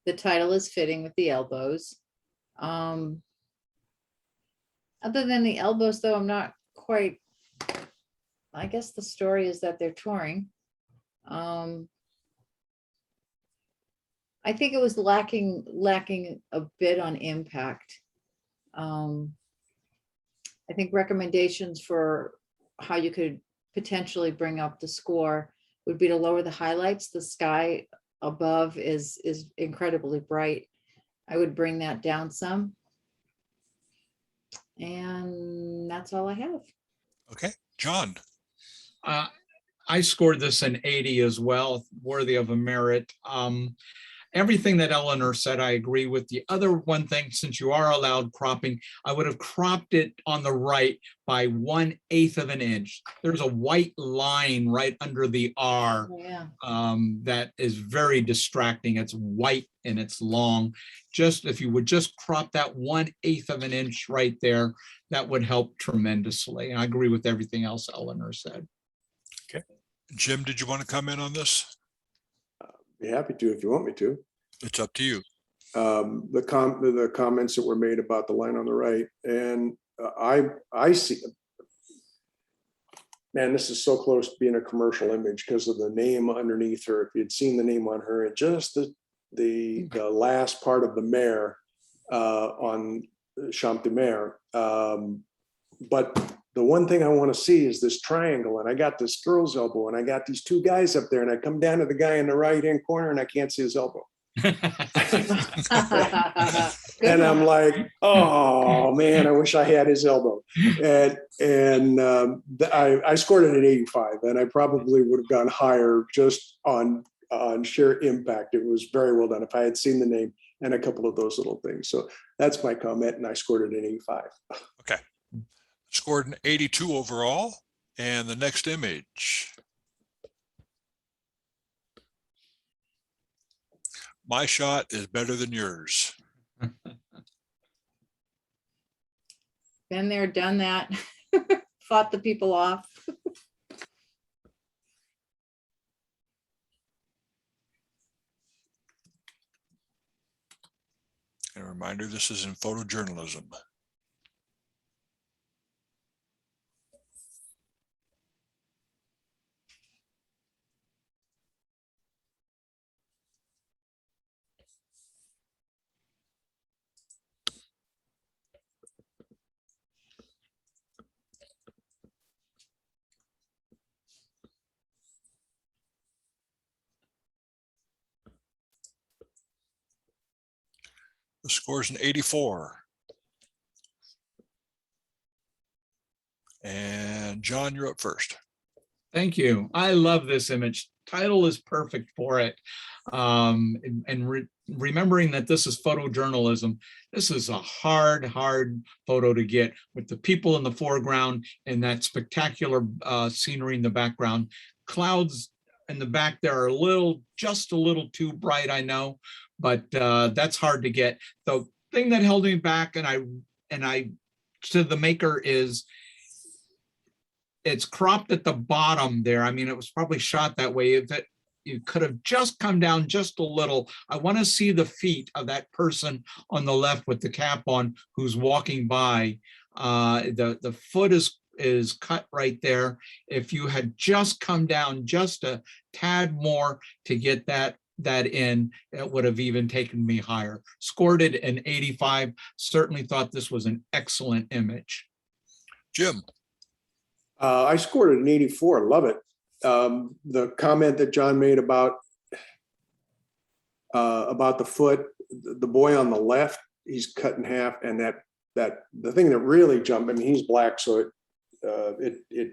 The title is fitting with the elbows. Other than the elbows, though, I'm not quite, I guess the story is that they're touring. I think it was lacking a bit on impact. I think recommendations for how you could potentially bring up the score would be to lower the highlights. The sky above is incredibly bright. I would bring that down some. And that's all I have. Okay, John. I scored this an 80 as well, worthy of a merit. Everything that Eleanor said, I agree with. The other one thing, since you are allowed cropping, I would have cropped it on the right by 1/8 of an inch. There's a white line right under the R Yeah. that is very distracting. It's white and it's long. Just if you would just crop that 1/8 of an inch right there, that would help tremendously. And I agree with everything else Eleanor said. Okay. Jim, did you want to comment on this? Be happy to if you want me to. It's up to you. The comments that were made about the line on the right, and I see man, this is so close to being a commercial image because of the name underneath her. If you'd seen the name on her and just the last part of the mare on Champ de Mer. But the one thing I want to see is this triangle, and I got this girl's elbow, and I got these two guys up there, and I come down to the guy in the right-hand corner, and I can't see his elbow. And I'm like, oh man, I wish I had his elbow. And I scored it at 85, and I probably would have gone higher just on sheer impact. It was very well done if I had seen the name and a couple of those little things. So that's my comment, and I scored it at 85. Okay. Scored an 82 overall. And the next image. My shot is better than yours. Been there, done that, fought the people off. And a reminder, this is in photojournalism. The score's an 84. And John, you're up first. Thank you. I love this image. Title is perfect for it. Remembering that this is photojournalism, this is a hard photo to get with the people in the foreground and that spectacular scenery in the background. Clouds in the back there are just a little too bright, I know, but that's hard to get. The thing that held me back, and I to the maker, is it's cropped at the bottom there. I mean, it was probably shot that way. If you could have just come down just a little. I want to see the feet of that person on the left with the cap on who's walking by. The foot is cut right there. If you had just come down just a tad more to get that in, it would have even taken me higher. Scored it an 85. Certainly thought this was an excellent image. Jim. I scored it an 84. Love it. The comment that John made about the foot, the boy on the left, he's cut in half, and that the thing that really jumped. I mean, he's black, so it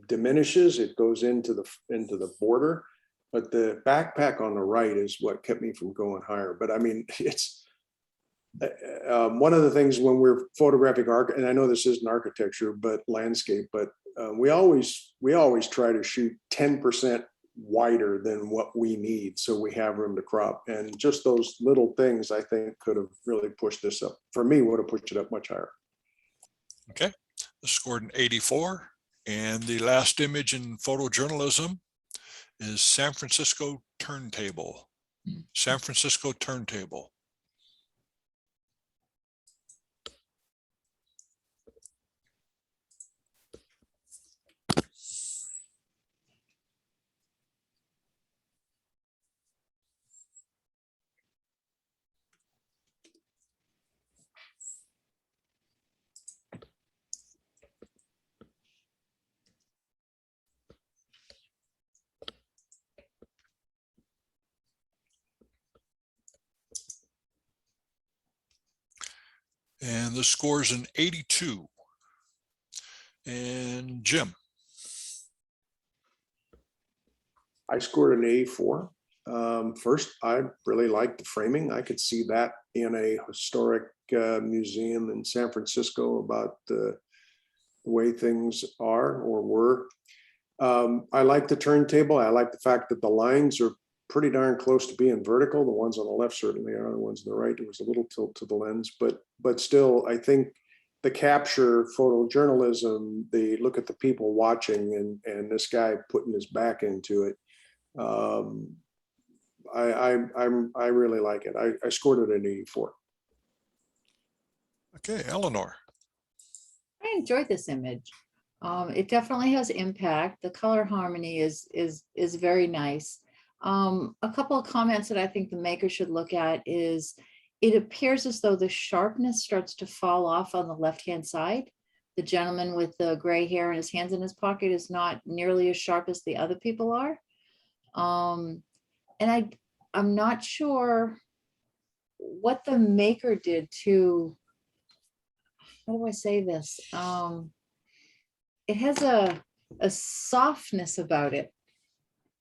diminishes. It goes into the border, but the backpack on the right is what kept me from going higher. But I mean, it's one of the things when we're photographing and I know this isn't architecture, but landscape, but we always try to shoot 10% wider than what we need, so we have room to crop. And just those little things, I think, could have really pushed this up. For me, would have pushed it up much higher. Okay, scored an 84. And the last image in photojournalism is San Francisco turntable. San Francisco turntable. And the score's an 82. And Jim. I scored an 84. First, I really liked the framing. I could see that in a historic museum in San Francisco about the way things are or were. I like the turntable. I like the fact that the lines are pretty darn close to being vertical. The ones on the left certainly are. The ones on the right, there was a little tilt to the lens, but still, I think the capture photojournalism, the look at the people watching and this guy putting his back into it. I really like it. I scored it an 84. Okay, Eleanor. I enjoyed this image. It definitely has impact. The color harmony is very nice. A couple of comments that I think the maker should look at is it appears as though the sharpness starts to fall off on the left-hand side. The gentleman with the gray hair and his hands in his pocket is not nearly as sharp as the other people are. And I'm not sure what the maker did to, how do I say this? It has a softness about it.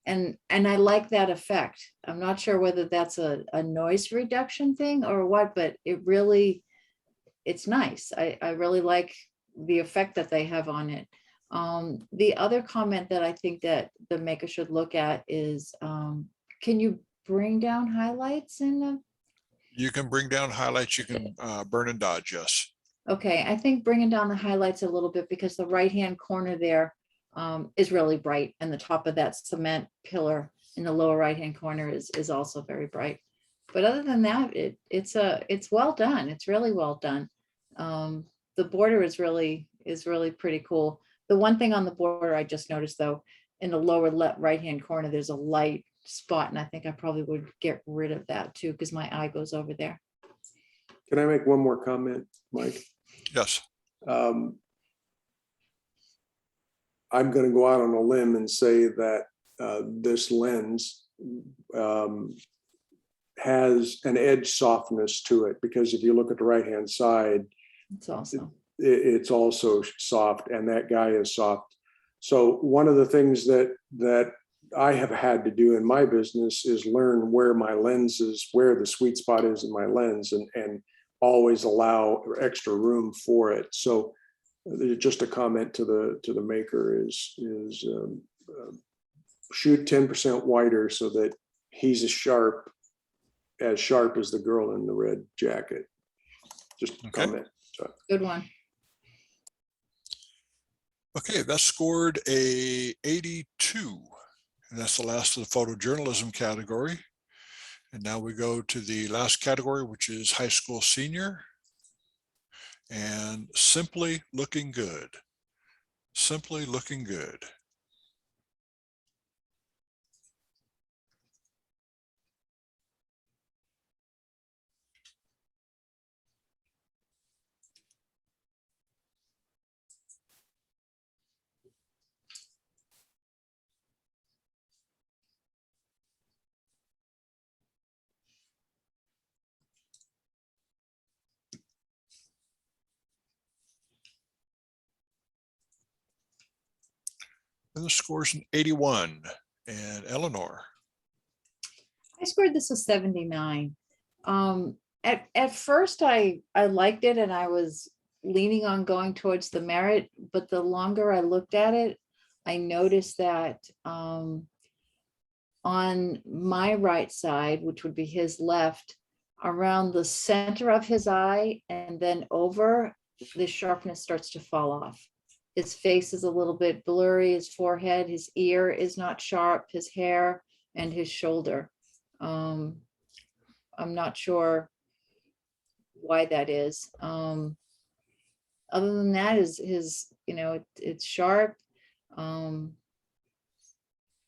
And I like that effect. I'm not sure whether that's a noise reduction thing or what, but it's nice. I really like the effect that they have on it. The other comment that I think that the maker should look at is, can you bring down highlights in the? You can bring down highlights, you can burn and dodge, yes. Okay, I think bringing down the highlights a little bit because the right-hand corner there is really bright, and the top of that cement pillar in the lower right-hand corner is also very bright. But other than that, it's well done. It's really well done. The border is really pretty cool. The one thing on the border I just noticed though, in the lower left right-hand corner, there's a light spot, and I think I probably would get rid of that too because my eye goes over there. Can I make one more comment, Mike? Yes. I'm going to go out on a limb and say that this lens has an edge softness to it, because if you look at the right-hand side, it's also soft, and that guy is soft. So one of the things that I have had to do in my business is learn where my lens is, where the sweet spot is in my lens, and always allow extra room for it. So just a comment to the maker is shoot 10% wider so that he's as sharp as the girl in the red jacket. Just a comment. So. Good one. Okay, that scored a 82. And that's the last of the photojournalism category. And now we go to the last category, which is high school senior. And simply looking good. Simply looking good. And the score's an 81. And Eleanor. I scored this a 79. At first I liked it and I was leaning on going towards the merit, but the longer I looked at it, I noticed that on my right side, which would be his left, around the center of his eye and then over, the sharpness starts to fall off. His face is a little bit blurry, his forehead, his ear is not sharp, his hair and his shoulder. I'm not sure why that is. Other than that, is his, it's sharp. I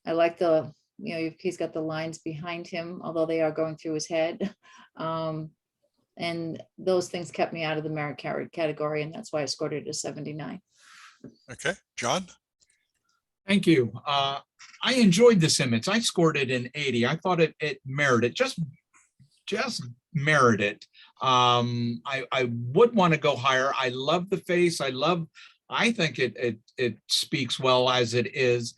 like the, he's got the lines behind him, although they are going through his head. And those things kept me out of the merit category, and that's why I scored it a 79. Okay, John. Thank you. I enjoyed this image. I scored it an 80. I thought it merited, just merited. I would want to go higher. I love the face. I think it speaks well as it is.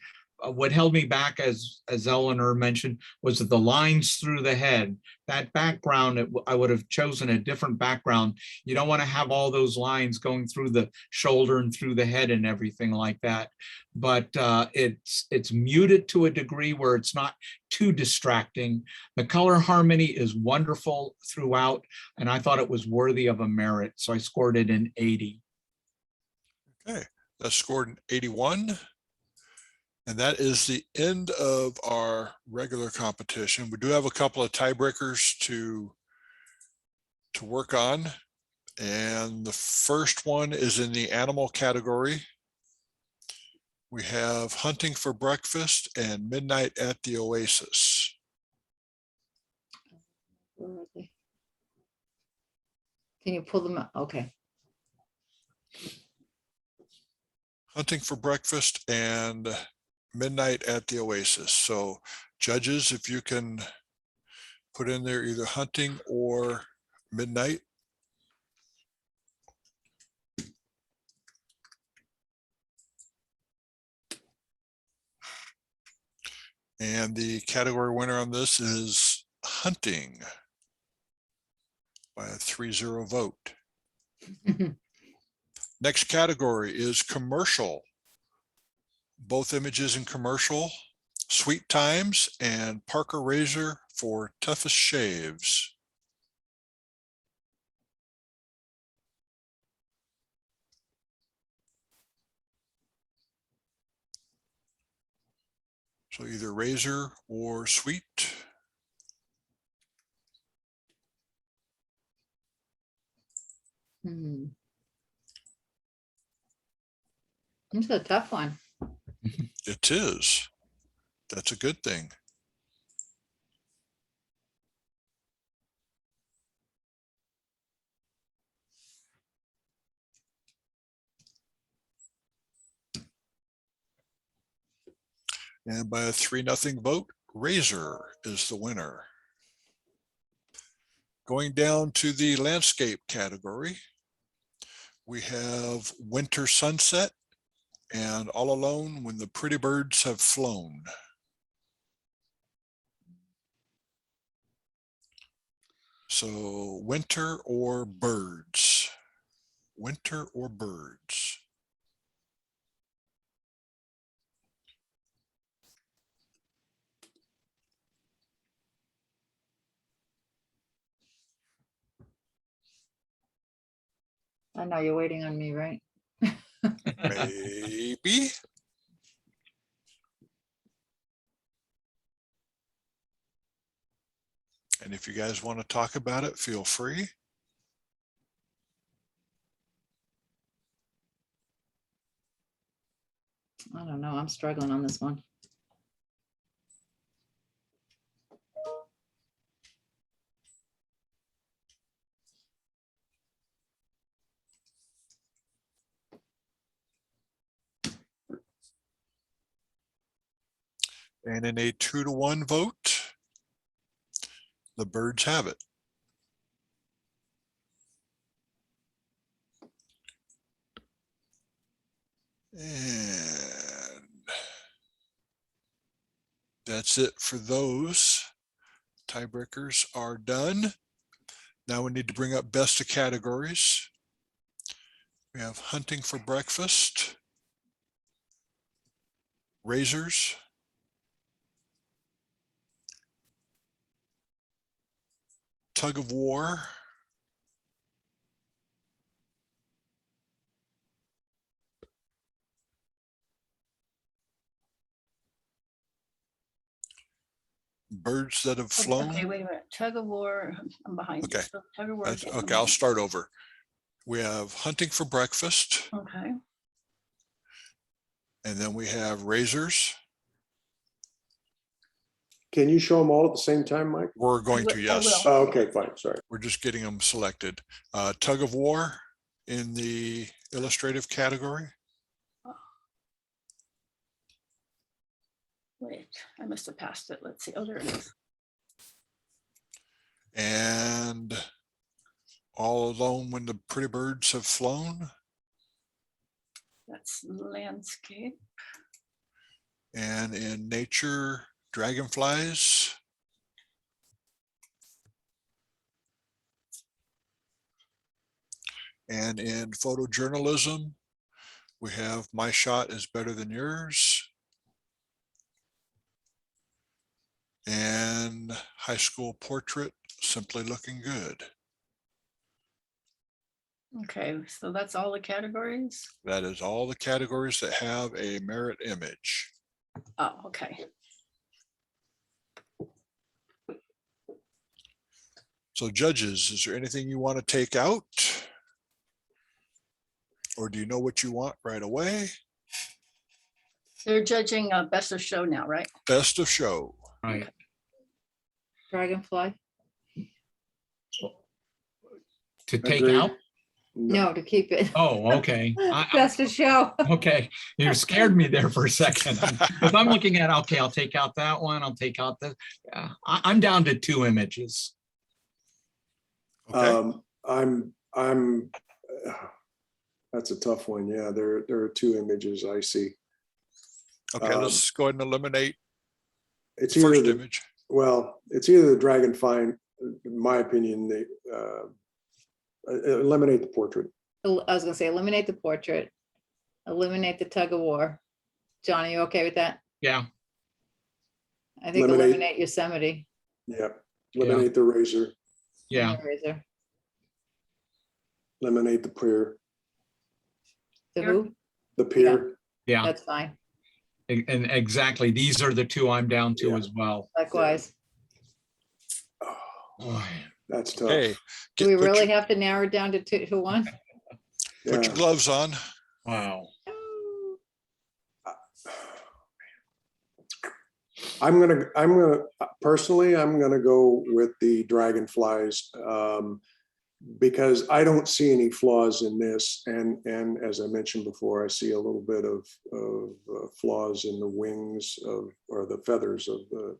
What held me back, as Eleanor mentioned, was the lines through the head. That background, I would have chosen a different background. You don't want to have all those lines going through the shoulder and through the head and everything like that. But it's muted to a degree where it's not too distracting. The color harmony is wonderful throughout, and I thought it was worthy of a merit. So I scored it an 80. Okay, that's scored an 81. And that is the end of our regular competition. We do have a couple of tiebreakers to work on. And the first one is in the animal category. We have Hunting for Breakfast and Midnight at the Oasis. Where are they? Can you pull them up? Okay. Hunting for Breakfast and Midnight at the Oasis. So judges, if you can put in there either Hunting or Midnight. And the category winner on this is Hunting by a 3-0 vote. Next category is Commercial. Both images in Commercial, Sweet Times and Parker Razor for Toughest Shaves. So either Razor or Sweet. Hmm. This is a tough one. It is. That's a good thing. And by a 3-0 vote, Razor is the winner. Going down to the landscape category, we have Winter Sunset and All Alone When the Pretty Birds Have Flown. So winter or birds? Winter or birds? I know you're waiting on me, right? Maybe. And if you guys want to talk about it, feel free. I don't know. I'm struggling on this one. And in a 2-1 vote, the birds have it. And that's it for those. Tiebreakers are done. Now we need to bring up best of categories. We have Hunting for Breakfast, Razors, Tug of War, Birds That Have Flown. Okay, wait a minute. Tug of War, I'm behind. you. Okay. So Tug of War. is getting Okay, I'll behind. start over. We have Hunting for Breakfast, Okay, and then we have Razors. Can you show them all at the same time, Mike? We're going to, I yes. will. Oh, okay, fine, sorry. We're just getting them selected. Tug of War in the illustrative category. wait, I must have passed it. Let's see. Oh, there it is. And All Alone When the Pretty Birds Have Flown. That's landscape. And in nature, Dragonflies. And in photojournalism, we have My Shot Is Better Than Yours. And high school portrait, Simply Looking Good. Okay, so that's all the categories? That is all the categories that have a merit image. Oh, okay. So judges, is there anything you want to take out? Or do you know what you want right away? So you're judging best of show now, right? Best of show. Right. Dragonfly? To take Agreed. out? No, to keep it. Oh, okay. Best of show. Okay, you scared me there for a second. If I'm looking at, okay, I'll take out that one, I'll take out the, yeah, I'm down to 2 images. Okay, I'm, that's a tough one. Yeah, there are 2 images I see. okay, let's go ahead and eliminate It's the either first the, image. well, it's either the dragonfly, in my opinion, the, eliminate the portrait. I was gonna say, eliminate the portrait, eliminate the tug of war. John, are you okay with that? Yeah, I think eliminate Yosemite. Yeah, eliminate the razor, yeah, Razor. eliminate the pier, The Here. who? the pier. yeah. That's fine. And exactly, these are the 2 I'm down to Yeah. as well. Likewise. Oh, Boy. that's tough. Okay. Do we really have to narrow it down to 2 to 1? Put your Yeah. gloves on. Wow. Personally, I'm gonna go with the dragonflies, because I don't see any flaws in this. And as I mentioned before, I see a little bit of flaws in the wings or the feathers of the.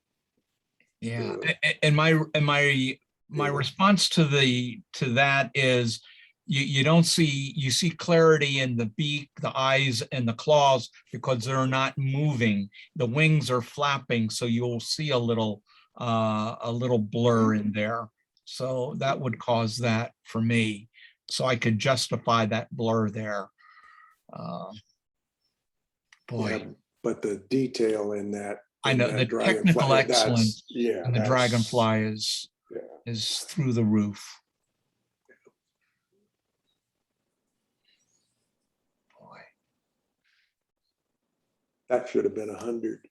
Yeah, and my response to that is you don't see, you see clarity in the beak, the eyes, and the claws because they're not moving. The wings are flapping, so you'll see a little blur in there. So that would cause that for me. So I could justify that blur there. Boy, Yeah, but the detail in that. I in know that the dragonfly, technical that's- excellence Yeah. and the that's- dragonfly is yeah. through the roof. Boy. That should have been 100.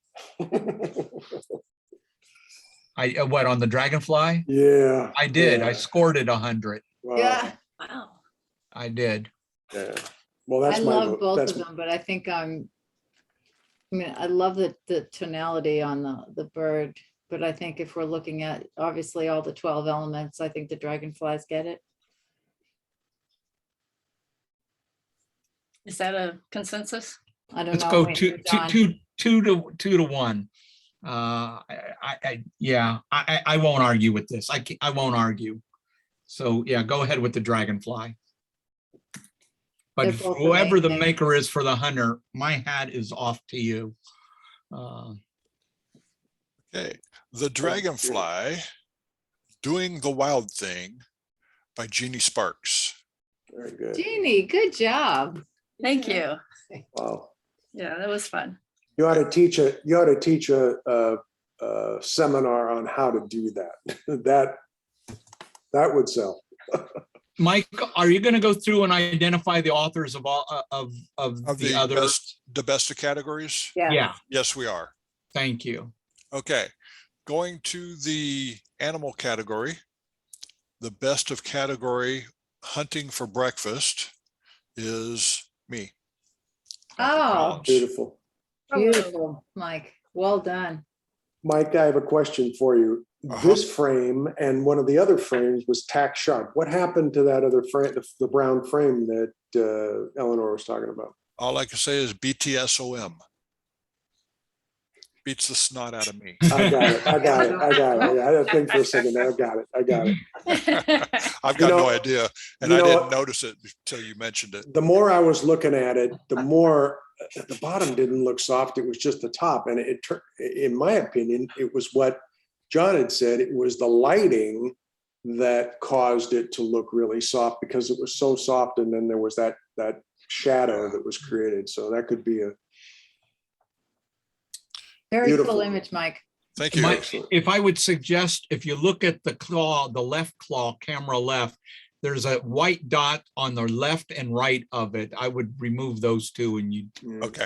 What, on the dragonfly? Yeah. I did. I yeah. scored it 100. Wow, Yeah, Wow. I did. yeah. Well, I that's my love vote. both That's of them, but I think I mean, I love the tonality on the bird, but I think if we're looking at obviously all the 12 elements, I think the dragonflies get it. Is that a consensus? I don't Let's know. go wait two to 1. Yeah, I won't argue with this. I won't argue. So yeah, go ahead with the dragonfly. But They're both whoever the amazing. maker is for the hunter, my hat is off to you. Okay, The Dragonfly, Doing the Wild Thing by Jeannie Sparks. very good. Jeannie, good job. Thank you. Wow. Yeah, that was fun. You ought to teach a seminar on how to do that. That would sell. Mike, are you going to go through and identify the authors of all of the other? The best of categories? Yeah, Yes, we are. thank you. Okay, going to the animal category. The best of category hunting for breakfast is me. Dr. Oh. Collins. Beautiful. Beautiful, Mike. Well done. Mike, I have a question for you. This frame and one of the other frames was tack sharp. What happened to that other frame, the brown frame that Eleanor was talking about? All I can say is BTSOM. Beats the snot out of me. I got it. I had to think for a second. I got it. I've got You know- no idea, and you I know didn't what? notice it until you mentioned it. The more I was looking at it, the more the bottom didn't look soft. It was just the top. And in my opinion, it was what John had said. It was the lighting that caused it to look really soft because it was so soft. And then there was that shadow that was created. So that could be a Very Beautiful. cool image, Mike. Thank you. Mike, if I would suggest, if you look at the claw, the left claw, camera left, there's a white dot on the left and right of it. I would remove those two and you, Okay.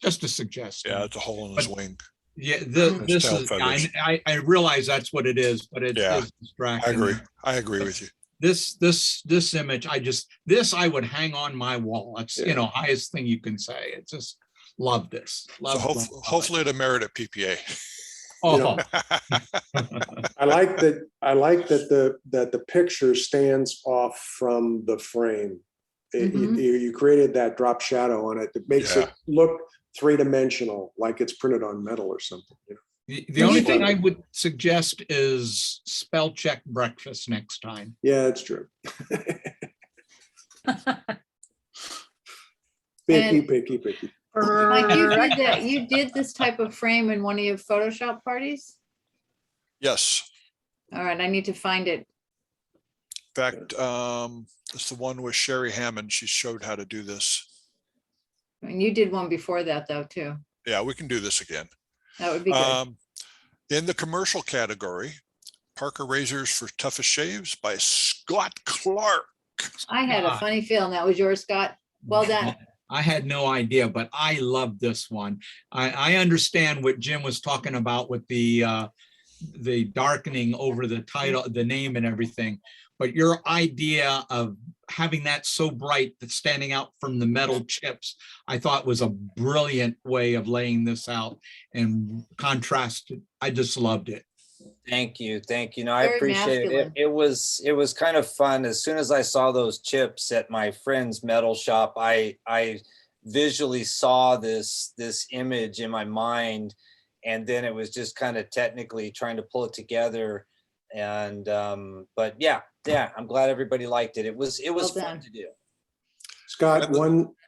just a suggestion. Yeah, it's a hole in his wing. Yeah, Those this tail is, feathers. I realize that's what it is, but it Yeah, is distracting. I agree with you. This image, I would hang on my wall. It's, highest thing you can say. It's just, Love this. So Love, love, love it. hopefully it'll merit a PPA. Oh, I like that the picture stands off from the frame. You created that drop shadow on it that makes it look three-dimensional, like it's printed on metal or something. the only thing I would suggest is spell check breakfast next time. Yeah, it's true. Picky. Like you did that, you did this type of frame in one of your Photoshop parties? Yes. All right, I need to find it. In fact, it's the one with Sherry Hammond. She showed how to do this. And you did one before that though, too. Yeah, we can do this again. That would be good. In the commercial category, Parker Razors for Toughest Shaves by Scott Clark. I had a funny feeling that was yours, Scott. Well done. I had no idea, but I love this one. I understand what Jim was talking about with the darkening over the title, the name and everything. But your idea of having that so bright that's standing out from the metal chips, I thought was a brilliant way of laying this out and contrasted. I just loved it. Thank you. No, I Very appreciate masculine. it. It was kind of fun. As soon as I saw those chips at my friend's metal shop, I visually saw this image in my mind, and then it was just kind of technically trying to pull it together. And but yeah, I'm glad everybody liked it. It was Well fun done. to do. Scott,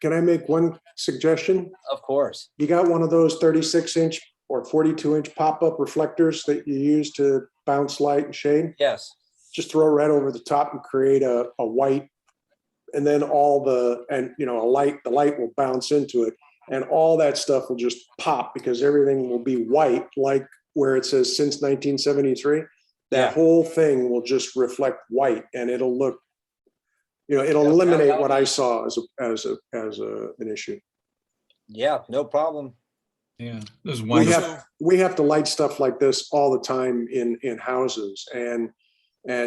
can I make one suggestion? Of course. You got one of those 36-inch or 42-inch pop-up reflectors that you use to bounce light and shade? Yes. Just throw red over the top and create a white, and then the light will bounce into it, and all that stuff will just pop because everything will be white, like where it says since 1973. That whole thing will just reflect white, and it'll look, it'll eliminate what I saw as an issue. Yeah, no problem. Yeah, this is wonderful. We have to light stuff like this all the time in houses, and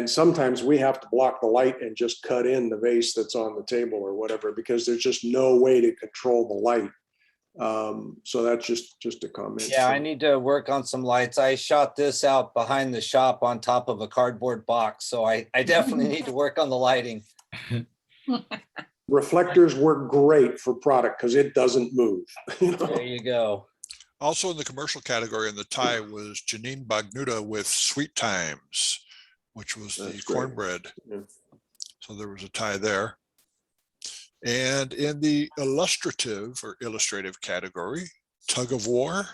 sometimes we have to block the light and just cut in the vase that's on the table or whatever, because there's just no way to control the light. So that's just a comment. Yeah, I need to work on some lights. I shot this out behind the shop on top of a cardboard box, so I definitely need to work on the lighting. Reflectors work great for product because it doesn't move. There you go. Also in the commercial category in the tie was Janine Bagnuta with Sweet Times, which was the That's great. cornbread. Yeah. So there was a tie there. And in the illustrative or illustrative category, Tug of War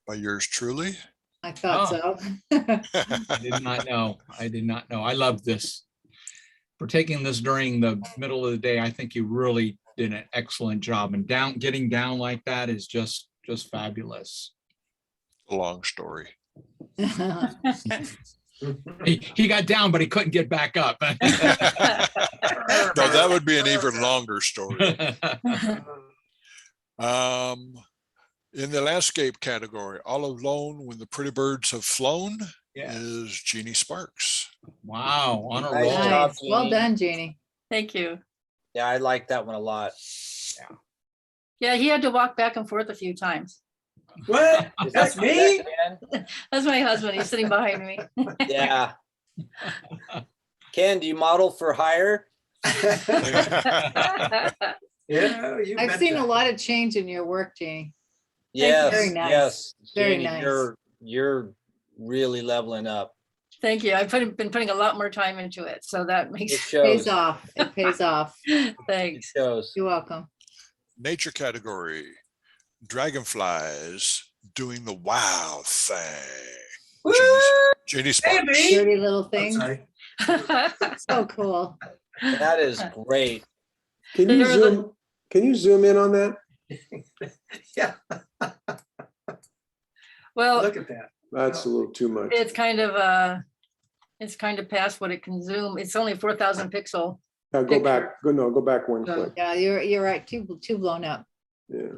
by yours truly. I thought so. I did not know. I love this. For taking this during the middle of the day, I think you really did an excellent job. And getting down like that is just fabulous. A long story. He got down, but he couldn't get back up. No, that would be an even longer story. In the landscape category, All Alone When the Pretty Birds Have Flown is Jeannie Sparks. Wow, on a Nice roll. job, Nice. Well Jeannie. done, Jeannie. Thank you. Yeah, I like that one a lot. Yeah, he had to walk back and forth a few times. What? Is That's that me? Ken? That's my husband. He's sitting behind me. Yeah. Ken, do you model for hire? Yeah, you I've seen betcha. a lot of change in your work, Jeannie. Yes, Very nice. yes. Very Jeannie, nice. You're really leveling up. Thank you. I've been putting a lot more time into it, so that It makes Pays shows. off. It pays off. It thanks. shows. You're welcome. Nature category, Dragonflies Doing the Wow Thing. Woo! Jeannie Sparks. Baby! Dirty little I'm thing. sorry. So cool. That is great. Can you zoom in on that? Yeah, Well, look at that. That's a little too much. it's kind of past what it can zoom. It's only 4,000 pixel. Now go back. Go back one No. click. Yeah, you're right. Too blown up. Yeah.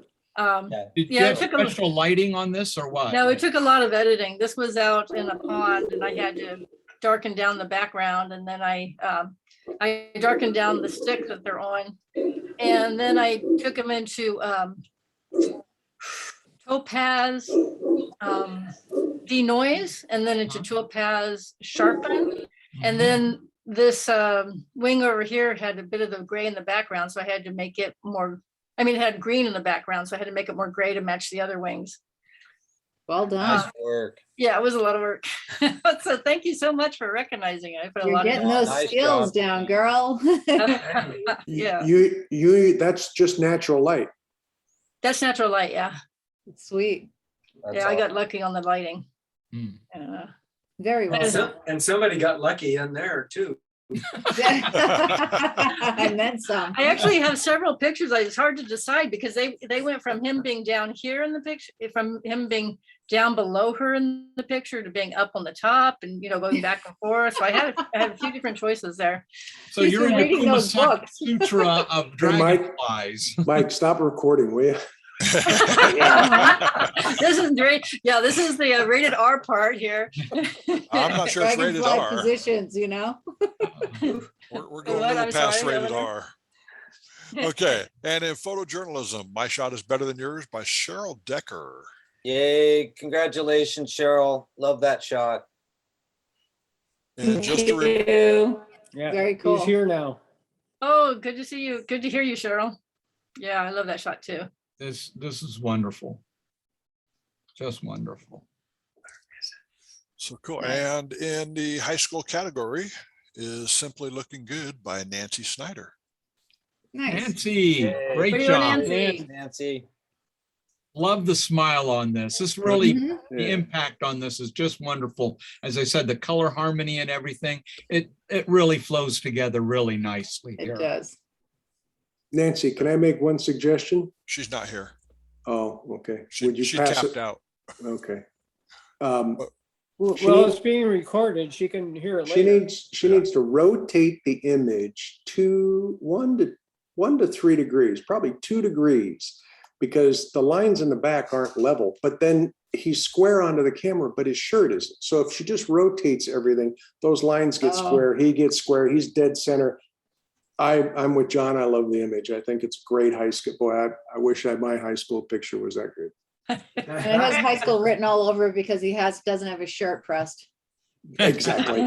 Did you Yeah, it have took a- special lighting on this or what? No, it took a lot of editing. This was out in a pond and I had to darken down the background, and then I I darkened down the stick that they're on. And then I took them into topaz denoise, and then into topaz sharpen. And then this wing over here had a bit of the gray in the background, so I had to make it more, I mean, it had green in the background, so I had to make it more gray to match the other wings. Well done. Nice work. Yeah, it was a lot of work. So thank you so much for recognizing it. I put a You're lot getting of those Nice skills job. down, girl. yeah, That's just natural light. that's natural light. Yeah, Sweet. That's yeah, I got awesome. lucky on the lighting. Hmm. Very well And, done. and somebody got lucky in there too. And then some. I actually have several pictures. It's hard to decide because they went from him being down here in the picture, from him being down below her in the picture to being up on the top, and going back and forth. So I had a few different choices there. So He's you're been in the reading Kama those books. Sutra of Hey, Mike. dragonflies. Mike, stop recording, will you? This is great. Yeah, this is the rated R part here. I'm not sure it's rated Dragonfly R. positions, We're going a What? little I'm past sorry, rated Eleanor. R. Okay, and in photojournalism, My Shot is Better Than Yours by Cheryl Decker. Yay, congratulations, Cheryl. Love that shot. And just to Yeah, Very cool. He's here now. Oh, good to see you. Good to hear you, Cheryl. Yeah, I love that shot too. This is wonderful. Just wonderful. So cool. And in the high school category is Simply Looking Good by Nancy Snyder. Nice. Nancy, Yay. great What do you want, job. Nancy? Nancy. Love the smile on this. This really, Mhm. the impact on this is just wonderful. As I said, the color harmony and everything, it really flows together really nicely It here. does. Nancy, can I make one suggestion? She's not here. Oh, okay. She Would you pass tapped it? out. Okay. Well, She well, needs- it's being recorded. She can hear it She later. needs to rotate the image to 1 to 3 degrees, probably 2 degrees, because the lines in the back aren't level. But then he's square onto the camera, but his shirt isn't. So if she just rotates everything, those lines get Oh. square. He gets square. He's dead center. I'm with John. I love the image. I think it's great high school. Boy, I wish my high school picture was that good. And it has high school written all over it because he doesn't have his shirt pressed. Exactly.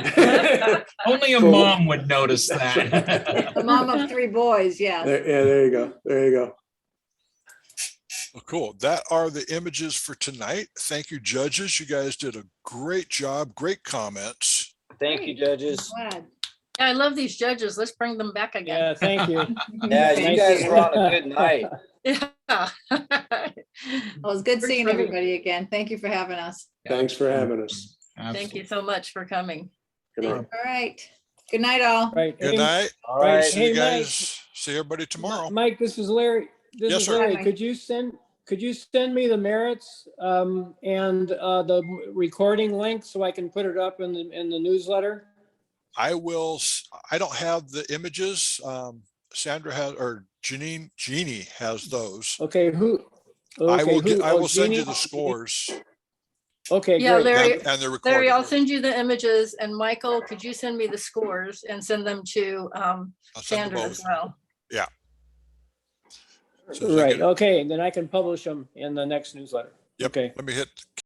Only a Cool. mom would notice that. The mom of 3 boys, yes. There you go. There you go. Well, cool. That are the images for tonight. Thank you, judges. You guys did a great job. Great comments. Thank you, judges. Glad. Yeah, I love these judges. Let's bring them back again. Yeah, thank you. Yeah, you Nice guys to- were on a good night. Yeah. Well, it was good seeing everybody again. Thank you for having us. Thanks for having us. Thank you so much for coming. Good night. All right. Good night, all. Right. Good Hey, night. All Right. right. See Hey, you Mike. guys. See everybody tomorrow. Mike, this is Larry. Yes, Is sir. Larry. Hi, Mike. Could you send me the merits and the recording link so I can put it up in the newsletter? I will. I don't have the images. Sandra has, or Jeannie has those. Okay, who? I will who- I will send you Jeannie? the scores Okay, Yeah, great. Larry, and the Larry, recording. I'll send you the images, and Michael, could you send me the scores and send them to I'll send them Sandra as both. well? So as I Right, get it- okay, then I can publish them in the next newsletter. Yep. Okay. Let me hit